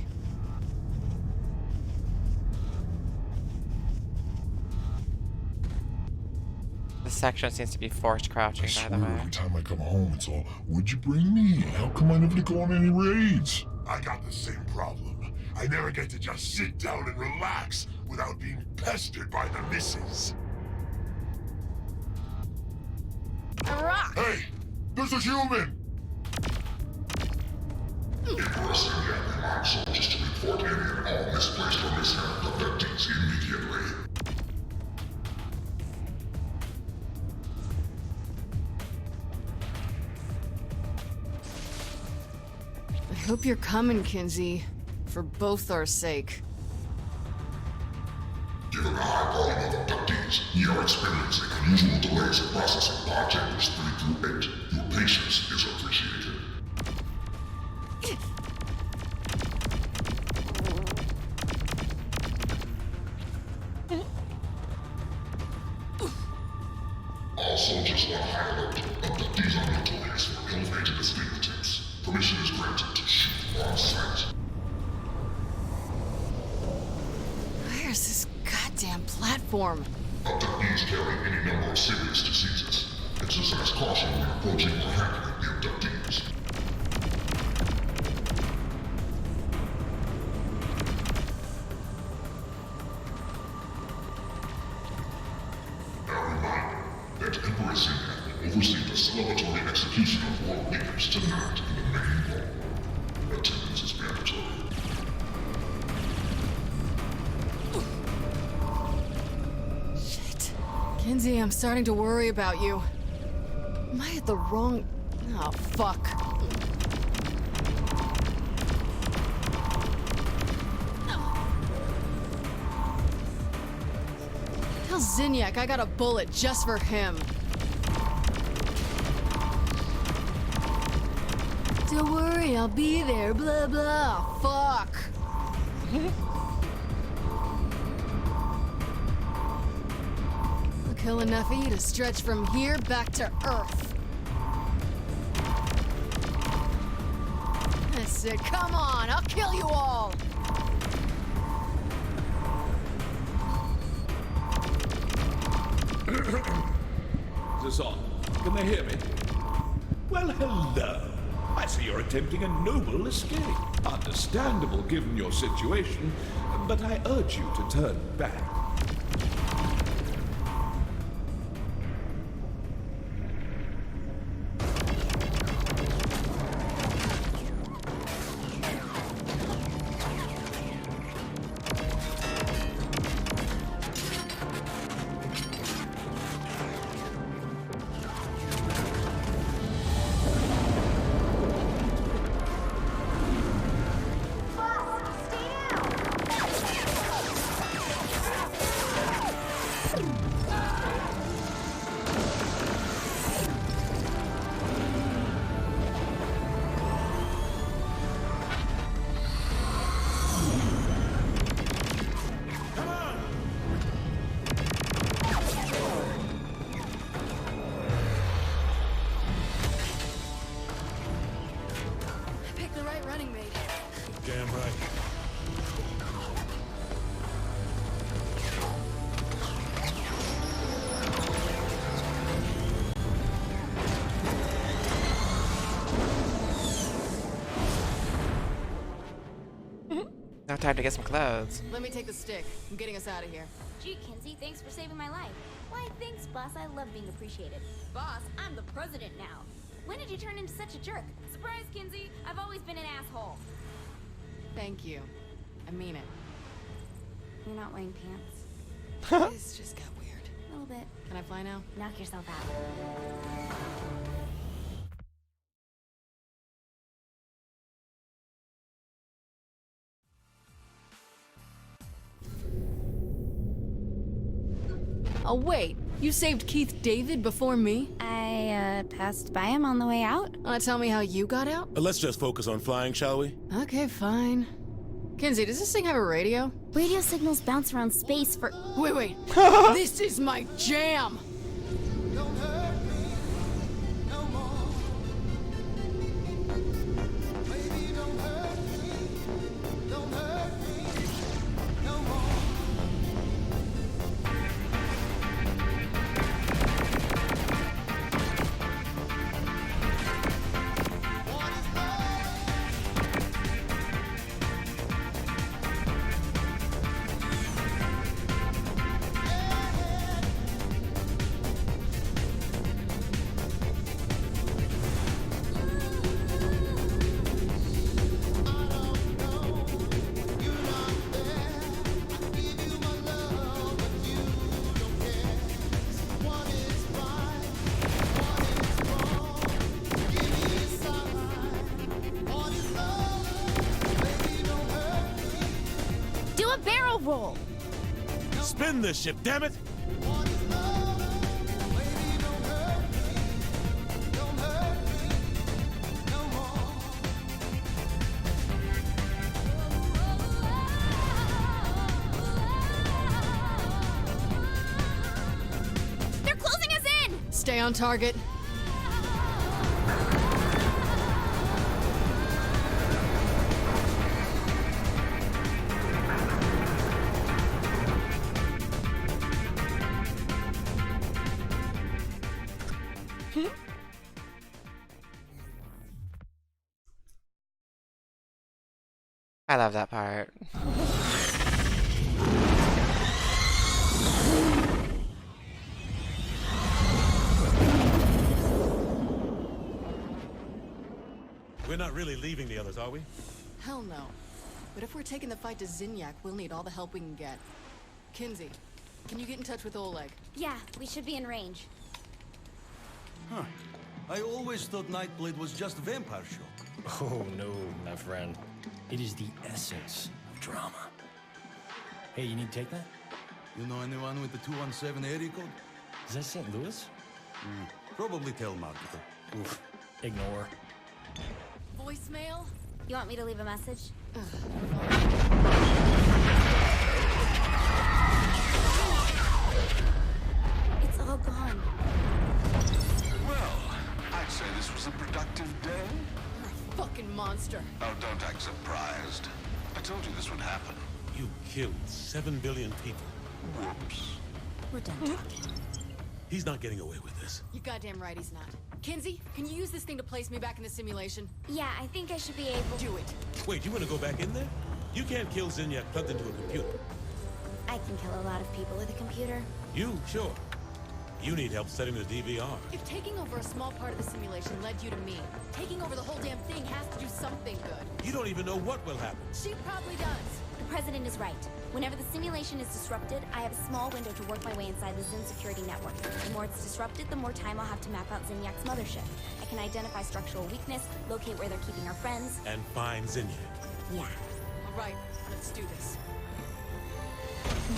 [SPEAKER 1] This section seems to be forced crouching, by the way.
[SPEAKER 3] Every time I come home, it's all, "Would you bring me? How come I never go on any raids?" I got the same problem. I never get to just sit down and relax without being pestered by the missus. Hey, there's a human! Enforcing the alarm soldiers to report any and all misplaced or mishandled abductees immediately.
[SPEAKER 11] I hope you're coming, Kinsey. For both our sake.
[SPEAKER 3] Given the high volume of abductees, ye are experiencing unusual delays in processing pod chambers 3 through 8. Your patience is appreciated. All soldiers on high alert. Abductees are notorious for elevated escape attempts. Permission is granted to shoot on sight.
[SPEAKER 11] Where's this goddamn platform?
[SPEAKER 3] Abductees carry any number of serious diseases. Exercise caution when approaching or handling the abductees. A reminder that Emperor Zinyak will oversee the celebratory execution of world leaders tonight in the main hall. Attendance is mandatory.
[SPEAKER 11] Kinsey, I'm starting to worry about you. Am I at the wrong... Oh, fuck. Tell Zinyak I got a bullet just for him. Don't worry, I'll be there, blah blah. Fuck. Kill enough of you to stretch from here back to Earth. That's it. Come on, I'll kill you all.
[SPEAKER 10] Is this on? Can they hear me? Well, hello. I see you're attempting a noble escape. Understandable given your situation, but I urge you to turn back.
[SPEAKER 11] running mate.
[SPEAKER 14] Damn right.
[SPEAKER 1] Now time to get some clothes.
[SPEAKER 11] Let me take the stick. I'm getting us out of here.
[SPEAKER 5] Gee, Kinsey, thanks for saving my life. Why, thanks, boss. I love being appreciated. Boss, I'm the president now. When did you turn into such a jerk? Surprise, Kinsey. I've always been an asshole.
[SPEAKER 11] Thank you. I mean it.
[SPEAKER 5] You're not wearing pants.
[SPEAKER 11] This just got weird.
[SPEAKER 5] A little bit.
[SPEAKER 11] Can I fly now?
[SPEAKER 5] Knock yourself out.
[SPEAKER 11] Oh, wait. You saved Keith David before me?
[SPEAKER 5] I, passed by him on the way out.
[SPEAKER 11] Tell me how you got out?
[SPEAKER 14] Let's just focus on flying, shall we?
[SPEAKER 11] Okay, fine. Kinsey, does this thing have a radio?
[SPEAKER 5] Radio signals bounce around space for—
[SPEAKER 11] Wait. This is my jam!
[SPEAKER 5] Roll.
[SPEAKER 14] Spin this ship, damn it!
[SPEAKER 5] They're closing us in!
[SPEAKER 11] Stay on target.
[SPEAKER 1] I love that part.
[SPEAKER 14] We're not really leaving the others, are we?
[SPEAKER 11] Hell no. But if we're taking the fight to Zinyak, we'll need all the help we can get. Kinsey, can you get in touch with Oleg?
[SPEAKER 5] Yeah, we should be in range.
[SPEAKER 8] Huh. I always thought Nightblade was just a vampire show.
[SPEAKER 15] Oh no, my friend. It is the essence of drama. Hey, you need to take that?
[SPEAKER 8] You know anyone with the 217 area code?
[SPEAKER 15] Is that St. Louis?
[SPEAKER 8] Probably telemarketer.
[SPEAKER 15] Oof. Ignore.
[SPEAKER 11] Voicemail?
[SPEAKER 5] You want me to leave a message? It's all gone.
[SPEAKER 10] Well, I'd say this was a productive day.
[SPEAKER 11] Fucking monster.
[SPEAKER 10] Oh, don't act surprised. I told you this would happen.
[SPEAKER 14] You killed 7 billion people.
[SPEAKER 10] Whoops.
[SPEAKER 5] We're done talking.
[SPEAKER 14] He's not getting away with this.
[SPEAKER 11] You goddamn right he's not. Kinsey, can you use this thing to place me back in the simulation?
[SPEAKER 5] Yeah, I think I should be able—
[SPEAKER 11] Do it.
[SPEAKER 14] Wait, you want to go back in there? You can't kill Zinyak plugged into a computer.
[SPEAKER 5] I can kill a lot of people with a computer.
[SPEAKER 14] You? Sure. You need help setting the DVR.
[SPEAKER 11] If taking over a small part of the simulation led you to me, taking over the whole damn thing has to do something good.
[SPEAKER 14] You don't even know what will happen.
[SPEAKER 11] She probably does.
[SPEAKER 5] The president is right. Whenever the simulation is disrupted, I have a small window to work my way inside the Zin security network. The more it's disrupted, the more time I'll have to map out Zinyak's mothership. I can identify structural weakness, locate where they're keeping our friends.
[SPEAKER 14] And find Zinyak.
[SPEAKER 5] Yeah.
[SPEAKER 11] All right, let's do this.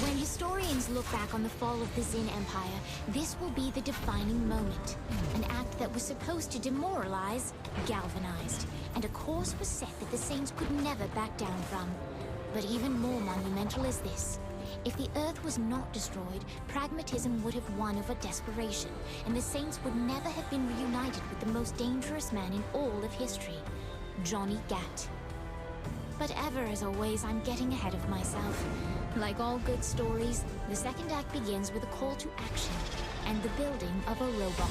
[SPEAKER 2] When historians look back on the fall of the Zin Empire, this will be the defining moment. An act that was supposed to demoralize, galvanized, and a course was set that the Saints could never back down from. But even more monumental is this. If the Earth was not destroyed, pragmatism would have won over desperation, and the Saints would never have been reunited with the most dangerous man in all of history. Johnny Gat. But ever as always, I'm getting ahead of myself. Like all good stories, the second act begins with a call to action and the building of a robot.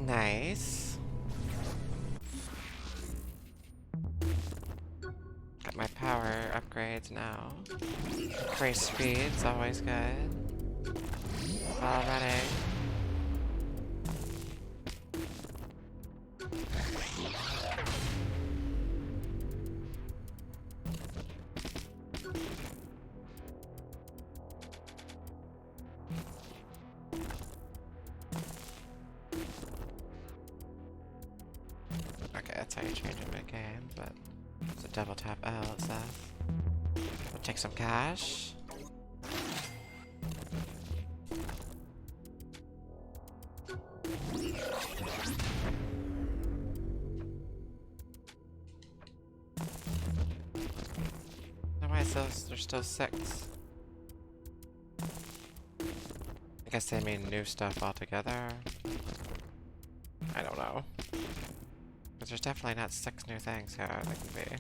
[SPEAKER 1] Nice. Got my power upgrades now. Increase speed's always good. Already. Okay, that's how you change it mid-game, but it's a double tap L, it says. We'll take some cash. Now why is there's still 6? I guess they mean new stuff altogether. I don't know. But there's definitely not 6 new things here that can be.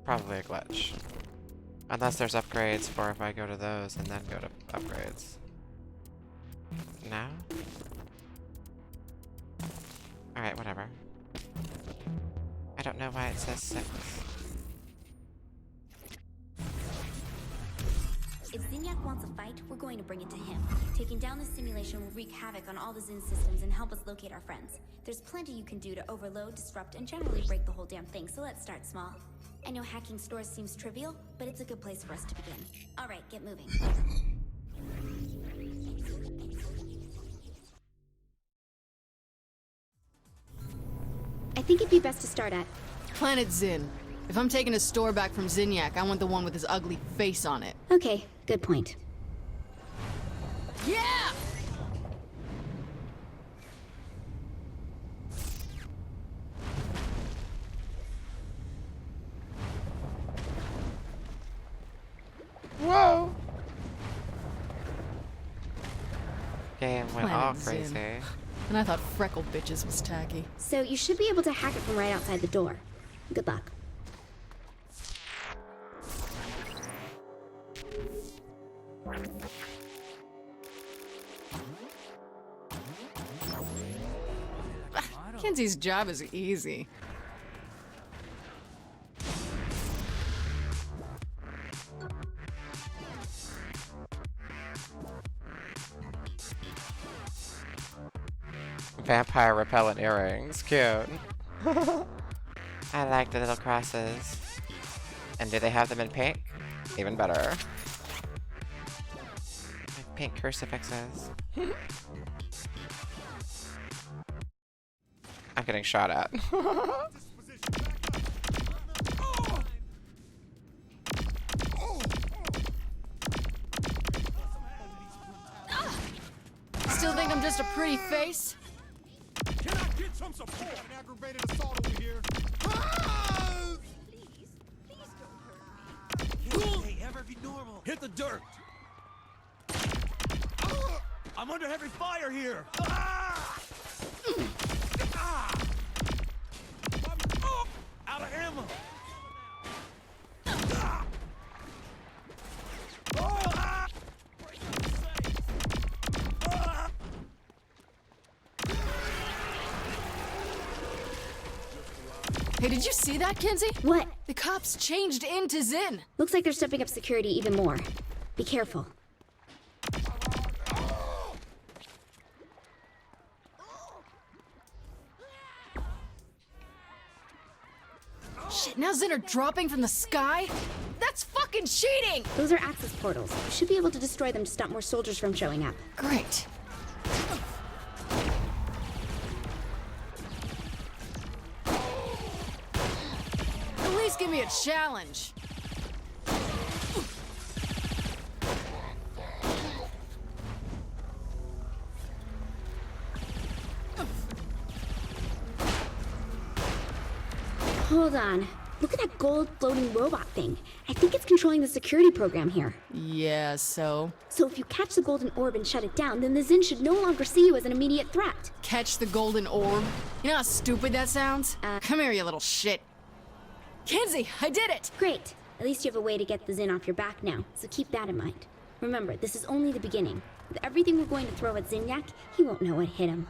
[SPEAKER 1] Probably a glitch. Unless there's upgrades for if I go to those and then go to upgrades. No? Alright, whatever. I don't know why it says 6.
[SPEAKER 5] If Zinyak wants a fight, we're going to bring it to him. Taking down the simulation will wreak havoc on all the Zin systems and help us locate our friends. There's plenty you can do to overload, disrupt, and generally break the whole damn thing, so let's start small. I know hacking stores seems trivial, but it's a good place for us to begin. Alright, get moving.
[SPEAKER 19] I think it'd be best to start at
[SPEAKER 11] Planet Zin. If I'm taking a store back from Zinyak, I want the one with his ugly face on it.
[SPEAKER 19] Okay, good point.
[SPEAKER 11] Yeah!
[SPEAKER 1] Whoa! Game went
[SPEAKER 11] Planet
[SPEAKER 1] all
[SPEAKER 11] Zin.
[SPEAKER 1] crazy.
[SPEAKER 11] And I thought Freckle Bitches was tacky.
[SPEAKER 19] So you should be able to hack it from right outside the door. Good luck.
[SPEAKER 11] Kenzie's job is easy.
[SPEAKER 1] Vampire repellent earrings. Cute. I like the little crosses. And do they have them in pink? Even better. Like pink crucifixes. I'm getting shot at.
[SPEAKER 11] Still think I'm just a pretty face?
[SPEAKER 21] Can I get some support? An aggravated assault over here. Can't they ever be normal? Hit the dirt. I'm under heavy fire here. Out of ammo.
[SPEAKER 11] Hey, did you see that, Kenzie?
[SPEAKER 19] What?
[SPEAKER 11] The cops changed into Zin.
[SPEAKER 19] Looks like they're stepping up security even more. Be careful.
[SPEAKER 11] Shit, now Zin are dropping from the sky? That's fucking cheating!
[SPEAKER 19] Those are access portals. You should be able to destroy them to stop more soldiers from showing up.
[SPEAKER 11] Great. At least give me a challenge.
[SPEAKER 19] Hold on. Look at that gold floating robot thing. I think it's controlling the security program here.
[SPEAKER 11] Yeah, so?
[SPEAKER 19] So if you catch the golden orb and shut it down, then the Zin should no longer see you as an immediate threat.
[SPEAKER 11] Catch the golden orb? You know how stupid that sounds? Come here, you little shit. Kenzie, I did it!
[SPEAKER 19] Great. At least you have a way to get the Zin off your back now, so keep that in mind. Remember, this is only the beginning. With everything we're going to throw at Zinyak, he won't know what hit him.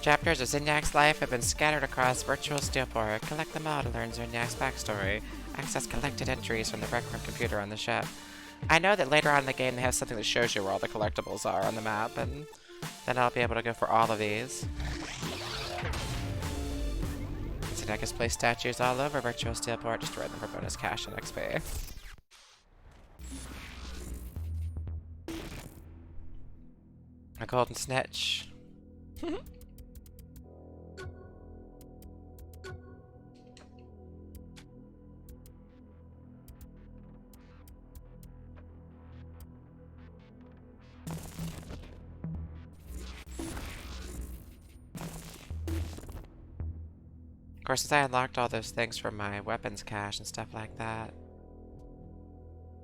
[SPEAKER 1] Chapters of Zinyak's life have been scattered across virtual Steelport. Collect them all to learn Zinyak's backstory. Access collected entries from the Rec Room computer on the ship. I know that later on in the game they have something that shows you where all the collectibles are on the map, and then I'll be able to go for all of these. Zinyak has placed statues all over virtual Steelport. Destroy them for bonus cash and XP. A golden snitch. Of course, since I unlocked all those things from my weapons cache and stuff like that,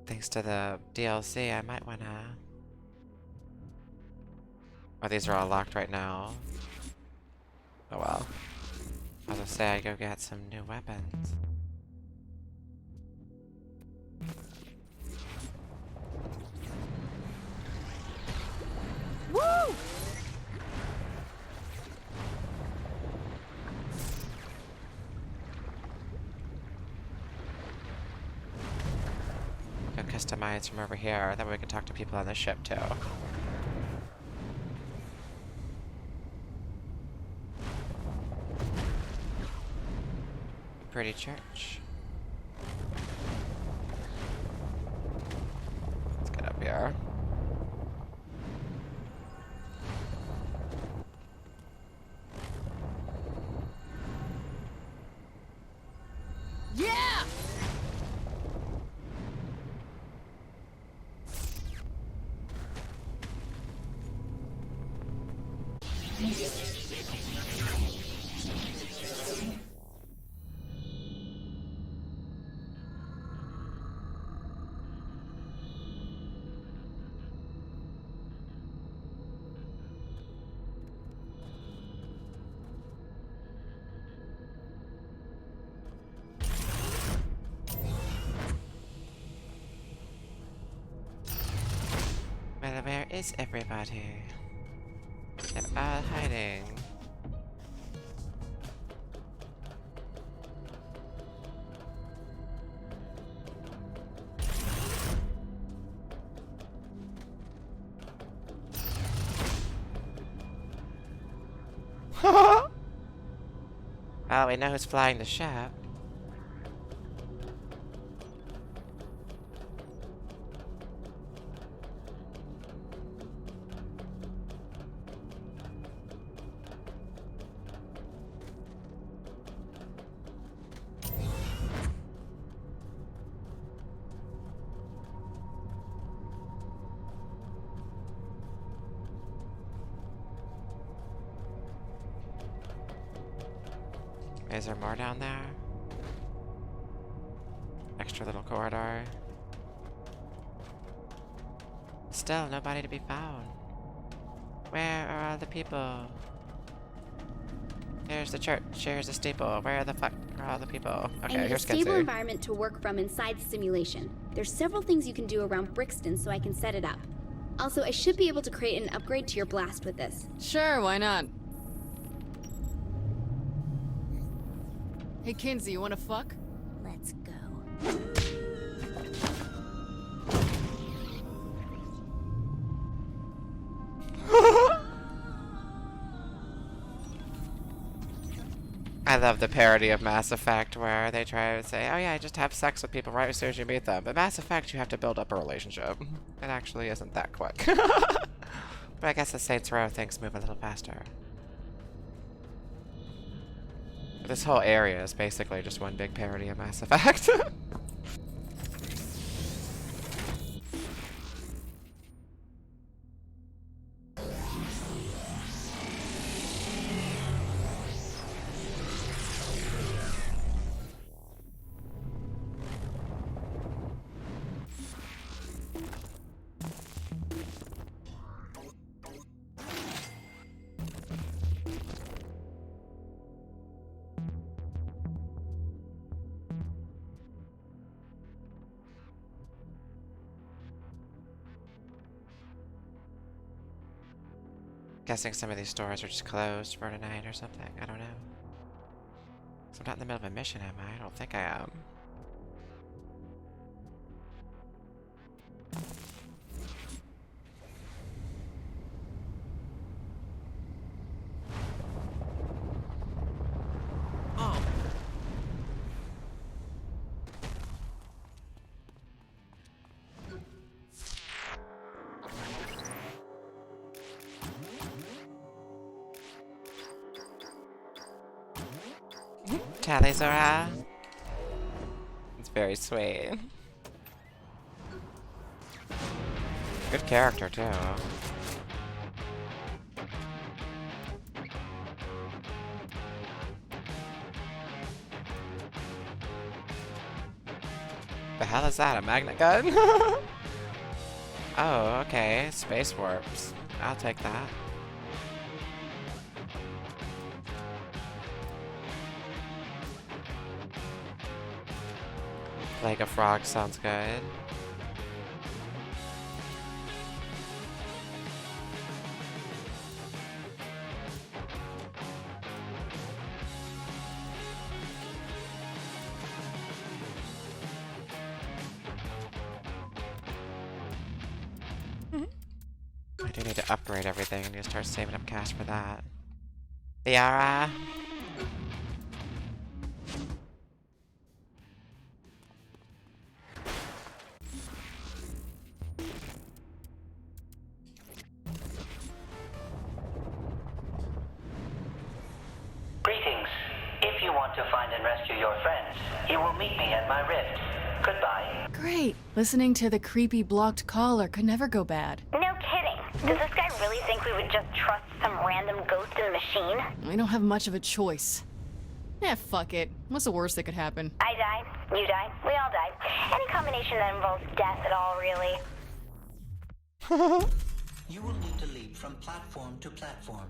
[SPEAKER 1] thanks to the DLC, I might wanna... Oh, these are all locked right now. Oh well. I was gonna say I'd go get some new weapons.
[SPEAKER 11] Woo!
[SPEAKER 1] Go customize from over here. That way we can talk to people on the ship too. Pretty church. Let's get up here.
[SPEAKER 11] Yeah!
[SPEAKER 1] Well, where is everybody? They're all hiding. Well, we know who's flying the ship. Is there more down there? Extra little corridor. Still nobody to be found. Where are all the people? Who there's the church. Here's the steeple. Where the fuck are all the people? Okay,
[SPEAKER 19] I need a
[SPEAKER 1] here's
[SPEAKER 19] stable
[SPEAKER 1] Kinsey.
[SPEAKER 19] environment to work from inside the simulation. There's several things you can do around Brixton so I can set it up. Also, I should be able to create an upgrade to your blast with this.
[SPEAKER 11] Sure, why not? Hey, Kinsey, you wanna fuck?
[SPEAKER 19] Let's go.
[SPEAKER 1] I love the parody of Mass Effect where they try to say, oh yeah, just have sex with people right as soon as you meet them. But Mass Effect, you have to build up a relationship. It actually isn't that quick. But I guess the Saints Row things move a little faster. But this whole area is basically just one big parody of Mass Effect. Guessing some of these stores are just closed for tonight or something. I don't know. 'Cause I'm not in the middle of a mission, am I? I don't think I am. Talizora. It's very sweet. Good character too. The hell is that? A magnet gun? Oh, okay. Space warps. I'll take that. Like a frog sounds good. I do need to upgrade everything. I need to start saving up cash for that. Liara.
[SPEAKER 12] Greetings. If you want to find and rescue your friends, you will meet me at my rift. Goodbye.
[SPEAKER 11] Great. Listening to the creepy blocked caller could never go bad.
[SPEAKER 7] No kidding. Does this guy really think we would just trust some random ghost in the machine?
[SPEAKER 11] We don't have much of a choice. Eh, fuck it. What's the worst that could happen?
[SPEAKER 7] I die, you die, we all die. Any combination that involves death at all, really.
[SPEAKER 12] You will need to leap from platform to platform.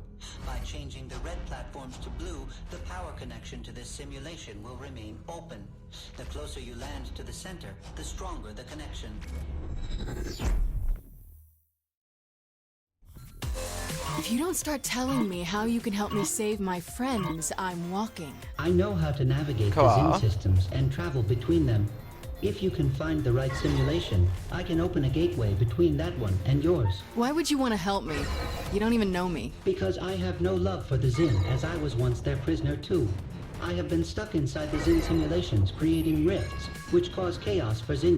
[SPEAKER 12] By changing the red platforms to blue, the power connection to this simulation will remain open. The closer you land to the center, the stronger the connection.
[SPEAKER 11] If you don't start telling me how you can help me save my friends, I'm walking.
[SPEAKER 22] I know how to navigate the Zin systems and travel between them. If you can find the right simulation, I can open a gateway between that one and yours.
[SPEAKER 11] Why would you want to help me? You don't even know me.
[SPEAKER 22] Because I have no love for the Zin, as I was once their prisoner too. I have been stuck inside the Zin simulations, creating rifts, which cause chaos for Zin.